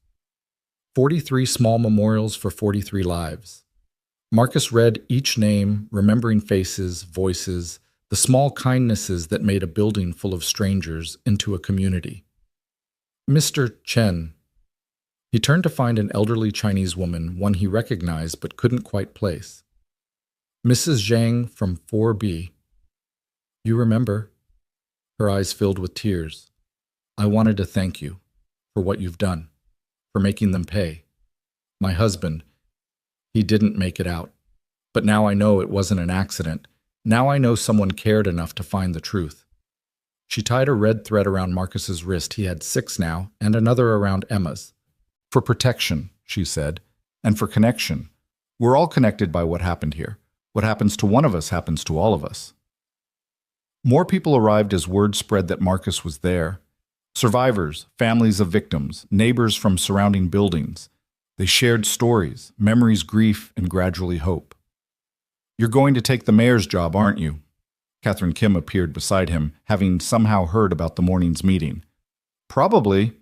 S1: 43 small memorials for 43 lives. Marcus read each name, remembering faces, voices, the small kindnesses that made a building full of strangers into a community. Mr. Chen. He turned to find an elderly Chinese woman, one he recognized but couldn't quite place. Mrs. Zhang from 4B. You remember? Her eyes filled with tears. I wanted to thank you for what you've done, for making them pay. My husband, he didn't make it out. But now I know it wasn't an accident. Now I know someone cared enough to find the truth. She tied a red thread around Marcus's wrist. He had 6 now, and another around Emma's. For protection, she said, and for connection. We're all connected by what happened here. What happens to one of us happens to all of us. More people arrived as word spread that Marcus was there. Survivors, families of victims, neighbors from surrounding buildings. They shared stories, memories, grief, and gradually hope. You're going to take the mayor's job, aren't you? Catherine Kim appeared beside him, having somehow heard about the morning's meeting. Probably.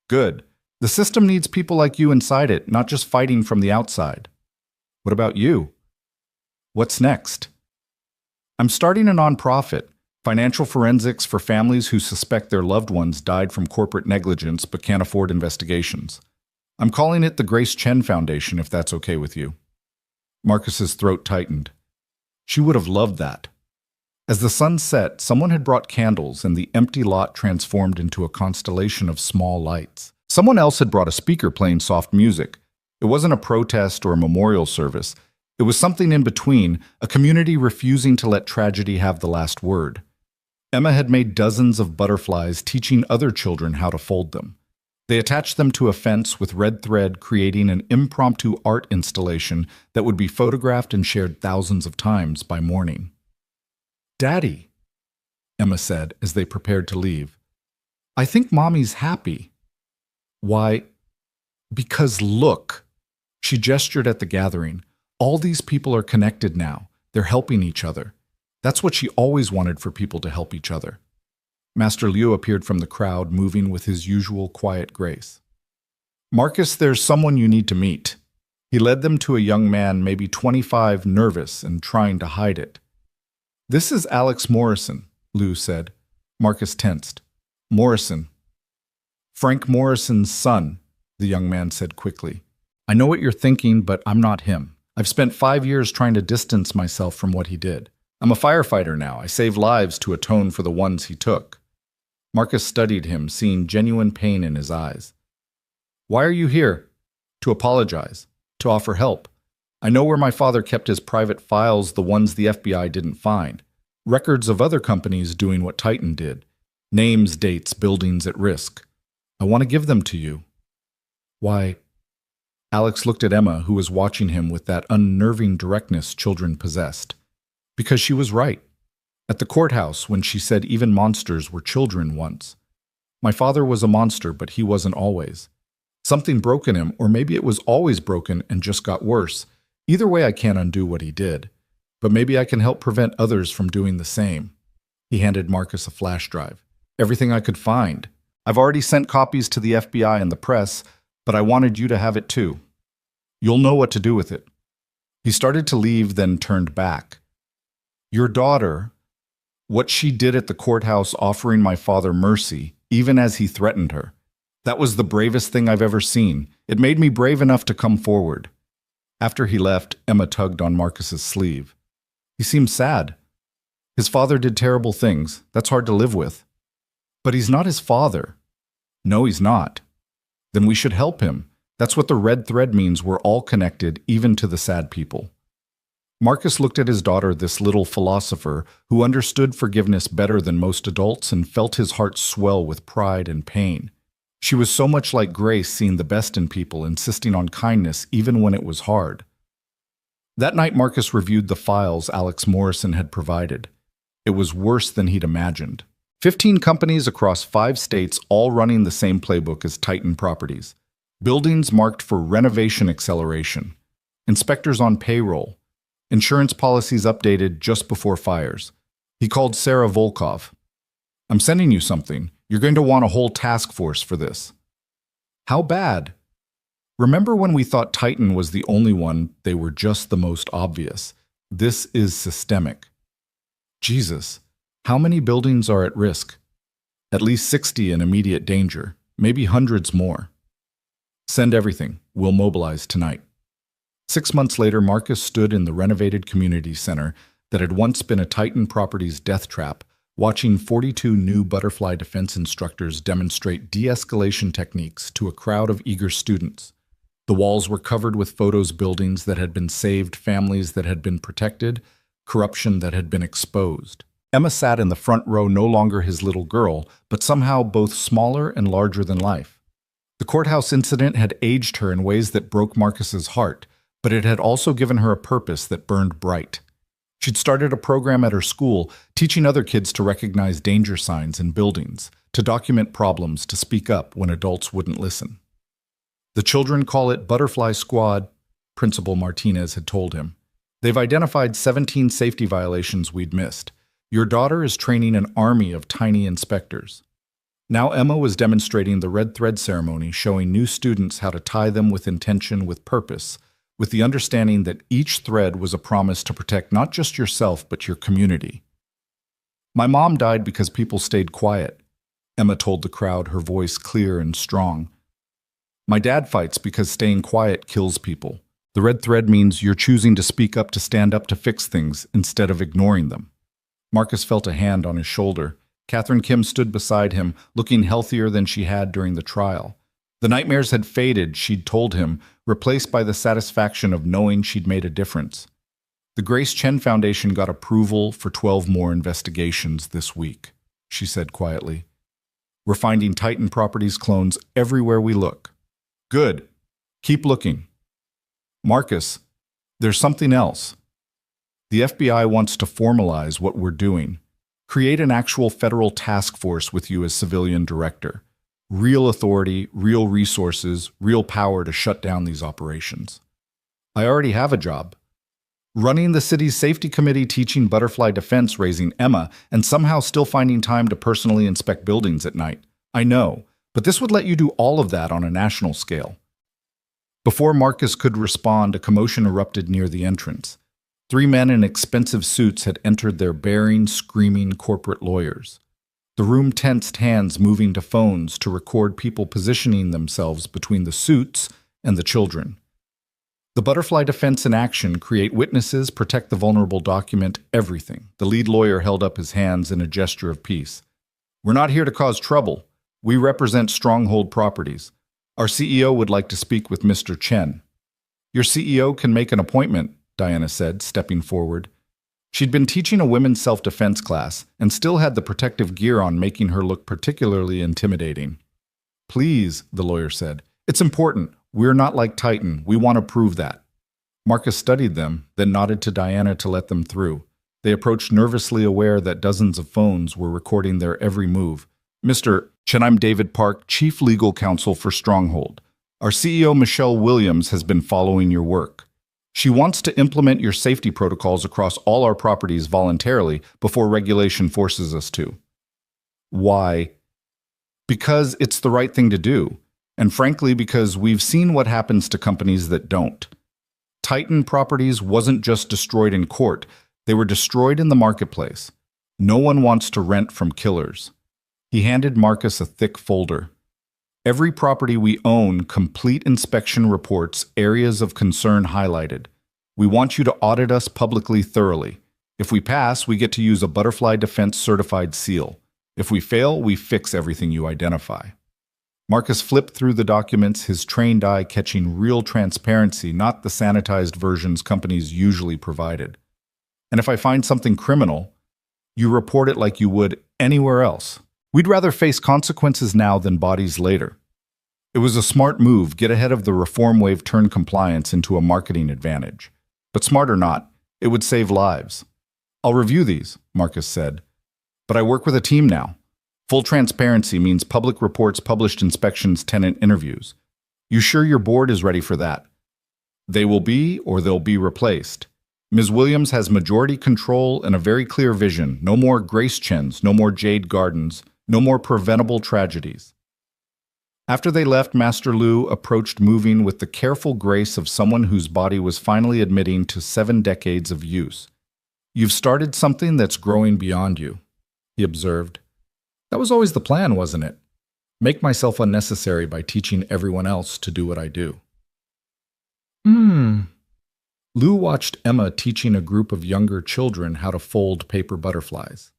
S1: Good. The system needs people like you inside it, not just fighting from the outside. What about you? What's next? I'm starting a nonprofit, financial forensics for families who suspect their loved ones died from corporate negligence but can't afford investigations. I'm calling it the Grace Chen Foundation, if that's okay with you. Marcus's throat tightened. She would have loved that. As the sun set, someone had brought candles, and the empty lot transformed into a constellation of small lights. Someone else had brought a speaker playing soft music. It wasn't a protest or a memorial service. It was something in between, a community refusing to let tragedy have the last word. Emma had made dozens of butterflies, teaching other children how to fold them. They attached them to a fence with red thread, creating an impromptu art installation that would be photographed and shared thousands of times by morning. Daddy, Emma said as they prepared to leave. I think Mommy's happy. Why? Because look. She gestured at the gathering. All these people are connected now. They're helping each other. That's what she always wanted for people to help each other. Master Liu appeared from the crowd, moving with his usual quiet grace. Marcus, there's someone you need to meet. He led them to a young man, maybe 25, nervous and trying to hide it. This is Alex Morrison, Liu said. Marcus tensed. Morrison. Frank Morrison's son, the young man said quickly. I know what you're thinking, but I'm not him. I've spent 5 years trying to distance myself from what he did. I'm a firefighter now. I save lives to atone for the ones he took. Marcus studied him, seeing genuine pain in his eyes. Why are you here? To apologize. To offer help. I know where my father kept his private files, the ones the FBI didn't find. Records of other companies doing what Titan did. Names, dates, buildings at risk. I want to give them to you. Why? Alex looked at Emma, who was watching him with that unnerving directness children possessed. Because she was right. At the courthouse, when she said even monsters were children once. My father was a monster, but he wasn't always. Something broke in him, or maybe it was always broken and just got worse. Either way, I can't undo what he did. But maybe I can help prevent others from doing the same. He handed Marcus a flash drive. Everything I could find. I've already sent copies to the FBI and the press, but I wanted you to have it too. You'll know what to do with it. He started to leave, then turned back. Your daughter, what she did at the courthouse offering my father mercy, even as he threatened her. That was the bravest thing I've ever seen. It made me brave enough to come forward. After he left, Emma tugged on Marcus's sleeve. He seemed sad. His father did terrible things. That's hard to live with. But he's not his father. No, he's not. Then we should help him. That's what the red thread means. We're all connected, even to the sad people. Marcus looked at his daughter, this little philosopher, who understood forgiveness better than most adults and felt his heart swell with pride and pain. She was so much like Grace, seeing the best in people, insisting on kindness even when it was hard. That night, Marcus reviewed the files Alex Morrison had provided. It was worse than he'd imagined. 15 companies across 5 states, all running the same playbook as Titan Properties. Buildings marked for renovation acceleration. Inspectors on payroll. Insurance policies updated just before fires. He called Sarah Volkov. I'm sending you something. You're going to want a whole task force for this. How bad? Remember when we thought Titan was the only one, they were just the most obvious. This is systemic. Jesus, how many buildings are at risk? At least 60 in immediate danger, maybe hundreds more. Send everything. We'll mobilize tonight. 6 months later, Marcus stood in the renovated community center that had once been a Titan Properties death trap, watching 42 new butterfly defense instructors demonstrate de-escalation techniques to a crowd of eager students. The walls were covered with photos, buildings that had been saved, families that had been protected, corruption that had been exposed. Emma sat in the front row, no longer his little girl, but somehow both smaller and larger than life. The courthouse incident had aged her in ways that broke Marcus's heart, but it had also given her a purpose that burned bright. She'd started a program at her school, teaching other kids to recognize danger signs in buildings, to document problems, to speak up when adults wouldn't listen. The children call it Butterfly Squad, Principal Martinez had told him. They've identified 17 safety violations we'd missed. Your daughter is training an army of tiny inspectors. Now Emma was demonstrating the red thread ceremony, showing new students how to tie them with intention, with purpose, with the understanding that each thread was a promise to protect not just yourself, but your community. My mom died because people stayed quiet, Emma told the crowd, her voice clear and strong. My dad fights because staying quiet kills people. The red thread means you're choosing to speak up, to stand up, to fix things, instead of ignoring them. Marcus felt a hand on his shoulder. Catherine Kim stood beside him, looking healthier than she had during the trial. The nightmares had faded, she'd told him, replaced by the satisfaction of knowing she'd made a difference. The Grace Chen Foundation got approval for 12 more investigations this week, she said quietly. We're finding Titan Properties clones everywhere we look. Good. Keep looking. Marcus, there's something else. The FBI wants to formalize what we're doing. Create an actual federal task force with you as civilian director. Real authority, real resources, real power to shut down these operations. I already have a job. Running the city's safety committee, teaching butterfly defense, raising Emma, and somehow still finding time to personally inspect buildings at night. I know, but this would let you do all of that on a national scale. Before Marcus could respond, a commotion erupted near the entrance. 3 men in expensive suits had entered, their bearing, screaming corporate lawyers. The room tensed, hands moving to phones to record people positioning themselves between the suits and the children. The butterfly defense in action: create witnesses, protect the vulnerable, document everything. The lead lawyer held up his hands in a gesture of peace. We're not here to cause trouble. We represent Stronghold Properties. Our CEO would like to speak with Mr. Chen. Your CEO can make an appointment, Diana said, stepping forward. She'd been teaching a women's self-defense class and still had the protective gear on, making her look particularly intimidating. Please, the lawyer said. It's important. We're not like Titan. We want to prove that. Marcus studied them, then nodded to Diana to let them through. They approached, nervously aware that dozens of phones were recording their every move. Mr. Chen, I'm David Park, Chief Legal Counsel for Stronghold. Our CEO, Michelle Williams, has been following your work. She wants to implement your safety protocols across all our properties voluntarily before regulation forces us to. Why? Because it's the right thing to do, and frankly because we've seen what happens to companies that don't. Titan Properties wasn't just destroyed in court, they were destroyed in the marketplace. No one wants to rent from killers. He handed Marcus a thick folder. Every property we own, complete inspection reports, areas of concern highlighted. We want you to audit us publicly, thoroughly. If we pass, we get to use a Butterfly Defense certified seal. If we fail, we fix everything you identify. Marcus flipped through the documents, his trained eye catching real transparency, not the sanitized versions companies usually provided. And if I find something criminal, you report it like you would anywhere else. We'd rather face consequences now than bodies later. It was a smart move, get ahead of the reform wave, turn compliance into a marketing advantage. But smart or not, it would save lives. I'll review these, Marcus said. But I work with a team now. Full transparency means public reports, published inspections, tenant interviews. You sure your board is ready for that? They will be, or they'll be replaced. Ms. Williams has majority control and a very clear vision. No more Grace Chens, no more Jade Gardens, no more preventable tragedies. After they left, Master Lu approached, moving with the careful grace of someone whose body was finally admitting to 7 decades of use. You've started something that's growing beyond you, he observed. That was always the plan, wasn't it? Make myself unnecessary by teaching everyone else to do what I do. Lou watched Emma teaching a group of younger children how to fold paper butterflies.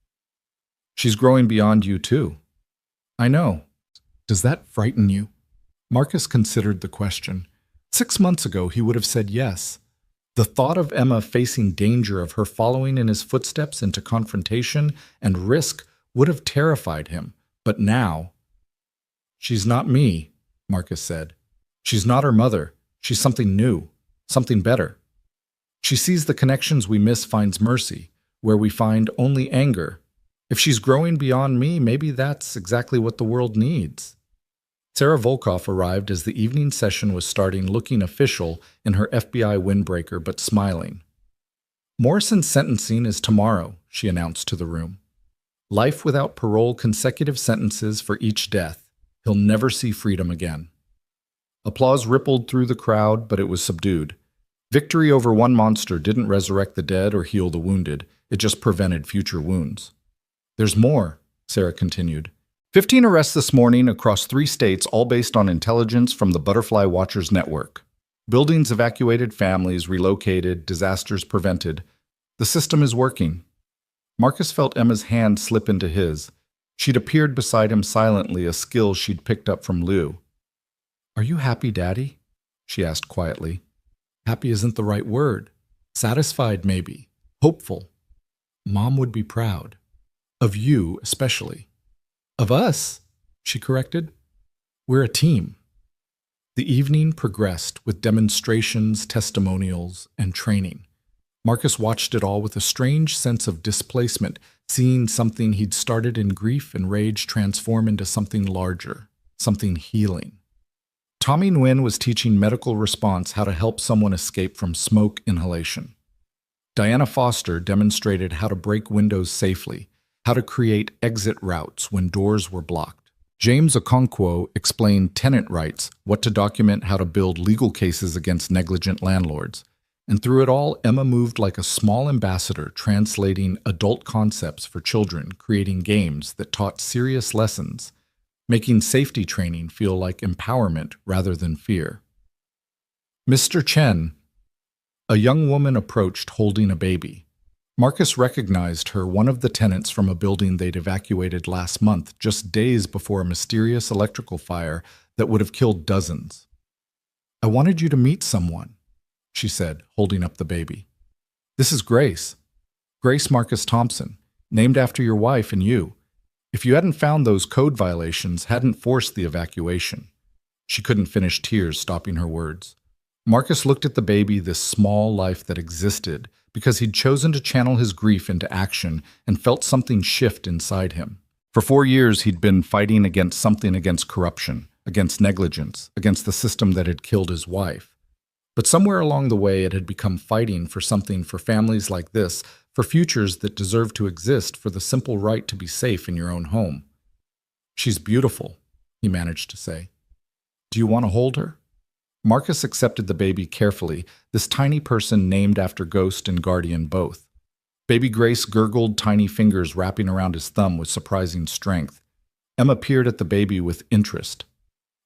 S1: She's growing beyond you, too. I know. Does that frighten you? Marcus considered the question. 6 months ago, he would have said yes. The thought of Emma facing danger of her following in his footsteps into confrontation and risk would have terrified him. But now, she's not me, Marcus said. She's not her mother. She's something new, something better. She sees the connections we miss, finds mercy, where we find only anger. If she's growing beyond me, maybe that's exactly what the world needs. Sarah Volkoff arrived as the evening session was starting, looking official in her FBI windbreaker, but smiling. Morrison's sentencing is tomorrow, she announced to the room. Life without parole, consecutive sentences for each death. He'll never see freedom again. Applause rippled through the crowd, but it was subdued. Victory over one monster didn't resurrect the dead or heal the wounded. It just prevented future wounds. There's more, Sarah continued. 15 arrests this morning across 3 states, all based on intelligence from the Butterfly Watchers Network. Buildings evacuated, families relocated, disasters prevented. The system is working. Marcus felt Emma's hand slip into his. She'd appeared beside him silently, a skill she'd picked up from Lou. Are you happy, Daddy? She asked quietly. Happy isn't the right word. Satisfied, maybe. Hopeful. Mom would be proud. Of you, especially. Of us, she corrected. We're a team. The evening progressed with demonstrations, testimonials, and training. Marcus watched it all with a strange sense of displacement, seeing something he'd started in grief and rage transform into something larger, something healing. Tommy Nguyen was teaching medical response how to help someone escape from smoke inhalation. Diana Foster demonstrated how to break windows safely, how to create exit routes when doors were blocked. James Okonkwo explained tenant rights, what to document, how to build legal cases against negligent landlords. And through it all, Emma moved like a small ambassador, translating adult concepts for children, creating games that taught serious lessons, making safety training feel like empowerment rather than fear. Mr. Chen, a young woman approached holding a baby. Marcus recognized her, one of the tenants from a building they'd evacuated last month, just days before a mysterious electrical fire that would have killed dozens. I wanted you to meet someone, she said, holding up the baby. This is Grace. Grace Marcus Thompson, named after your wife and you. If you hadn't found those code violations, hadn't forced the evacuation. She couldn't finish, tears stopping her words. Marcus looked at the baby, this small life that existed, because he'd chosen to channel his grief into action and felt something shift inside him. For 4 years, he'd been fighting against something, against corruption, against negligence, against the system that had killed his wife. But somewhere along the way, it had become fighting for something, for families like this, for futures that deserve to exist, for the simple right to be safe in your own home. She's beautiful, he managed to say. Do you want to hold her? Marcus accepted the baby carefully, this tiny person named after ghost and guardian both. Baby Grace gurgled, tiny fingers wrapping around his thumb with surprising strength. Emma peered at the baby with interest.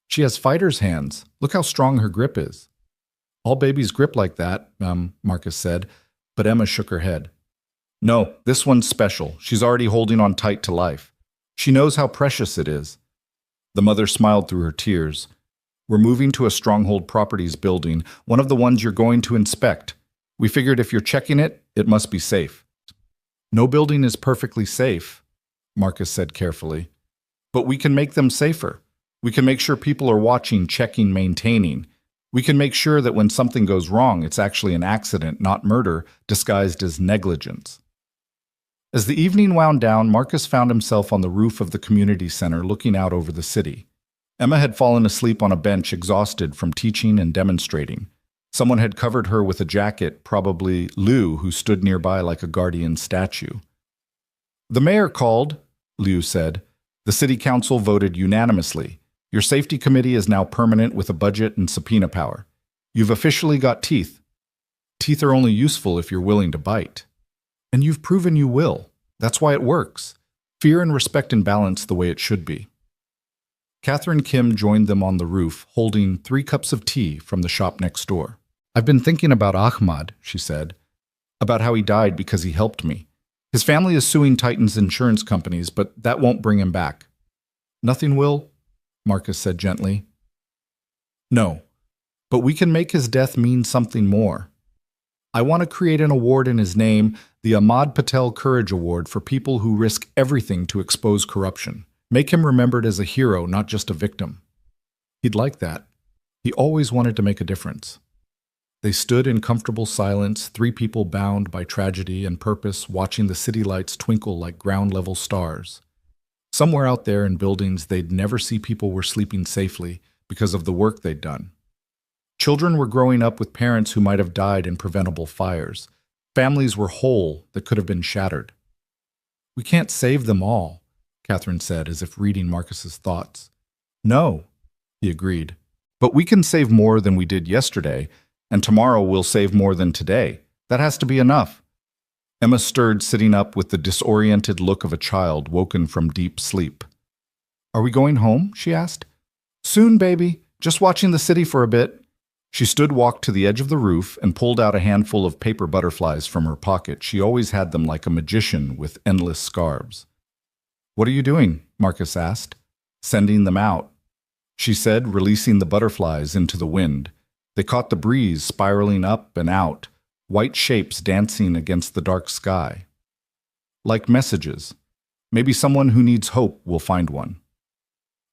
S1: She has fighter's hands. Look how strong her grip is. All babies grip like that, Marcus said, but Emma shook her head. No, this one's special. She's already holding on tight to life. She knows how precious it is. The mother smiled through her tears. We're moving to a Stronghold Properties building, one of the ones you're going to inspect. We figured if you're checking it, it must be safe. No building is perfectly safe, Marcus said carefully. But we can make them safer. We can make sure people are watching, checking, maintaining. We can make sure that when something goes wrong, it's actually an accident, not murder, disguised as negligence. As the evening wound down, Marcus found himself on the roof of the community center looking out over the city. Emma had fallen asleep on a bench, exhausted from teaching and demonstrating. Someone had covered her with a jacket, probably Liu, who stood nearby like a guardian statue. The mayor called, Liu said. The city council voted unanimously. Your safety committee is now permanent with a budget and subpoena power. You've officially got teeth. Teeth are only useful if you're willing to bite. And you've proven you will. That's why it works. Fear and respect in balance the way it should be. Catherine Kim joined them on the roof, holding 3 cups of tea from the shop next door. I've been thinking about Ahmad, she said, about how he died because he helped me. His family is suing Titan's insurance companies, but that won't bring him back. Nothing will, Marcus said gently. No, but we can make his death mean something more. I want to create an award in his name, the Ahmad Patel Courage Award for people who risk everything to expose corruption. Make him remembered as a hero, not just a victim. He'd like that. He always wanted to make a difference. They stood in comfortable silence, three people bound by tragedy and purpose, watching the city lights twinkle like ground-level stars. Somewhere out there in buildings they'd never see, people were sleeping safely because of the work they'd done. Children were growing up with parents who might have died in preventable fires. Families were whole that could have been shattered. We can't save them all, Catherine said, as if reading Marcus's thoughts. No, he agreed. But we can save more than we did yesterday, and tomorrow we'll save more than today. That has to be enough. Emma stirred, sitting up with the disoriented look of a child woken from deep sleep. Are we going home? She asked. Soon, baby. Just watching the city for a bit. She walked to the edge of the roof and pulled out a handful of paper butterflies from her pocket. She always had them like a magician with endless scarves. What are you doing? Marcus asked. Sending them out, she said, releasing the butterflies into the wind. They caught the breeze, spiraling up and out, white shapes dancing against the dark sky. Like messages. Maybe someone who needs hope will find one.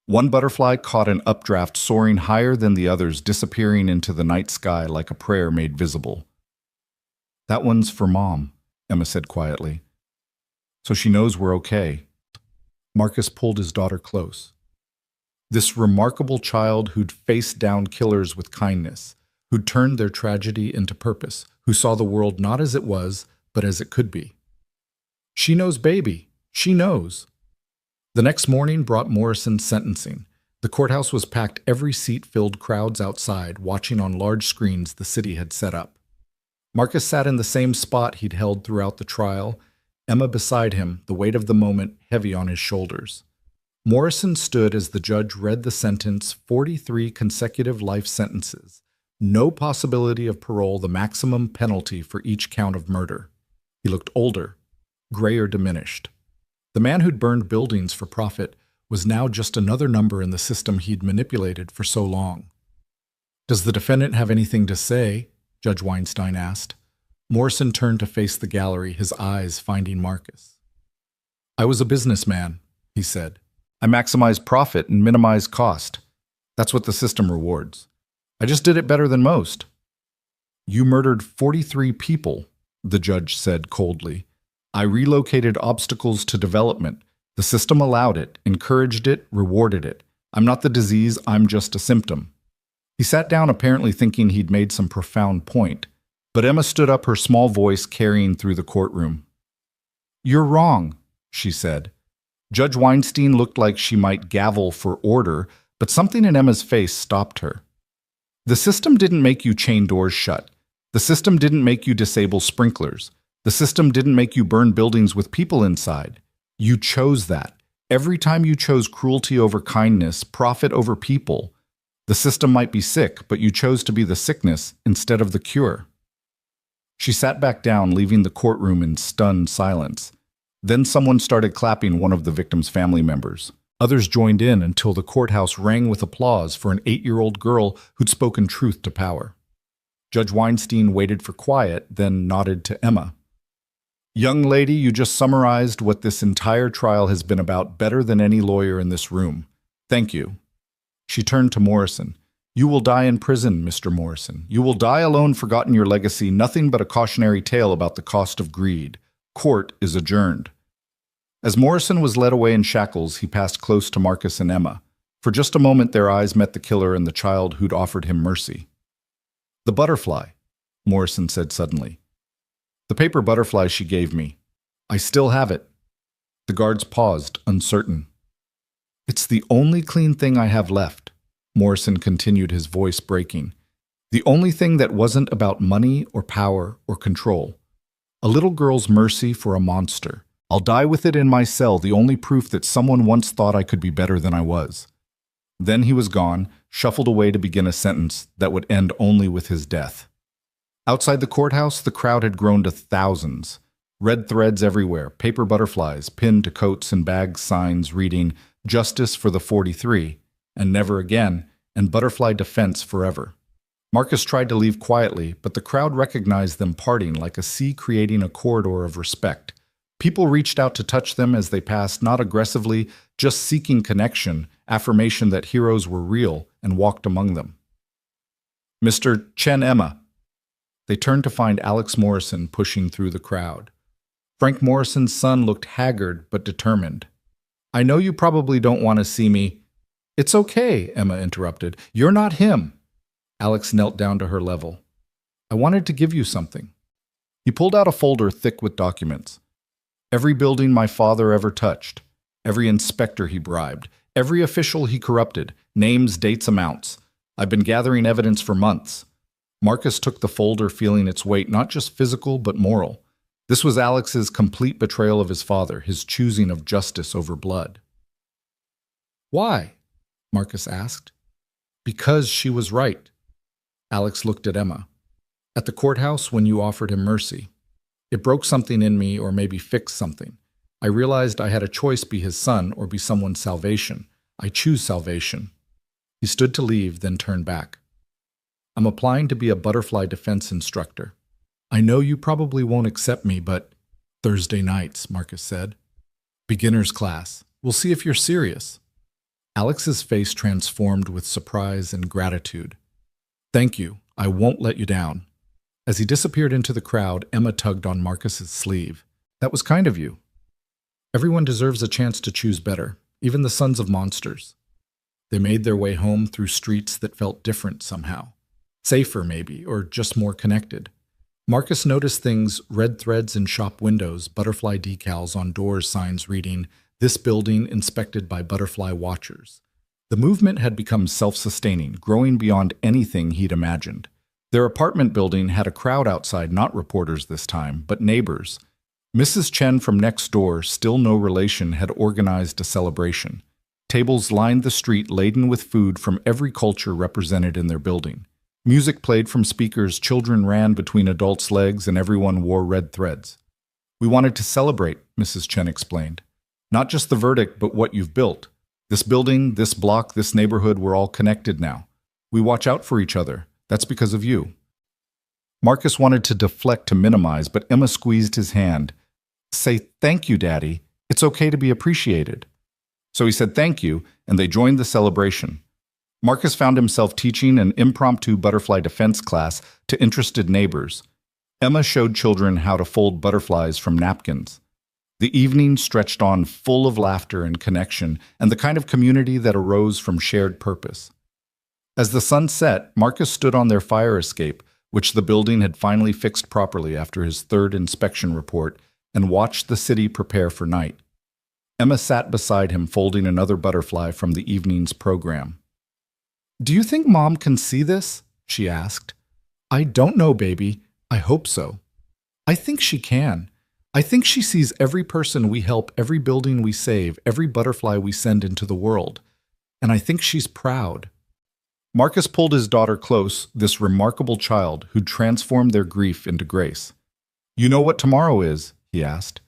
S1: One butterfly caught an updraft, soaring higher than the others, disappearing into the night sky like a prayer made visible. That one's for Mom, Emma said quietly. So she knows we're okay. Marcus pulled his daughter close. This remarkable child who'd faced down killers with kindness, who'd turned their tragedy into purpose, who saw the world not as it was, but as it could be. She knows, baby. She knows. The next morning brought Morrison's sentencing. The courthouse was packed, every seat filled, crowds outside, watching on large screens the city had set up. Marcus sat in the same spot he'd held throughout the trial, Emma beside him, the weight of the moment heavy on his shoulders. Morrison stood as the judge read the sentence, 43 consecutive life sentences. No possibility of parole, the maximum penalty for each count of murder. He looked older, grayer, diminished. The man who'd burned buildings for profit was now just another number in the system he'd manipulated for so long. Does the defendant have anything to say? Judge Weinstein asked. Morrison turned to face the gallery, his eyes finding Marcus. I was a businessman, he said. I maximize profit and minimize cost. That's what the system rewards. I just did it better than most. You murdered 43 people, the judge said coldly. I relocated obstacles to development. The system allowed it, encouraged it, rewarded it. I'm not the disease, I'm just a symptom. He sat down, apparently thinking he'd made some profound point, but Emma stood up, her small voice carrying through the courtroom. You're wrong, she said. Judge Weinstein looked like she might gavel for order, but something in Emma's face stopped her. The system didn't make you chain doors shut. The system didn't make you disable sprinklers. The system didn't make you burn buildings with people inside. You chose that. Every time you chose cruelty over kindness, profit over people. The system might be sick, but you chose to be the sickness instead of the cure. She sat back down, leaving the courtroom in stunned silence. Then someone started clapping, one of the victim's family members. Others joined in until the courthouse rang with applause for an 8-year-old girl who'd spoken truth to power. Judge Weinstein waited for quiet, then nodded to Emma. Young lady, you just summarized what this entire trial has been about better than any lawyer in this room. Thank you. She turned to Morrison. You will die in prison, Mr. Morrison. You will die alone, forgotten your legacy, nothing but a cautionary tale about the cost of greed. Court is adjourned. As Morrison was led away in shackles, he passed close to Marcus and Emma. For just a moment, their eyes met the killer and the child who'd offered him mercy. The butterfly, Morrison said suddenly. The paper butterfly she gave me. I still have it. The guards paused, uncertain. It's the only clean thing I have left, Morrison continued, his voice breaking. The only thing that wasn't about money or power or control. A little girl's mercy for a monster. I'll die with it in my cell, the only proof that someone once thought I could be better than I was. Then he was gone, shuffled away to begin a sentence that would end only with his death. Outside the courthouse, the crowd had grown to thousands. Red threads everywhere, paper butterflies pinned to coats and bags, signs reading, "Justice for the 43," and "Never again," and "Butterfly Defense Forever." Marcus tried to leave quietly, but the crowd recognized them parting like a sea creating a corridor of respect. People reached out to touch them as they passed, not aggressively, just seeking connection, affirmation that heroes were real, and walked among them. "Mr. Chen Emma." They turned to find Alex Morrison pushing through the crowd. Frank Morrison's son looked haggard but determined. "I know you probably don't want to see me." "It's okay," Emma interrupted. "You're not him." Alex knelt down to her level. "I wanted to give you something." He pulled out a folder thick with documents. Every building my father ever touched, every inspector he bribed, every official he corrupted, names, dates, amounts. I've been gathering evidence for months. Marcus took the folder, feeling its weight, not just physical but moral. This was Alex's complete betrayal of his father, his choosing of justice over blood. "Why?" Marcus asked. "Because she was right." Alex looked at Emma. "At the courthouse, when you offered him mercy. It broke something in me, or maybe fixed something. I realized I had a choice: be his son or be someone's salvation. I choose salvation." He stood to leave, then turned back. "I'm applying to be a butterfly defense instructor. I know you probably won't accept me, but—" "Thursday nights," Marcus said. "Beginner's class. We'll see if you're serious." Alex's face transformed with surprise and gratitude. "Thank you. I won't let you down." As he disappeared into the crowd, Emma tugged on Marcus's sleeve. "That was kind of you. Everyone deserves a chance to choose better, even the sons of monsters." They made their way home through streets that felt different somehow. Safer, maybe, or just more connected. Marcus noticed things: red threads in shop windows, butterfly decals on doors, signs reading, "This building inspected by butterfly watchers." The movement had become self-sustaining, growing beyond anything he'd imagined. Their apartment building had a crowd outside, not reporters this time, but neighbors. Mrs. Chen from next door, still no relation, had organized a celebration. Tables lined the street laden with food from every culture represented in their building. Music played from speakers, children ran between adults' legs, and everyone wore red threads. "We wanted to celebrate," Mrs. Chen explained. "Not just the verdict, but what you've built. This building, this block, this neighborhood, we're all connected now. We watch out for each other. That's because of you." Marcus wanted to deflect, to minimize, but Emma squeezed his hand. "Say thank you, Daddy. It's okay to be appreciated." So he said thank you, and they joined the celebration. Marcus found himself teaching an impromptu butterfly defense class to interested neighbors. Emma showed children how to fold butterflies from napkins. The evening stretched on, full of laughter and connection, and the kind of community that arose from shared purpose. As the sun set, Marcus stood on their fire escape, which the building had finally fixed properly after his third inspection report, and watched the city prepare for night. Emma sat beside him, folding another butterfly from the evening's program. "Do you think Mom can see this?" she asked. "I don't know, baby. I hope so." "I think she can. I think she sees every person we help, every building we save, every butterfly we send into the world. And I think she's proud." Marcus pulled his daughter close, this remarkable child who'd transformed their grief into grace. "You know what tomorrow is?" he asked.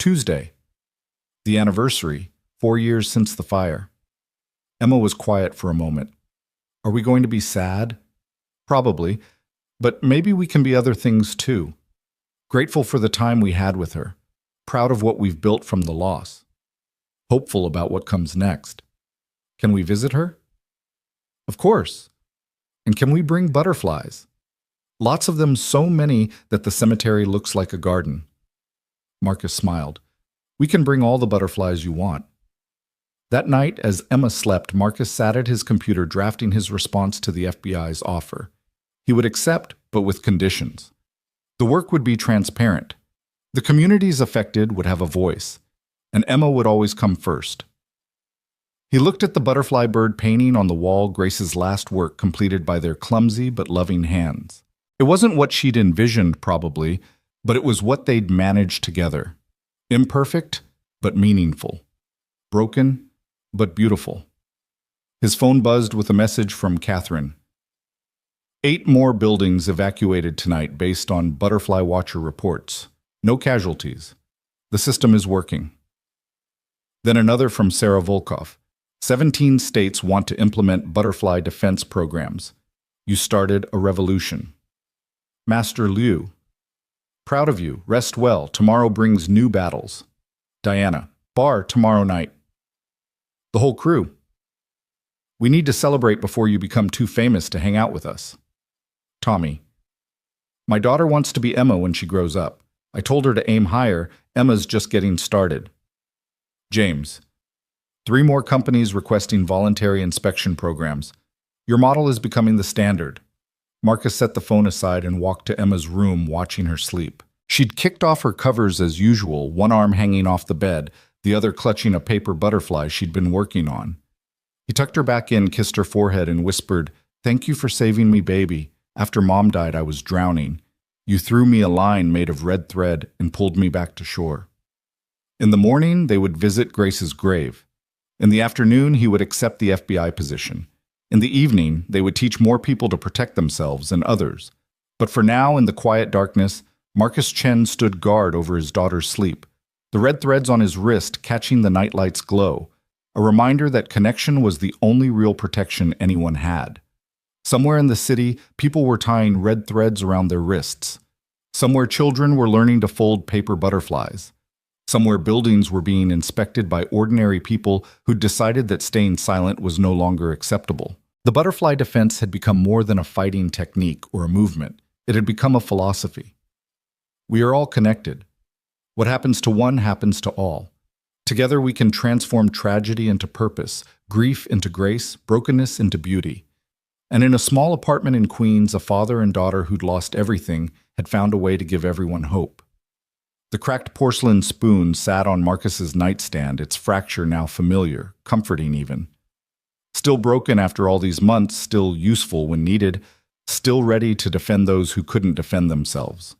S1: "Tuesday. The anniversary, 4 years since the fire." Emma was quiet for a moment. "Are we going to be sad?" "Probably. But maybe we can be other things too. Grateful for the time we had with her. Proud of what we've built from the loss. Hopeful about what comes next. Can we visit her?" "Of course. And can we bring butterflies? Lots of them, so many that the cemetery looks like a garden." Marcus smiled. "We can bring all the butterflies you want." That night, as Emma slept, Marcus sat at his computer drafting his response to the FBI's offer. He would accept, but with conditions. The work would be transparent. The communities affected would have a voice, and Emma would always come first. He looked at the butterfly bird painting on the wall, Grace's last work completed by their clumsy but loving hands. It wasn't what she'd envisioned, probably, but it was what they'd managed together. Imperfect, but meaningful. Broken, but beautiful. His phone buzzed with a message from Catherine. 8 more buildings evacuated tonight based on Butterfly Watcher reports. No casualties. The system is working. Then another from Sarah Volkov. 17 states want to implement butterfly defense programs. You started a revolution. Master Liu. Proud of you. Rest well. Tomorrow brings new battles. Diana. Bar tomorrow night. The whole crew. We need to celebrate before you become too famous to hang out with us. Tommy. My daughter wants to be Emma when she grows up. I told her to aim higher. Emma's just getting started. James. 3 more companies requesting voluntary inspection programs. Your model is becoming the standard. Marcus set the phone aside and walked to Emma's room, watching her sleep. She'd kicked off her covers as usual, one arm hanging off the bed, the other clutching a paper butterfly she'd been working on. He tucked her back in, kissed her forehead, and whispered, "Thank you for saving me, baby. After Mom died, I was drowning. You threw me a line made of red thread and pulled me back to shore." In the morning, they would visit Grace's grave. In the afternoon, he would accept the FBI position. In the evening, they would teach more people to protect themselves and others. But for now, in the quiet darkness, Marcus Chen stood guard over his daughter's sleep, the red threads on his wrist catching the nightlight's glow, a reminder that connection was the only real protection anyone had. Somewhere in the city, people were tying red threads around their wrists. Somewhere children were learning to fold paper butterflies. Somewhere buildings were being inspected by ordinary people who'd decided that staying silent was no longer acceptable. The butterfly defense had become more than a fighting technique or a movement. It had become a philosophy. We are all connected. What happens to one happens to all. Together we can transform tragedy into purpose, grief into grace, brokenness into beauty. And in a small apartment in Queens, a father and daughter who'd lost everything had found a way to give everyone hope. The cracked porcelain spoon sat on Marcus's nightstand, its fracture now familiar, comforting even. Still broken after all these months, still useful when needed, still ready to defend those who couldn't defend themselves.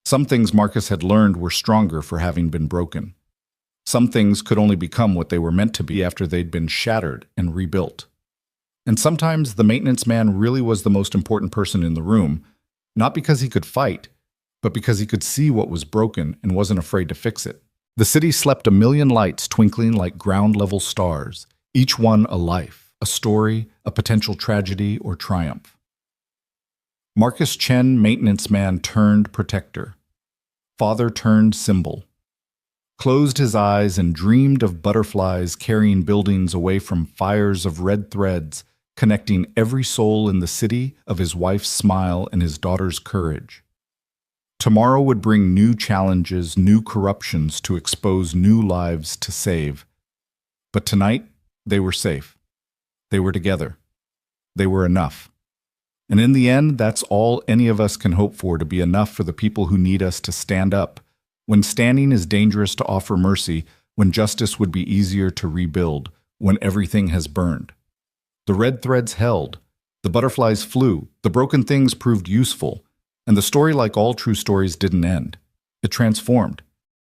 S1: Some things Marcus had learned were stronger for having been broken. Some things could only become what they were meant to be after they'd been shattered and rebuilt. And sometimes the maintenance man really was the most important person in the room, not because he could fight, but because he could see what was broken and wasn't afraid to fix it. The city slept 1,000,000 lights twinkling like ground-level stars, each one a life, a story, a potential tragedy or triumph. Marcus Chen, maintenance man turned protector. Father turned symbol. Closed his eyes and dreamed of butterflies carrying buildings away from fires of red threads, connecting every soul in the city of his wife's smile and his daughter's courage. Tomorrow would bring new challenges, new corruptions to expose new lives to save. But tonight, they were safe. They were together. They were enough. And in the end, that's all any of us can hope for, to be enough for the people who need us to stand up. When standing is dangerous to offer mercy, when justice would be easier to rebuild, when everything has burned. The red threads held. The butterflies flew. The broken things proved useful. And the story, like all true stories, didn't end. It transformed.